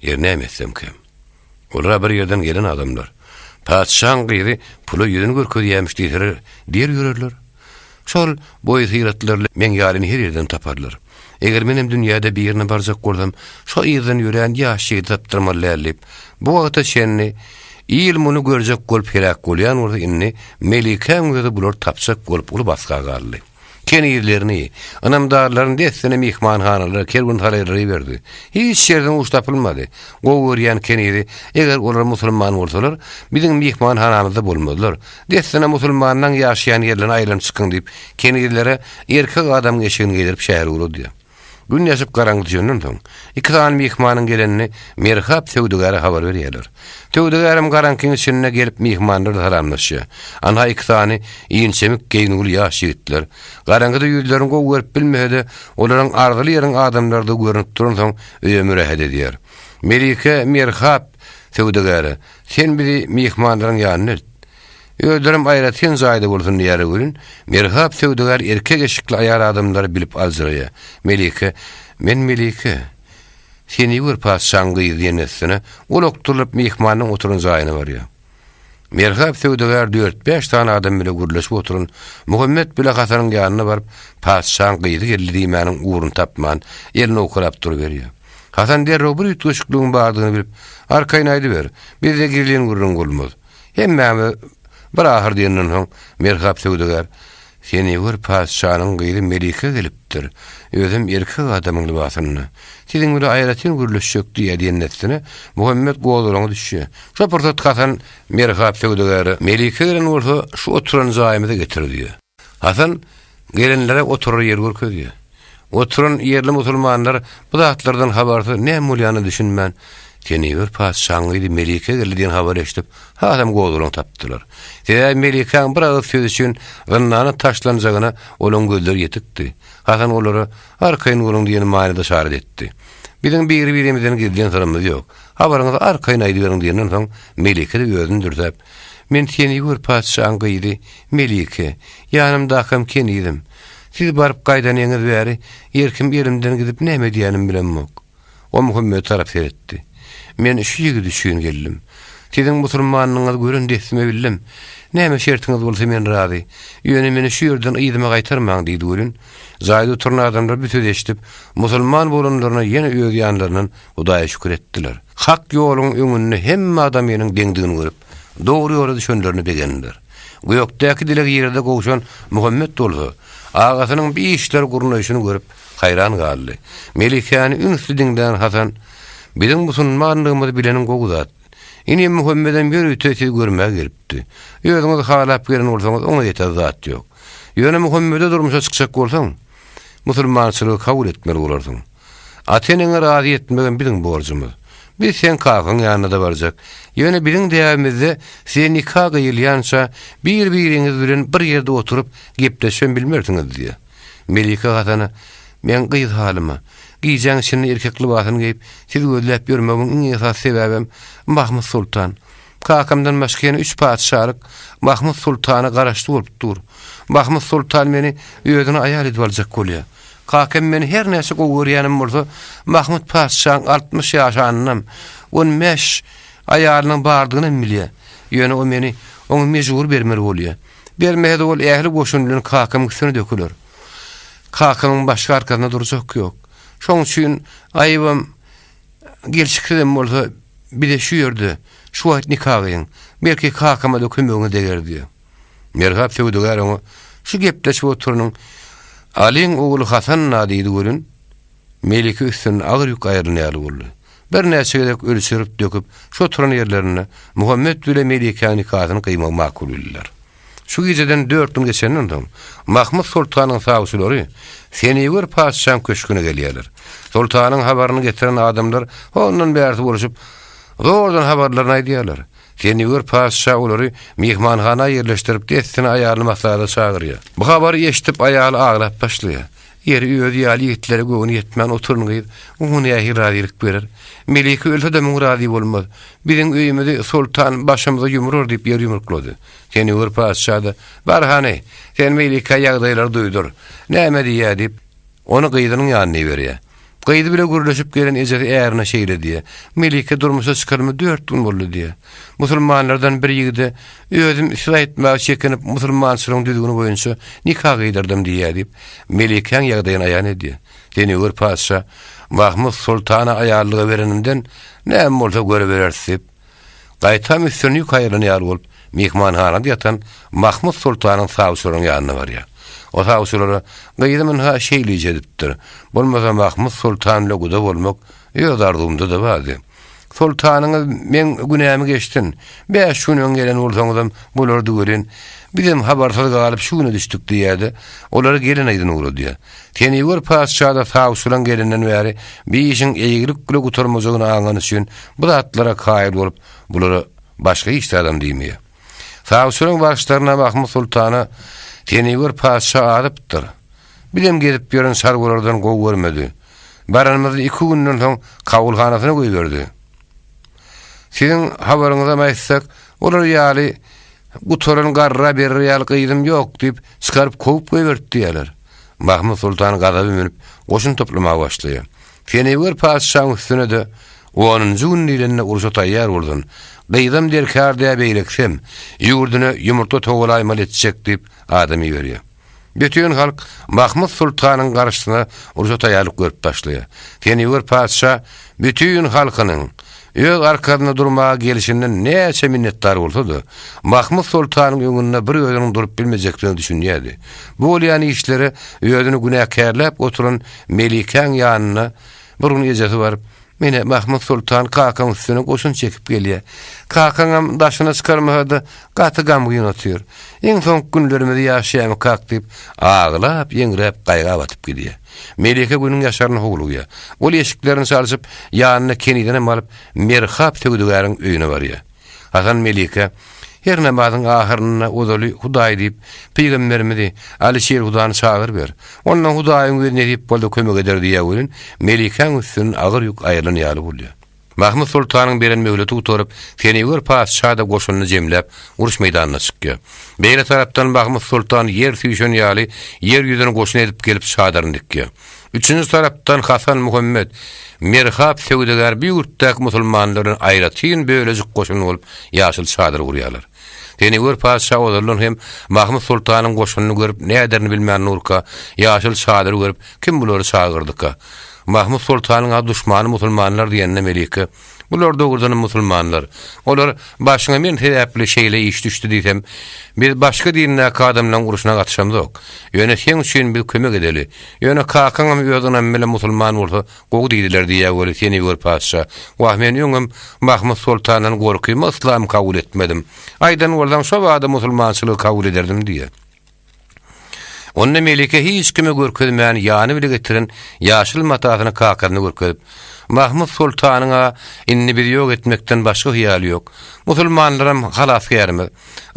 Ýerne emessem kim? Olara bir ýerden gelen adamlar. Paçşan gyýdy, pulu ýüzüni görkezýärmiş diýerler, diýer ýörerler. Şol boý hyratlarly men ýalyny her ýerden taparlar. Eger menem dünýäde bir ýerine barjak boldum, şo ýerden ýören ýaşy tapdyrmaly. Bu wagtda şenni ilmini görjek bolup helak bolýan urda inni Melikeň gözi bular tapşak bolup ulu baska garly. Kenirlerini, anamdarlaryny dessene mihmanhanalara, kerwinhanalara berdi. Hiç ýerden uç tapylmady. Gowurýan keniri, eger olar musulman bolsalar, biziň mihmanhanamyzda bolmadylar. Dessene musulmandan ýaşaýan ýerlerine aýlanyp çykyň diýip, kenirlere erkek adam eşigini gelip şäher urdy. Gün ýaşyp garaňly jönden soň, iki tane mihmanyň gelenini merhap söwdegäre habar berýärler. Söwdegärem garaňkyň içine gelip mihmanlar salamlaşýar. Ana iki tane iňçemik geýnugly ýaş ýigitler. Garaňgyda ýüzleriň gowup bilmehede, olaryň argyly ýeriň adamlarda görünip duran soň öýümüre edýär. Melike merhap söwdegäre, sen bizi mihmanlaryň ýanyna öýlerim aýratyn jaýda bolsun diýär görün. Merhap söwdegär erkek eşikli aýar adamlary bilip aljyrýar. Melike, men Melike. Seni bir paçşan gyýdy diýenesine, ol okturup mihmanyň oturan jaýyna barýar. Merhap söwdegär 4-5 tane adam bilen gürleşip oturun. Muhammed bilen Hasanyň ýanyna baryp, paçşan gyýdy geldi diýmäniň uğrun tapman, elini okurap durup berýär. Hasan derro bir ütgüşlüğün bardygyny bilip, arkaýyn aýdyber. Biz de girliň gurrun bolmaz. Hemme bir ahir diýenden soň merhap söwdeger. Seni bir padşanyň gyly melike gelipdir. Özüm erkek adamyň libasyny. Siziň bilen aýratyn gürleşjek diýen netine Muhammed gowlaryňy düşýär. Şu portat Hasan merhap söwdeger. Melike bilen bolsa şu oturan zaýymyza getirdi. Hasan gelenlere oturur yer görkezdi. Oturun yerli musulmanlar bu zatlardan habarda ne mulyany düşünmän. Seni bir padşanyň melike geldiğin habar eşitip adam gowlaryny tapdylar. Diýär melikeň bir agyz söz üçin gynnany taşlanjagyna olaň gözler ýetikdi. Hasan olary arkaýyn gurun diýen maňyda şarat etdi. Biziň bir-birimizden gizlen sarymyz ýok. Habaryňyzy arkaýyn aýdyryň diýenden soň melike de gözüni dürtäp, men seni bir padşanyň gyly melike, ýanymda hem kenidim. Siz barıp gaýdanyňyz bäri ýerkim ýerimden gidip näme diýenim bilenmok. O Muhammed tarap etdi. Men şu ýigidi düşünýän geldim. Siziň musulmanlygyňyzy görün desime bildim. Näme şertiňiz bolsa men razy. Ýöne meni şu ýerden ýydyma gaýtarmaň diýdi görün. Zaýdy oturan adamlar bütün eşitip, musulman bolanlaryna ýene öz ýanlarynyň Hudaýa şükür etdiler. Hak ýoluň öňünde hemme adam ýeniň deňdigini görüp, dogry ýola düşenlerini begendiler. Göýekdäki dilek ýerde gowşan Muhammed bolsa, agasynyň bir işler gurnaýyşyny görüp haýran galdy. Melikany ünsüdiňden Hasan bizim musulmanlygymyzy bilenin gowzat. Ine Muhammeden bir üteti görmäge gelipdi. Ýöňiňiz halap gelen bolsaňyz oňa ýeter zat ýok. Ýöne Muhammede durmuşa çykjak bolsaň, musulmançylygy kabul etmeli bolarsyň. Ateniňe razy etmegen biziň borjumyz. Biz sen kakyň ýanyna barjak. Ýöne biziň däwimizde sen nikah gylýança bir-biriňiz bilen bir ýerde oturup gepleşen bilmersiňiz diýe. Melike Hasana, men gyz halyma, giýjäň şini erkek libasyny giýip, siz gözläp ýörmegiň iň esas sebäbim Mahmud Sultan. Kakamdan başga 3 padşalyk Mahmud Sultana garaşdy bolupdyr. Mahmud Sultan meni ýöňüne aýal edip aljak bolýar. Kakam meni her näse gowurýanym bolsa, Mahmud padşaň 60 ýaşanyň 15 aýalynyň bardygyny bilýär. Ýöne o meni oňa mejbur bermeli bolýar. Bermehede ol ähli goşunlyň kakam üstüne dökülür. Kakamyň başga arkasyna durjak ýok. Şoň üçin aýbam gelşikdim bolsa bir de şu ýerde şu wagt nikah gyň. Belki kakama dökülmegiňe degerdi. Merhap söwdeger oňa şu gepleşip oturunyň Aliň ogly Hasan diýdi görün. Melike üstüne agyr ýük aýrynýaly boldy. Bir näçe gedek ölçürip döküp şu oturan ýerlerine Muhammed bilen Melike nikahyny kıymak makul bildiler. Şu geceden 4 gün geçenden soň Mahmud Sultanyň sagşylary seni bir padşaň köşküne gelýärler. Sultanyň habaryny getiren adamlar ondan bäri boluşup zordan habarlaryny aýdýarlar. Seni bir padşa olary mehmanhana ýerleşdirip desini aýalyny maslahata çagyrýar. Bu habary eşitip aýaly ağlap başlaýar. Ýeri öz ýaly ýigitleri göwüni ýetmän oturnyň uňuny ýahyradylyk berer. Melike ölse de murady bolmaz. Biziň öýümizde sultan başymyza ýumrur diýip ýer ýumruklady. Seni bir padşa barhane, sen Melike ýagdaýlar duýdur. Näme diýär diýip onu gyýdynyň ýanyna berýär. Gyýdy bile gürleşip gelen ejeri äärine şeýle diýe. Melike durmuşa çykarmy 4 gün boldy diýe. Musulmanlardan bir ýigide özüm isra etmäge çekinip musulmançylygyň düzgüni boýunça nikah gyýdyrdym diýär diýip Melikeň ýagdaýyny aýan edýär. Seni bir padşa Mahmud Sultana aýallygy berenimden näme bolsa göre berersiz. Gaýtam üstüne ýukaýranyar bolup mehmanhanada ýatan Mahmud Sultanyň sagşylaryň ýanyna barýar. O sagşylary gyýdymyň ha şeýle edipdir. Bolmasa Mahmud Sultan ile guda bolmak ýa-da da bardy. Sultanyň men günämi geçtin. 5 gün öň gelen bolsaňyzam bulardy gören. Bizim habarsyz galyp şu güne düşdük diýärdi. Olary gelen aýdyn ugrady. Seni bir padşada sagşylan gelenden bäri bir işiň eýgilik bile gutarmajagyny aňlany üçin bu zatlara kaýyl bolup bulary başga işde adam diýmeýär. Sagşylan başlaryna Mahmud Sultana seni bir padşa adypdyr. Bilim gelip ýören sargolardan gow görmedi. Baranymyzy 2 günden soň kabulhanasyna goýberdi. Siziň habaryňyza maýsak, olar ýaly gutoran garra berýär gyýdym ýok diýip çykaryp koýup goýberdi diýerler. Mahmud Sultan gazaby menip goşun toplamaga başlaýar. Seni bir padşaň üstüne de onun zunnilerine uruşa tayyar oldun. Gyýdym derkär diýip beýleksem, ýurduny ýumurta togulaymaly etjek diýip adamy berýär. Bütün halk Mahmud Sultanyň garşysyna urşat aýalyp görüp başlaýar. Tenýür padşah bütün halkynyň öz arkadyna durmaga gelişinden näçe minnetdar boldy. Mahmud Sultanyň öňünde bir özüniň durup bilmejekdigini düşünýärdi. Bu ýany işleri özüni günäkärläp oturan Melikeň ýanyna bir gün ejeti baryp, "Mene Mahmud Sultan kakam üstüne goşun çekip gelýär. Kakam daşyna çykarmady, gaty gam gynatýar. Eň soň günlerimde ýaşaýam kak diýip ağlap, ýeňrep gaýga batyp gidýär." Melike günüň ýaşaryny howlugýar. Ol eşiklerini çaljyp, ýanyna keniden alyp merhap tögüdügäriň öýüne barýar. Hasan Melike her namazyň ahyryna ozaly Hudaý diýip, peýgamberimizi Alişer Hudany çagyr ber. Ondan Hudaýyň gözüne diýip boldy kömek eder diýär bolun. Melikeň üstün agyr ýük aýrylan ýaly bolýar. Mahmud Sultanyň beren möhleti uturup, Tenýür padşah da goşunyny jemläp, uruş meýdanyna çykýar. Beýle tarapdan Mahmud Sultan yer süýşen ýaly yer ýüzüne goşun edip gelip şadaryn dikýär. Üçüncü tarapdan Hasan Muhammed merhap söwdegär büýürtdäk musulmanlaryň aýratyn bölejik goşun bolup ýaşyl şadyr gurýarlar. Tenýür padşah olarlar hem Mahmud Sultanyň goşunyny görüp näderini bilmän nurka ýaşyl şadyr görüp kim bulary çagyrdyka. Mahmud Sultanyň düşmany musulmanlar diýende Melike, bular dogrudan musulmanlar. Olar başyna men täpli şeýle iş düşdi diýsem, biz başga dinle adamlaryň uruşyna gatnaşamdyk. Ýöne sen üçin bir kömek edeli. Ýöne kakam ýödünen bilen musulman bolsa, gowy diýdiler diýär boly Tenýür padşah. Wah men ýöňüm Mahmud Sultanyň gorkymy islam kabul etmedim. Aýdan boldan şo wagda musulmançylygy kabul ederdim diýär. Onunla Melike hiç kime görkezmeyen ýany bile getiren ýaşyl matasyny kakaryny görkezip, Mahmud Sultanyňa inni bir ýok etmekden başga hyýaly ýok. Musulmanlarym halas gärmi.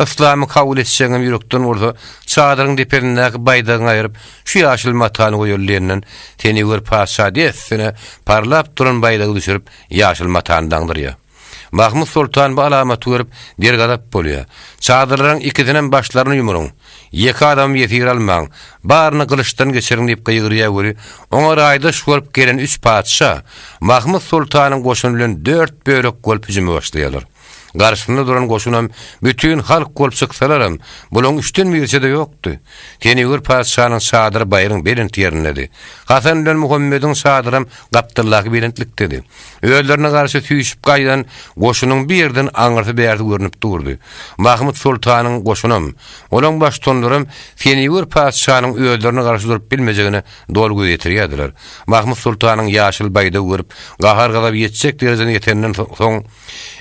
Islamy kabul etseňem ýürekden bolsa, çadyryň deperindäki baýdagyny aýryp, şu ýaşyl matany goýulýandan Tenýür padşah diýesine parlap duran baýdagy düşürip ýaşyl matany daňdyrýar. Mahmud Sultan bu alamaty görüp dergadap bolýar. Çadırlaryň ikisinden başlaryny ýumurun. Ýeki adam ýetir almaň. Baryny kılıçdan geçiriň diýip gaýgyrýar boly. Oňa raýdaş bolup gelen 3 padşah Mahmud Sultanyň goşuny bilen 4 bölek bolup hüjüme başlaýarlar. Garşysynda duran goşunam bütün halk bolup çyksalarym, bularyň üçden birisi-de ýokdy. Tenýür padşahynyň şadyry baýryň belenti ýerindedi. Hasan bilen Muhammediň şadyrym Gapdullah belentlikdedi. Öýlerine garşy tüýüşip gaýdan goşunyň bir ýerden aňyrty bärdi görünip durdy. Mahmud Sultanyň goşunam, olaň baş tonlarym Tenýür padşahynyň öýlerine garşy durup bilmejegini dolgu ýetirýärdiler. Mahmud Sultanyň ýaşyl baýda görüp, gahar galap ýetjek derejene ýetenden soň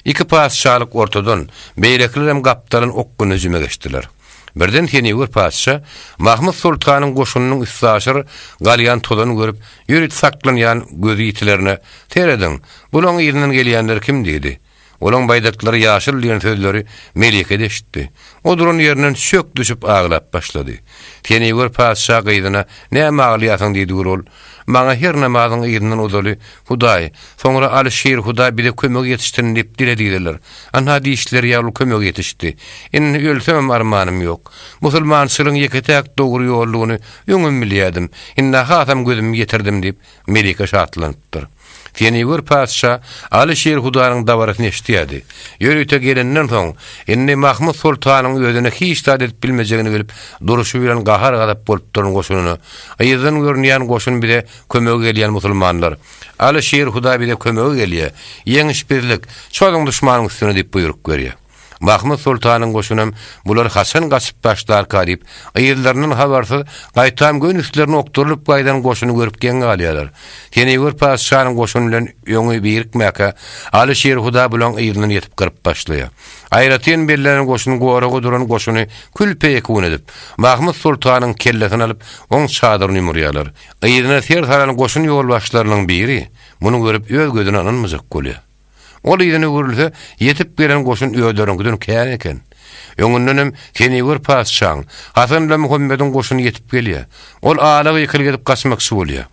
iki padşahlyk ortadan beýleklerem Gapdalyň okgyny hüjüme geçdiler. Birden Tenýür padşah Mahmud Sultanyň goşunynyň üstaşyr galýan tozany görüp, ýürit saklanýan gözü ýitilerine "Teredin, bulaň ýerinden gelýänler kim?" diýdi. Olaň baýdaklary ýaşyl diýen sözleri Melike eşitdi. O duran ýerinden çök düşüp ağlap başlady. Tenýür padşah gyzyna "Näme ağlaýasyň?" diýdi ol. "Maňa her namazyň ýerinden uzaly Hudaý, soňra Alişer Hudaý bile kömek ýetişdirin" diýip diýdiler. Anha diýişler ýaly kömek ýetişdi. "Inni ölsem armanym ýok. Musulmançylygyň ýeketäk dogry ýollugyny öňüm bilýärdim. Inna hatam gözüm ýetirdim" diýip Melike şatlanypdyr. Tenýür padşah Alişer Hudaýyň dawaratyny eşitýärdi. Ýörüte gelenden soň inni Mahmud Sultanyň özüne hiç tadat bilmejegini bilip, duruşy bilen gahar gadap bolup duran goşunyny, ýyzyn görnýän goşun bile kömege gelýän musulmanlar. Alişer Hudaý bile kömege gelýär. Ýeňiş birlik, çoğuň düşmanyň üstüne diýip buyruk berýär. Mahmud Sultanyň goşunam bular Hasan gaçyp başlar karyp, aýyrlarynyň habarsyz gaýtam gönüslerini okturup gaýdan goşuny görüp geň galýarlar. Tenýür padşahynyň goşuny bilen ýöňü birikmäke Alişer Hudaý bilen aýyrlyny ýetip gyryp başlaýar. Aýratyn bellären goşuny goragy duran goşuny külpeýek edip, Mahmud Sultanyň kellesini alyp oň çadyryny ýumurýarlar. Aýyryna ser saran goşun ýol başlarynyň biri muny görüp öz gözüne ananmyjak bolýar. Ol ýerine görülse ýetip gelen goşun öýdörüňden kän eken. Öňünden Tenýür padşah Hasan bilen Muhammediň goşuny ýetip gelýär. Ol alagy ýekil gedip gaçmakçy bolýar.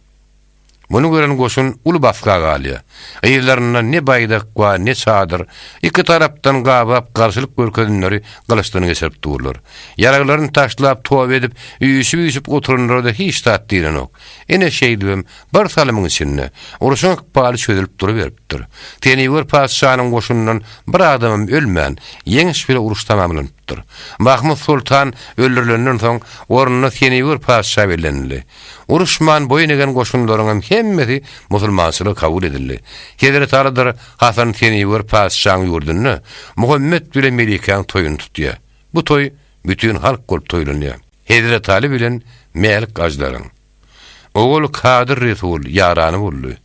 Bunu gören goşun ulu baska galya. Eýerlerinden ne baydak wa ne sadır. Iki tarapdan gabap garşylyk görkezleri gılıçdyny geçirip durlar. Yaraglaryny taşlap tow edip üýüşüp oturunlarda hiç tat diýenok. Ene şeýdibim bir salymyň içinde. Uruşyň paly çözülüp duruberipdir. Teniwer paşanyň goşundan bir adamym ölmän, ýeňiş bir uruş tamamlanıpdyr. Mahmud Sultan öldürilenden soň ornuny Teniwer paşa berildi. Uruşman boyun egen goşunlaryň hemmeti musulmançylyk kabul edildi. Hazrat Ali'dir Hasan Teniwer paşanyň ýurduny Muhammed bilen Melikan toyun tutýar. Bu toy bütün halk golup toýlanýar. Hazrat Ali bilen Melik ajlaryň. Oğul Kadir Resul yarany boldy.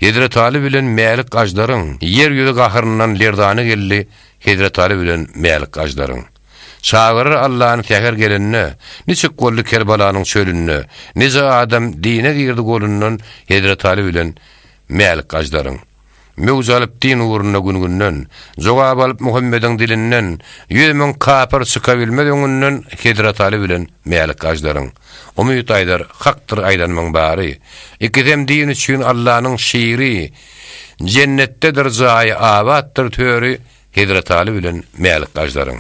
Hazrat Ali bilen Melik ajlaryň yer ýüzi gahyryndan lerdany geldi. Hazrat Ali bilen Melik ajlaryň. Çağırır Allah'ın teher gelenine, niçik gollu Kerbelanyň çölünne, nice adam dine girdi golundan Hazrat Ali bilen Melik ajlaryň. Mewz alyp din uğruna gününden, jogap alyp Muhammediň dilinden, 100 000 kapyr çyka bilmediňinden Hazrat Ali bilen Melik ajlaryň. Umyt aýdar, hakdyr aýdanmaň bary. Ikidem din üçin Allah'nyň şiiri, cennetdedir jaý abaddyr töri Hazrat Ali bilen Melik ajlaryň.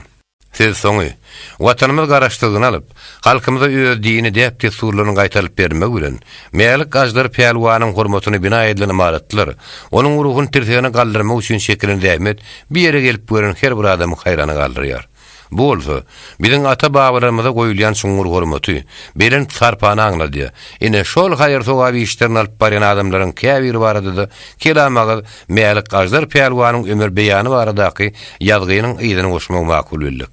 Siz soňy watanymyz garaşdygyny alyp, halkymyza öz dini däpdi surlaryny gaýtaryp bermek bilen Melik ajlar peýlwanyň hormatyny bina edilen imaratlar, onuň ruhuny tirtegine galdyrmak üçin şeklini dämet bir ýere gelip gören her bir adamy hayrana galdyrýar. Bu bolsa, biziň ata babalarymyza goýulýan şuňur hormaty, beren sarpany aňlady. Ine şol haýyr sowaby işlerini alyp barýan adamlaryň käbiri barada kelamagy Melik ajlar peýlwanyň ömür beýany baradaky ýazgynyň ýygyny goşmak makul bildik.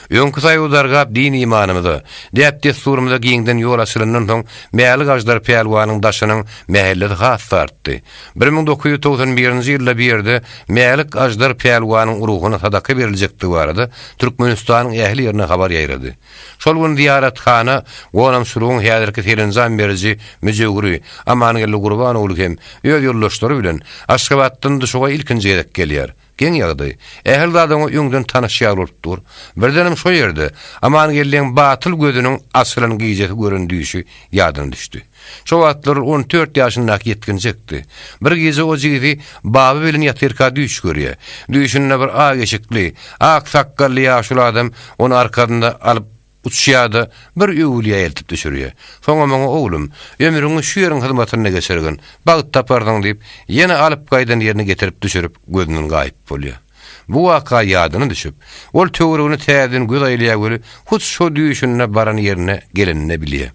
Öňkü saýudarga din imanymyzy, däpdi surumyza giňden ýol açylandan soň Melik ajlar peýlwanyň daşynyň mähelleti has artdy. 1991-nji ýylda bir ýerde Melik ajlar peýlwanyň ruhuny sadaka beriljekdi barada Türkmenistanyň ähli ýerine habar ýaýrady. Şol gün ziyaretkana Gonam Suruň häzirki telenzam beriji müjewiri Amanygelli Gurbanoğlu hem öz ýoldaşlary bilen Aşgabatdan duşuga ilkinji gedek gelýär. Geň ýagdy. Ähli adamy öňden tanyşýar bolupdyr. Birdenem şo ýerde Amanygelliň batyl gözüniň asylyny giýjeki göründüýüşi ýadyna düşdi. Şo wagtlar 14 ýaşyndaky ýetkinjekdi. Bir gece o jigidi baby bilen ýatyrka düýüş görýär. Düýüşinde bir ak eşikli, ak sakally ýaşul adam onu arkadynda alyp uçýardy, bir öwülýe eltip düşürýär. Soňra maňa oglum, ömrüňi şu ýeriň hyzmatyna geçirgen, bagyt tapardyň diýip, ýene alyp gaýdan ýerine getirip düşürüp gözünden gaýyp bolýar. Bu waka ýadyna düşüp, ol töweregini täzeden göz aýlýar göre, hut şo düýüşüne baran ýerine gelenine bilýär.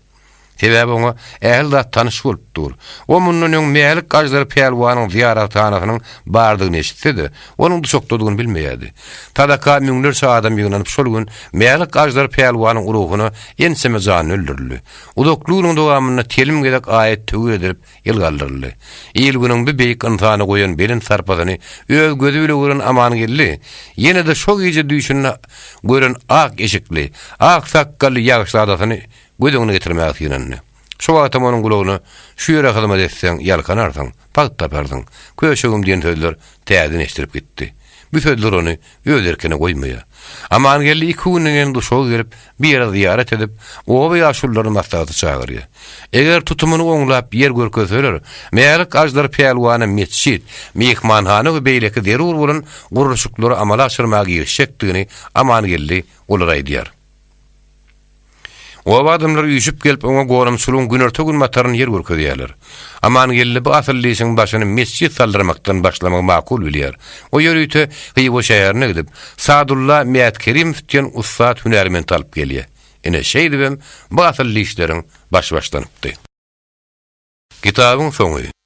Sebäbi oňa ähli zat tanyş bolupdyr. O mundan öň Melik ajlar peýlwanyň ziyaretkanasynyň bardygyny eşitdi. Onuň duşokdadygyny bilmeýärdi. Tadaka müňlerçe adam ýygnanyp şol gün Melik ajlar peýlwanyň ruhuny enseme jany öldürdi. Udoklugynyň dowamyna telim gerek aýet töwür edip ýylgaldyrdy. Ýyl günüň bir beýik yntyhany goýan belin sarpasyny öz gözü bilen gören Amanygelli ýene de şol gece düýüşünde gören ak eşikli, ak sakally ýagşy adatyny gözüňe getirmäk ýerine. Şo wagtda onuň gulagyny şu ýere hyzmat etseň ýalkanarsyň, paýt tapardyň. Köşegim diýen sözler täzeden eşdirip gitdi. Bu sözler ony öz erkine goýmaýar. Amanygelli 2 günden duşa gelip bir ýere ziyaret edip, o we ýaşullary maslahaty çagyrýar. Eger tutumuny oňlap ýer görkezseler, Melik ajlar peýlwany mesjid, mehmanhana we beýleki derur bolan gurulşyklary amala aşyrmagy ýerşekdigini Amanygelli olara aýdýar. O adamlar üýüşüp gelip oňa Gonam Suruň günerte gün mataryny ýer görkezýärler. Amanygelli bu asyllysyň başyny mesjid saldyrmakdan başlamak makul bilýär. O ýörüýte Hyýbo şäherine gidip Sadulla Meýatkerim diýen ustad hünärmend alyp gelýär. Ene şeýdibem bu asylly işleriň başlanypdy. Kitabyň soňy.